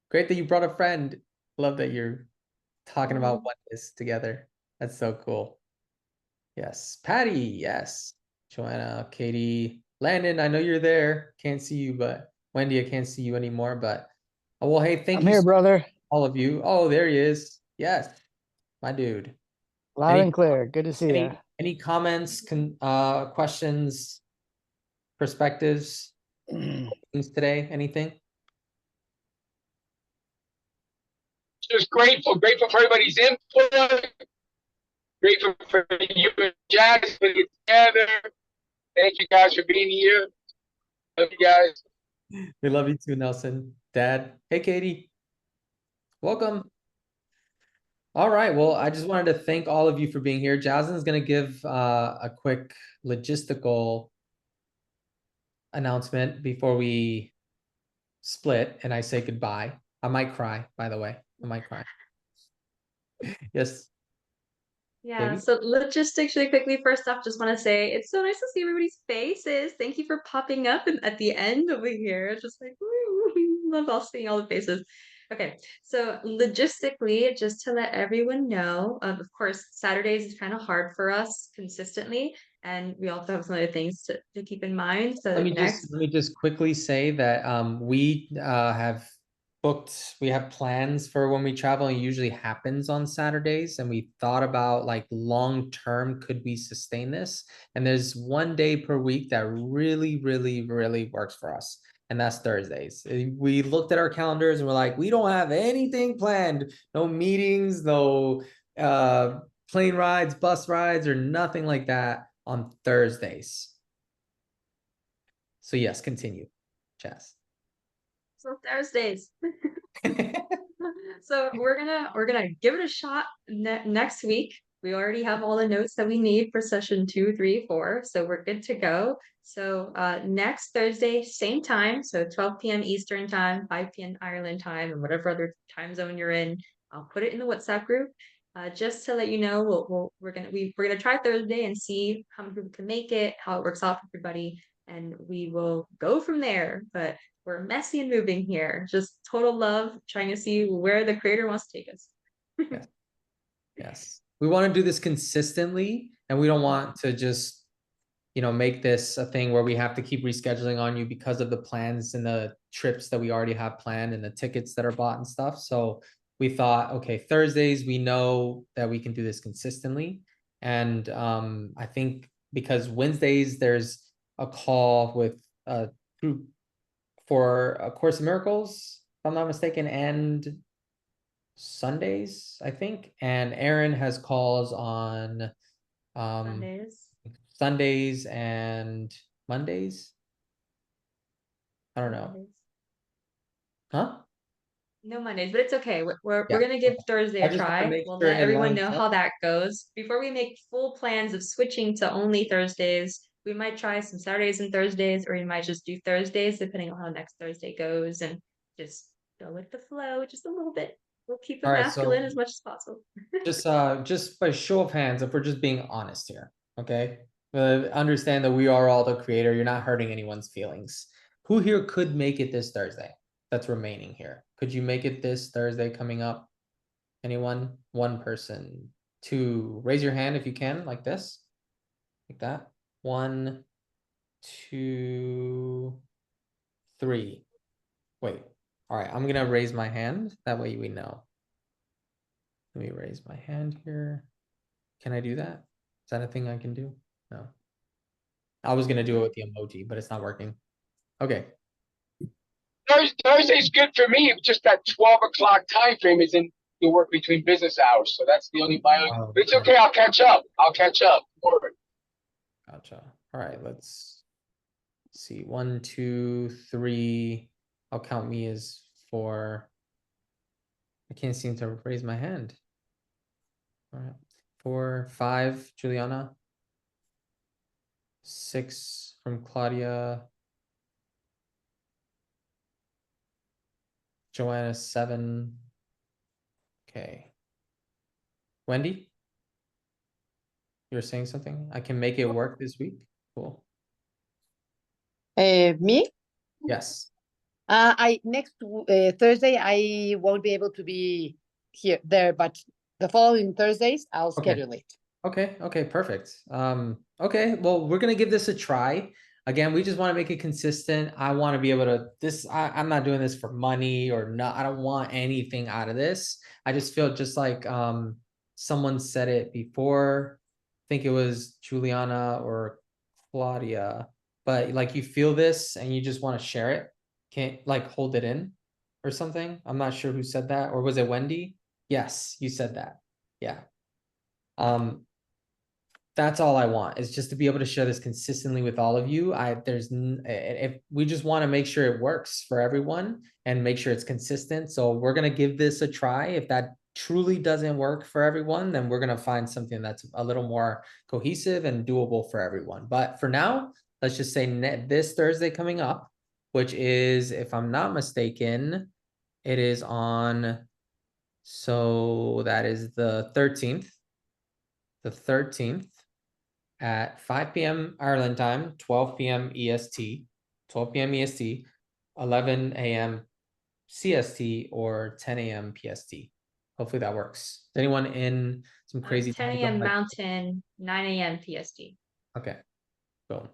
Great that you brought a friend. Love that you're talking about oneness together. That's so cool. Yes. Patty, yes. Joanna, Katie, Landon, I know you're there. Can't see you, but Wendy, I can't see you anymore. But well, hey, thank I'm you here, brother. all of you. Oh, there he is. Yes, my dude. Loud and clear. Good to see you. Any comments, questions, perspectives, things today? Anything? Just grateful for everybody's input. Grateful for you and Jazz for getting together. Thank you guys for being here. Love you guys. We love you too, Nelson. Dad. Hey, Katie. Welcome. All right. Well, I just wanted to thank all of you for being here. Jasmine's going to give a quick logistical announcement before we split and I say goodbye. I might cry, by the way. I might cry. Yes. Yeah, Baby? so logistics really quickly. First off, just want to say it's so nice to see everybody's faces. Thank you for popping up and at the end over here. It's just like, woo, love all seeing all the faces. Okay, so logistically, just to let everyone know, of course, Saturdays is kind of hard for us consistently, and we also have some other things to keep in mind. So let me just quickly say that we have plans for when we travel, and it usually happens on Saturdays, and we thought about like long term, could we sustain this? And there's one day per week that really works for us, and that's Thursdays. We looked at our calendars and we're like, we don't have anything planned, no meetings, no plane rides, bus rides, or nothing like that on Thursdays. So yes, continue, Chess. So Thursdays. So we're gonna give it a shot next week. We already have all the notes that we need for session 2, 3, 4, so we're good to go. So next Thursday, same time, so 12 p.m. Eastern time, 5 p.m. Ireland time, and whatever other time zone you're in. I'll put it in the WhatsApp group. Just to let you know, we're gonna try Thursday and see how many people can make it, how it works out for everybody, and we will go from there. But we're messy and moving here, just total love, trying to see where the creator wants to take us. Yes. Yes. We want to do this consistently, and we don't want to just, you know, make this a thing where we have to keep rescheduling on you because of the plans and the trips that we already have planned and the tickets that are bought and stuff. So we thought, okay, Thursdays, we know that we can do this consistently. And I think because Wednesdays, there's a call with a group for A Course in Miracles, if I'm not mistaken, and Sundays, I think. And Aaron has calls on Sundays and Mondays. I don't know. Huh? No Mondays, but it's okay. We're Yeah, gonna give okay. Thursday I a just wanna try. make We'll sure let it everyone lines know up. how that goes. Before we make full plans of switching to only Thursdays, we might try some Saturdays and Thursdays, or we might just do Thursdays, depending on how next Thursday goes, and just go with the flow just a little bit. We'll keep it All right, masculine so as much as possible. just by show of hands, if we're just being honest here, okay? Understand that we are all the creator. You're not hurting anyone's feelings. Who here could make it this Thursday? That's remaining here. Could you make it this Thursday coming up? Anyone? One person. Two. Raise your hand if you can, like this. Like that. 1, 2, 3. Wait. All right, I'm gonna raise my hand. That way we know. Let me raise my hand here. Can I do that? Is that a thing I can do? No. I was gonna do it with the emoji, but it's not working. Okay. Thursday's good for me. Just that 12 o'clock time frame is in the work between business hours, so that's the only but it's okay. I'll catch up. Gotcha. All right, let's see. 1, 2, 3. I'll count me as 4. I can't seem to raise my hand. All right. 4, 5, Juliana. 6 from Claudia. Joanna, 7. Okay. Wendy? You were saying something? I can make it work this week. Cool. Me? Yes. Next Thursday I won't be able to be there, but the following Thursdays I'll schedule it. Okay, perfect. Okay, well, we're gonna give this a try. Again, we just want to make it consistent. I want to be able to I'm not doing this for money or not. I don't want anything out of this. I just feel just like someone said it before. I think it was Juliana or Claudia, but like you feel this and you just want to share it. Can't like hold it in or something. I'm not sure who said that, or was it Wendy? Yes, you said that. Yeah. That's all I want, is just to be able to share this consistently with all of you. If we just want to make sure it works for everyone and make sure it's consistent. So we're going to give this a try. If that truly doesn't work for everyone, then we're going to find something that's a little more cohesive and doable for everyone. But for now, let's just say this Thursday coming up, which is, if I'm not mistaken, it is on, so that is the 13th. The 13th. At 5 p.m. Ireland time, 12 p.m. EST, 12 p.m. EST, 11 a.m. CST, or 10 a.m. PST. Hopefully that works. Is anyone in some crazy 10 time a.m. zone? Mountain, 9 a.m. PST. Okay, boom.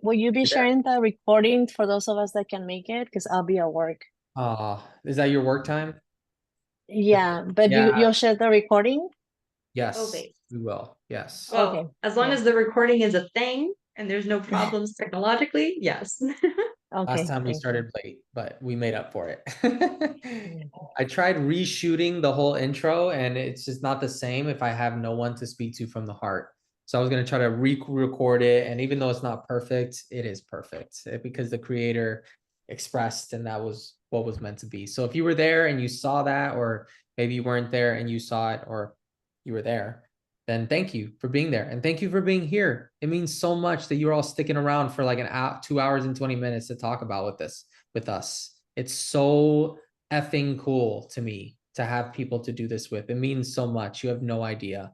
Will you be sharing the recording for those of us that can make it? Because I'll be at work. Is that your work time? Yeah, but you'll share the recording? Yes, babe. we will. Yes. Well, Okay, as long cool. as the recording is a thing and there's no problems technologically, yes. Last time we started late, but we made up for it. I tried reshooting the whole intro and it's just not the same if I have no one to speak to from the heart. So I was going to try to re-record it. And even though it's not perfect, it is perfect because the creator expressed, and that was what was meant to be. So if you were there and you saw that, or maybe you weren't there and you saw it, or you were there, then thank you for being there. And thank you for being here. It means so much that you're all sticking around for like 2 hours and 20 minutes to talk about with us. It's so effing cool to me to have people to do this with. It means so much. You have no idea.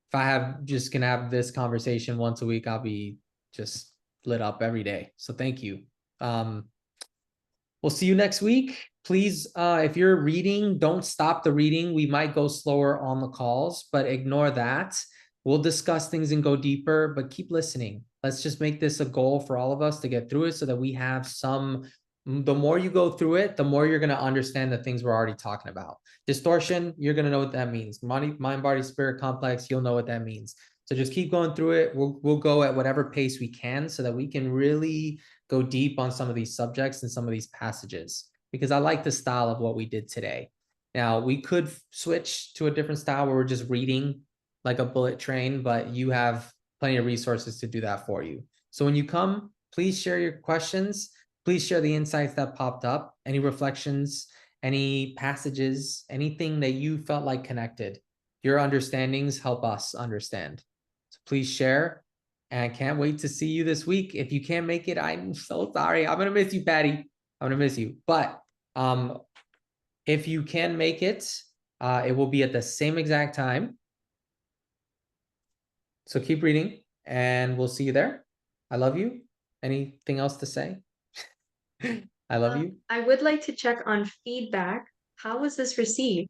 If I have just gonna have this conversation once a week, I'll be just lit up every day. So thank you. We'll see you next week. Please, if you're reading, don't stop the reading. We might go slower on the calls, but ignore that. We'll discuss things and go deeper, but keep listening. Let's just make this a goal for all of us to get through it so that we have some, the more you go through it, the more you're going to understand the things we're already talking about. Distortion, you're going to know what that means. Mind, body, spirit complex, you'll know what that means. So just keep going through it. We'll go at whatever pace we can so that we can really go deep on some of these subjects and some of these passages, because I like the style of what we did today. Now, we could switch to a different style where we're just reading like a bullet train, but you have plenty of resources to do that for you. So when you come, please share your questions. Please share the insights that popped up, any reflections, any passages, anything that you felt like connected. Your understandings help us understand. So please share. And I can't wait to see you this week. If you can't make it, I'm so sorry. I'm going to miss you, Patty. I'm going to miss you. But if you can make it, it will be at the same exact time. So keep reading and we'll see you there. I love you. Anything else to say? I love you. I would like to check on feedback. How was this received?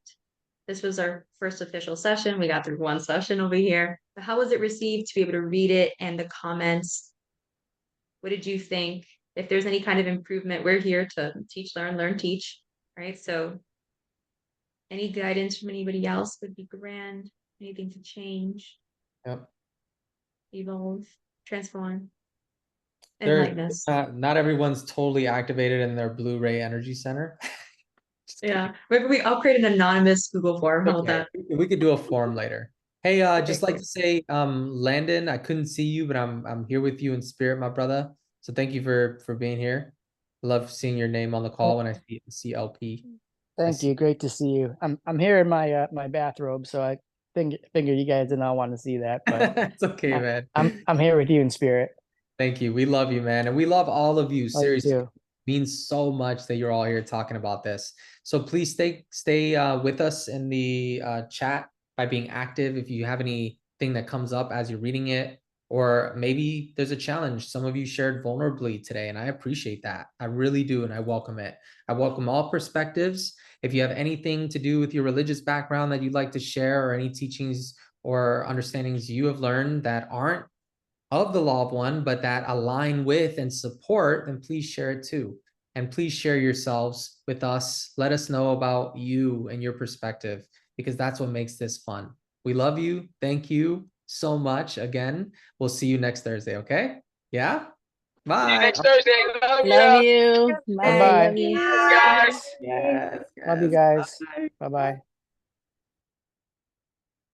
This was our first official session. We got through one session over here. But how was it received to be able to read it and the comments? What did you think? If there's any kind of improvement, we're here to teach, learn, teach, right? So any guidance from anybody else would be grand. Anything to change, Yep. evolve, transform, enlighten us. Not everyone's totally activated in their Blu-ray energy center. Yeah, I'll create an anonymous Google form. How about that? We could do a form later. Hey, just like cool. to say, Landon, I couldn't see you, but I'm here with you in spirit, my brother. So thank you for being here. Love seeing your name on the call when I see LP. Thank you. Great to see you. I'm here in my my bathrobe, so I figure you guys did not want to see that, but it's okay, man. I'm here with you in spirit. Thank you. We love you, man, and we love all of you. Seriously, too. it means so much that you're all here talking about this. So please stay with us in the chat by being active. If you have anything that comes up as you're reading it, or maybe there's a challenge. Some of you shared vulnerably today, and I appreciate that. I really do, and I welcome it. I welcome all perspectives. If you have anything to do with your religious background that you'd like to share, or any teachings or understandings you have learned that aren't of the law of one, but that align with and support, then please share it too. And please share yourselves with us. Let us know about you and your perspective, because that's what makes this fun. We love you. Thank you so much. Again, we'll see you next Thursday. Okay? Yeah? Bye. See you next Thursday. Love you. Bye. Bye-bye. Love you. Guys. Yes. Love you guys. Bye-bye.